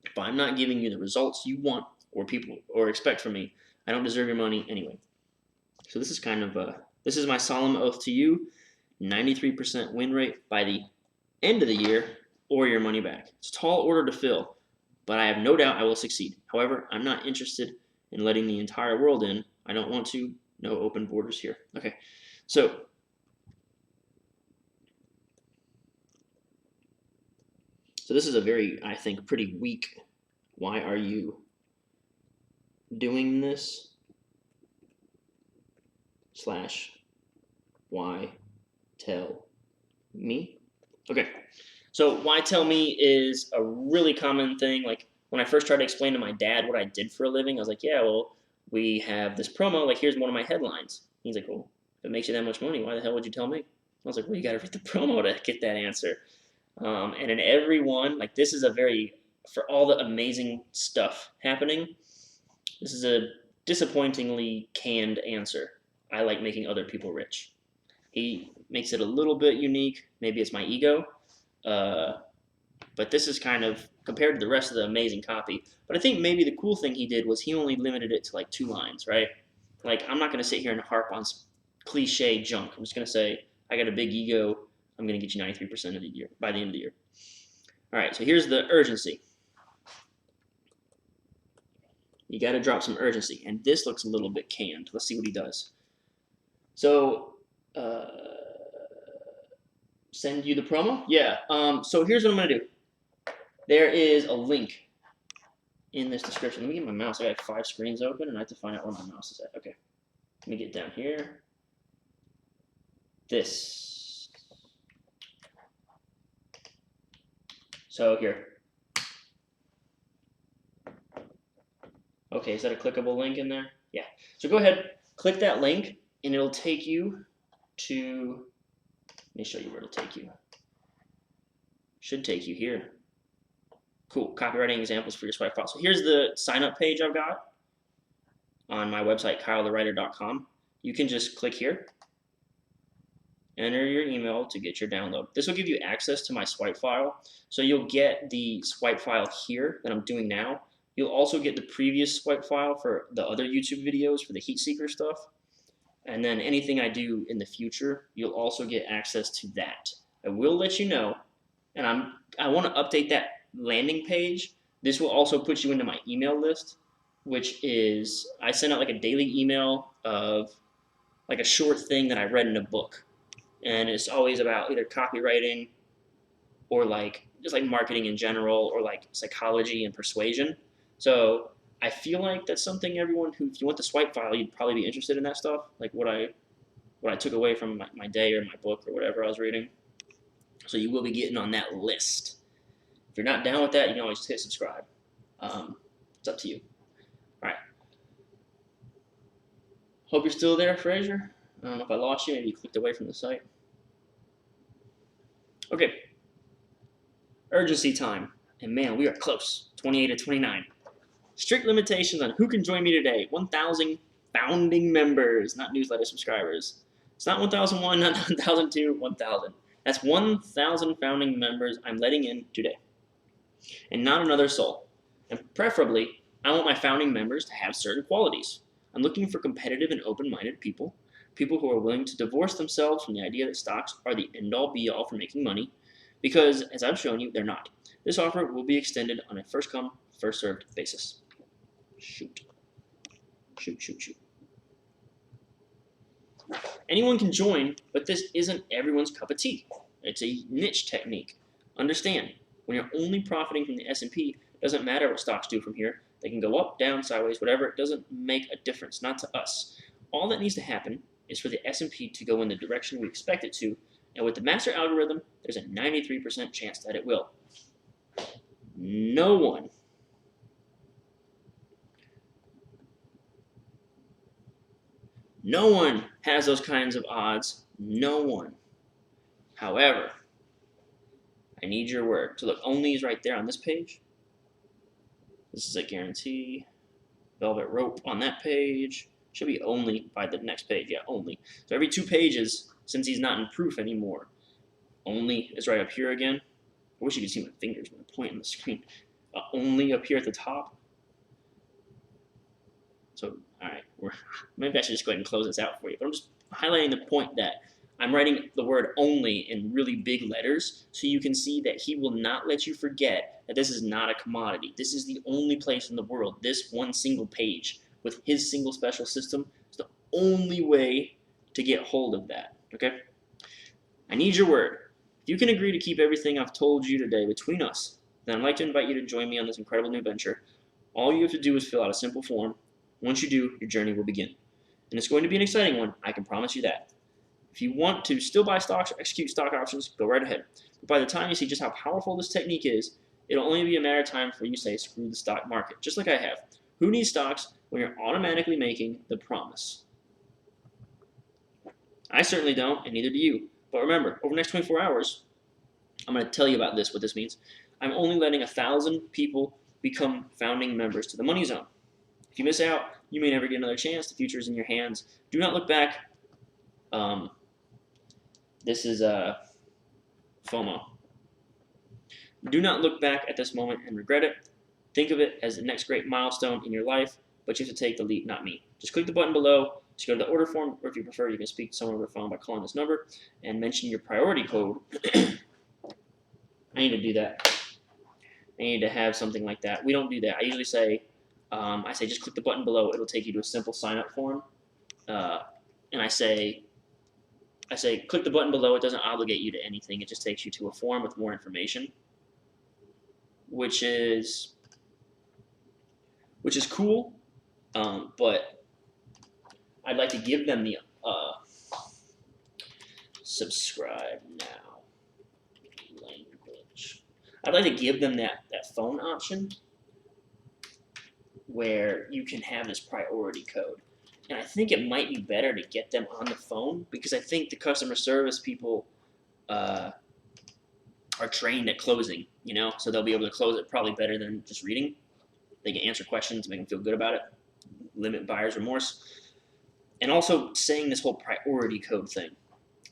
If I'm not giving you the results you want or people or expect from me, I don't deserve your money anyway. So this is kind of this is my solemn oath to you: 93% win rate by the end of the year, or your money back. It's a tall order to fill, but I have no doubt I will succeed. However, I'm not interested in letting the entire world in. I don't want to. No open borders here. Okay, so this is a very, I think, pretty weak. Why are you doing this? / why tell me? Okay, so why tell me is a really common thing. Like, when I first tried to explain to my dad what I did for a living, I was like, yeah, well, we have this promo, like, here's one of my headlines. He's like, well, if it makes you that much money, why the hell would you tell me? I was like, well, you got to read the promo to get that answer. And in every one, like, this is a very, for all the amazing stuff happening, this is a disappointingly canned answer. I like making other people rich. He makes it a little bit unique. Maybe it's my ego. But this is kind of compared to the rest of the amazing copy. But I think maybe the cool thing he did was he only limited it to like 2 lines, right? Like, I'm not going to sit here and harp on some cliche junk. I'm just going to say, I got a big ego. I'm going to get you 93% of the year by the end of the year. All right, so here's the urgency. You got to drop some urgency. And this looks a little bit canned. Let's see what he does. So, send you the promo? Yeah. So here's what I'm going to do. There is a link in this description. Let me get my mouse. I got 5 screens open, and I have to find out where my mouse is at. Okay. Let me get down here. This. So here. Okay, is that a clickable link in there? Yeah. So go ahead, click that link, and it'll take you to, let me show you where it'll take you. Should take you here. Cool, copywriting examples for your swipe file. So here's the sign-up page I've got on my website, kylethewriter.com. You can just click here, enter your email to get your download. This will give you access to my swipe file. So you'll get the swipe file here that I'm doing now. You'll also get the previous swipe file for the other YouTube videos for the heat seeker stuff. And then anything I do in the future, you'll also get access to that. I will let you know, and I want to update that landing page. This will also put you into my email list, which is, I send out like a daily email of like a short thing that I read in a book. And it's always about either copywriting or like just like marketing in general, or like psychology and persuasion. So I feel like that's something everyone who, if you want the swipe file, you'd probably be interested in that stuff, like what I took away from my day or my book or whatever I was reading. So you will be getting on that list. If you're not down with that, you can always just hit subscribe. It's up to you. All right. Hope you're still there, Fraser. I don't know if I lost you. Maybe you clicked away from the site. Okay. urgency time. And man, we are close. 28 to 29. Strict limitations on who can join me today. 1,000 founding members, not newsletter subscribers. It's not 1,001, not 1,002, 1,000. That's 1,000 founding members I'm letting in today. And not another soul. And preferably, I want my founding members to have certain qualities. I'm looking for competitive and open-minded people, people who are willing to divorce themselves from the idea that stocks are the end-all be-all for making money, because, as I've shown you, they're not. This offer will be extended on a first-come, first-served basis. Shoot. Anyone can join, but this isn't everyone's cup of tea. It's a niche technique. Understand, when you're only profiting from the S&P, it doesn't matter what stocks do from here. They can go up, down, sideways, whatever. It doesn't make a difference, not to us. All that needs to happen is for the S&P to go in the direction we expect it to, and with the master algorithm, there's a 93% chance that it will. No one has those kinds of odds. No one. However, I need your word. So look, only is right there on this page. This is a guarantee. Velvet rope on that page. Should be only by the next page. Yeah, only. So every 2 pages, since he's not in proof anymore, only is right up here again. I wish you could see my fingers when I point on the screen. Only up here at the top. So, all right, maybe I should just go ahead and close this out for you. But I'm just highlighting the point that I'm writing the word only in really big letters so you can see that he will not let you forget that this is not a commodity. This is the only place in the world, this one single page with his single special system is the only way to get hold of that, okay? I need your word. If you can agree to keep everything I've told you today between us, then I'd like to invite you to join me on this incredible new venture. All you have to do is fill out a simple form. Once you do, your journey will begin. And it's going to be an exciting one, I can promise you that. If you want to still buy stocks or execute stock options, go right ahead. But by the time you see just how powerful this technique is, it'll only be a matter of time for you to say, screw the stock market, just like I have. Who needs stocks when you're automatically making the promise? I certainly don't, and neither do you. But remember, over the next 24 hours, I'm going to tell you about this, what this means. I'm only letting 1,000 people become founding members to the Money Zone. If you miss out, you may never get another chance. The future is in your hands. Do not look back. This is FOMO. Do not look back at this moment and regret it. Think of it as the next great milestone in your life, but you have to take the leap, not me. Just click the button below to go to the order form, or if you prefer, you can speak to someone over the phone by calling this number and mention your priority code. I need to do that. I need to have something like that. We don't do that. I usually say, just click the button below. It'll take you to a simple sign-up form. And I say, click the button below. It doesn't obligate you to anything. It just takes you to a form with more information, which is cool. But I'd like to give them the subscribe now language. I'd like to give them that phone option where you can have this priority code. And I think it might be better to get them on the phone because I think the customer service people are trained at closing, so they'll be able to close it probably better than just reading. They can answer questions, make them feel good about it, limit buyer's remorse. And also saying this whole priority code thing.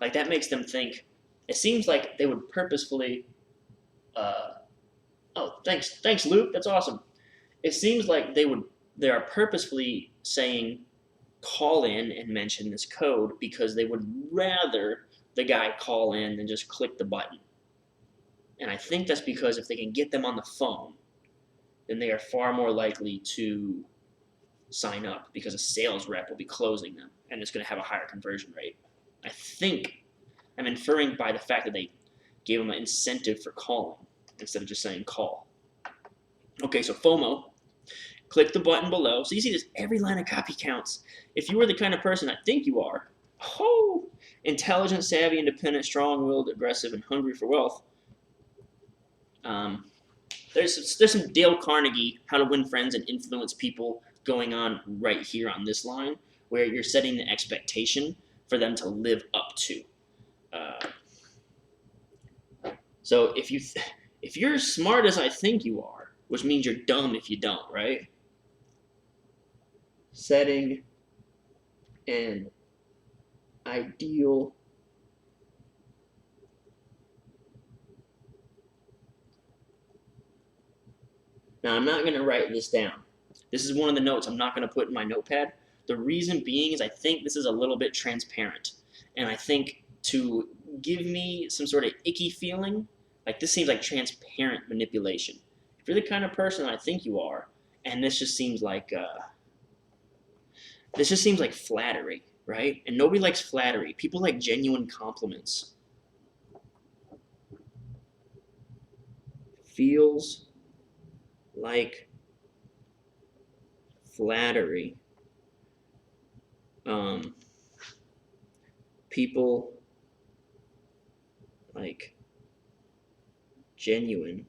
Like that makes them think, it seems like they would purposefully, oh, thanks Luke, that's awesome. It seems like they are purposefully saying, call in and mention this code because they would rather the guy call in than just click the button. And I think that's because if they can get them on the phone, then they are far more likely to sign up because a sales rep will be closing them and it's going to have a higher conversion rate. I think I'm inferring by the fact that they gave them an incentive for calling instead of just saying call. Okay, so FOMO. Click the button below. So you see this, every line of copy counts. If you are the kind of person I think you are, intelligent, savvy, independent, strong-willed, aggressive, and hungry for wealth, there's some Dale Carnegie, How to Win Friends and Influence People going on right here on this line, where you're setting the expectation for them to live up to. So if if you're as smart as I think you are, which means you're dumb if you don't, right? Setting an ideal Now, I'm not going to write this down. This is one of the notes I'm not going to put in my notepad. The reason being is I think this is a little bit transparent. And I think to give me some sort of icky feeling, like this seems like transparent manipulation. If you're the kind of person I think you are, and this just seems like flattery, right? And nobody likes flattery. People like genuine compliments. Feels like flattery. People like genuine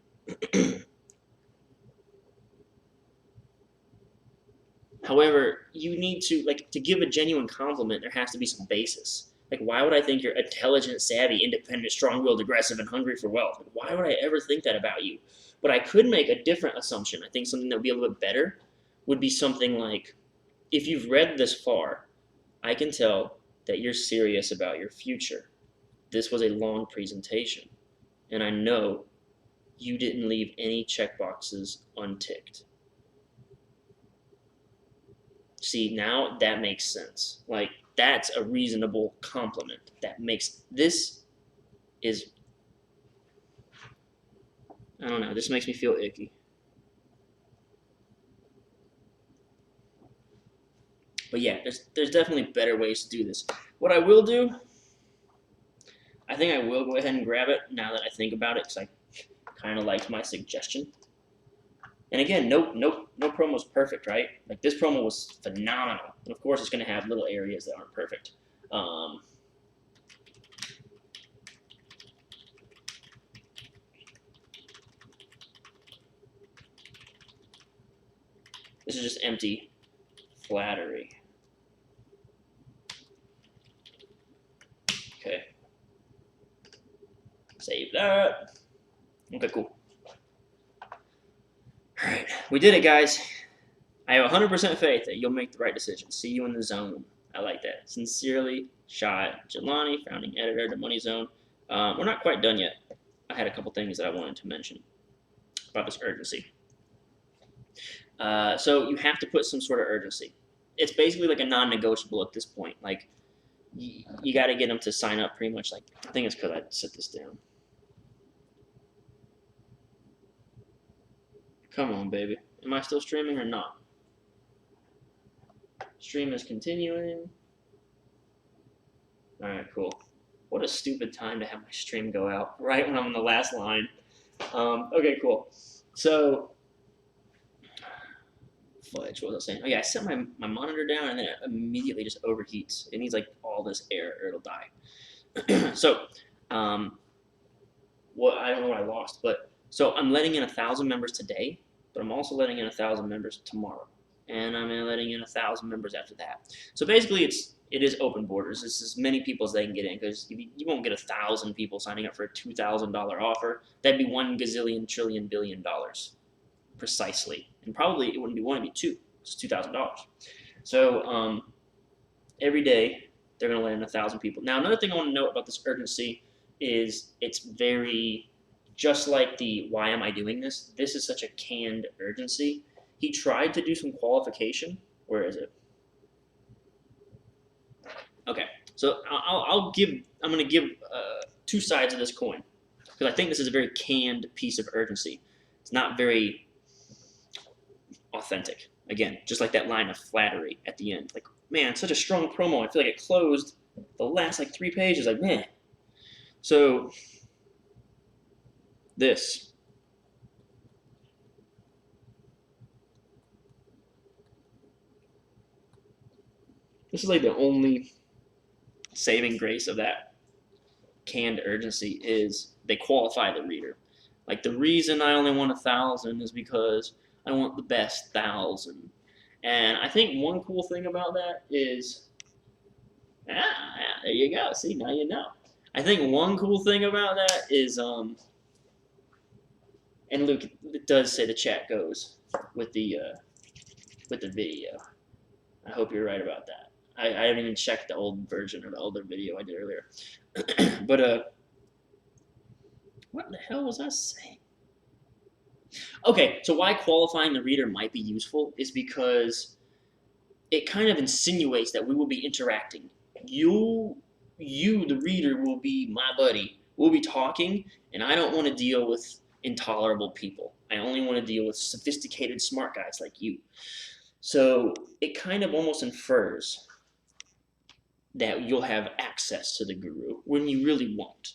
However, you need to, like, to give a genuine compliment, there has to be some basis. Like, why would I think you're intelligent, savvy, independent, strong-willed, aggressive, and hungry for wealth? Like, why would I ever think that about you? But I could make a different assumption. I think something that would be a little bit better would be something like, if you've read this far, I can tell that you're serious about your future. This was a long presentation, and I know you didn't leave any checkboxes unticked. See, now that makes sense. Like, that's a reasonable compliment. That makes, this is, I don't know, this makes me feel icky. But yeah, there's definitely better ways to do this. What I will do, I think I will go ahead and grab it now that I think about it, because I kind of liked my suggestion. And again, no promo's perfect, right? Like, this promo was phenomenal. And of course, it's going to have little areas that aren't perfect. This is just empty flattery. Okay. Save that. Okay, cool. All right, we did it, guys. I have 100% faith that you'll make the right decision. See you in the zone. I like that. Sincerely, Shai Jelani, founding editor to Money Zone. We're not quite done yet. I had a couple things that I wanted to mention about this urgency. So you have to put some sort of urgency. It's basically like a non-negotiable at this point. Like, you got to get them to sign up pretty much. Like, I think it's because I set this down. Come on, baby. Am I still streaming or not? Stream is continuing. All right, cool. What a stupid time to have my stream go out right when I'm on the last line. Okay, cool. So, fudge, what was I saying? Oh yeah, I set my monitor down and then it immediately just overheats. It needs like all this air or it'll die. So, well, I don't know what I lost, but so I'm letting in 1,000 members today, but I'm also letting in 1,000 members tomorrow, and I'm letting in 1,000 members after that. So basically, it is open borders. It's as many people as they can get in, because you won't get 1,000 people signing up for a $2,000 offer. That'd be $1 gazillion trillion billion dollars, precisely, and probably it wouldn't be one, it'd be two. It's $2,000. So every day they're going to let in 1,000 people. Now, another thing I want to note about this urgency is it's very, just like the why am I doing this, this is such a canned urgency. He tried to do some qualification. Where is it? Okay, so I'm going to give two sides of this coin, because I think this is a very canned piece of urgency. It's not very authentic. Again, just like that line of flattery at the end. Like, man, it's such a strong promo. I feel like it closed the last like 3 pages. Like, man. So this is like the only saving grace of that canned urgency is they qualify the reader. Like, the reason I only want 1,000 is because I want the best 1,000. And I think one cool thing about that is, there you go. See, now you know. I think one cool thing about that is And Luke, it does say the chat goes with the video. I hope you're right about that. I haven't even checked the old version or the older video I did earlier. But what the hell was I saying? Okay, so why qualifying the reader might be useful is because it kind of insinuates that we will be interacting. You, the reader, will be my buddy. We'll be talking, and I don't want to deal with intolerable people. I only want to deal with sophisticated, smart guys like you. So it kind of almost infers that you'll have access to the guru when you really won't.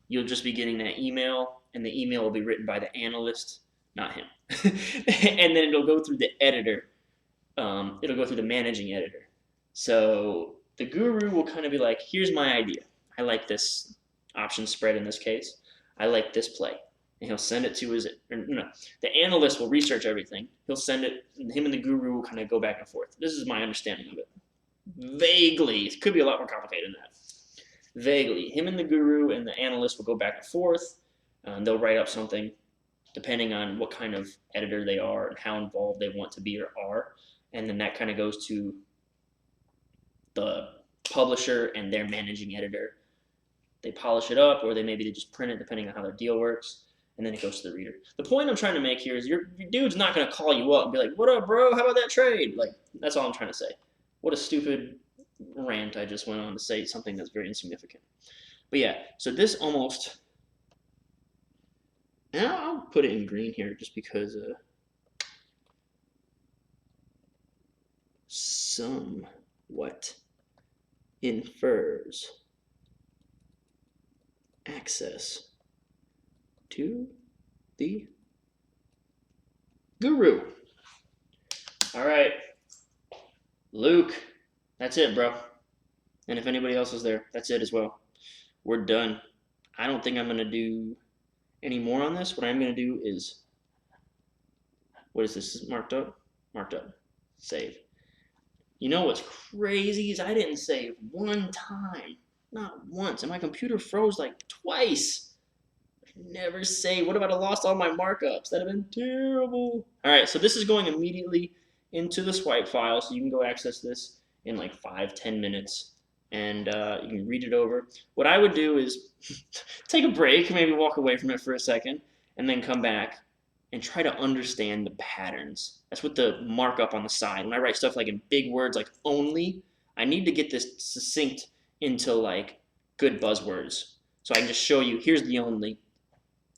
You'll just be getting that email, and the email will be written by the analyst, not him. And then it'll go through the editor. It'll go through the managing editor. So the guru will kind of be like, here's my idea. I like this option spread in this case. I like this play. And he'll send it to his, the analyst will research everything. He'll send it, him and the guru will kind of go back and forth. This is my understanding of it. Vaguely, it could be a lot more complicated than that. Vaguely, him and the guru and the analyst will go back and forth. They'll write up something depending on what kind of editor they are and how involved they want to be or are. And then that kind of goes to the publisher and their managing editor. They polish it up, or they just print it depending on how their deal works, and then it goes to the reader. The point I'm trying to make here is your dude's not going to call you up and be like, what up, bro? How about that trade? Like, that's all I'm trying to say. What a stupid rant I just went on to say something that's very insignificant. But yeah, so this almost, and I'll put it in green here just because somewhat infers access to the guru. All right, Luke, that's it, bro. And if anybody else is there, that's it as well. We're done. I don't think I'm going to do any more on this. What I'm going to do is, what is this marked up? Marked up. Save. You know what's crazy is I didn't save one time. Not once. And my computer froze like twice. I never saved. What if I lost all my markups? That'd have been terrible. All right, so this is going immediately into the swipe file, so you can go access this in like 5-10 minutes. And you can read it over. What I would do is take a break, maybe walk away from it for a second, and then come back and try to understand the patterns. That's what the markup on the side. When I write stuff like in big words like only, I need to get this succinct into like good buzzwords. So I can just show you, here's the only,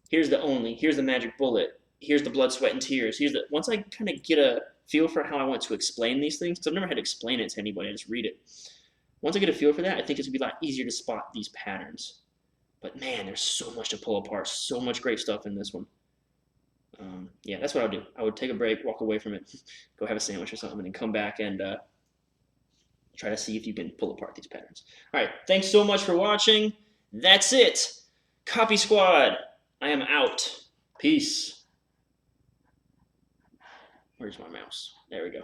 here's the magic bullet, here's the blood, sweat, and tears. Once I kind of get a feel for how I want to explain these things, because I've never had to explain it to anybody, I just read it. Once I get a feel for that, I think it's going to be a lot easier to spot these patterns. But man, there's so much to pull apart, so much great stuff in this one. Yeah, that's what I would do. I would take a break, walk away from it, go have a sandwich or something, and then come back and try to see if you can pull apart these patterns. All right, thanks so much for watching. That's it. Copy Squad, I am out. Peace. Where's my mouse? There we go.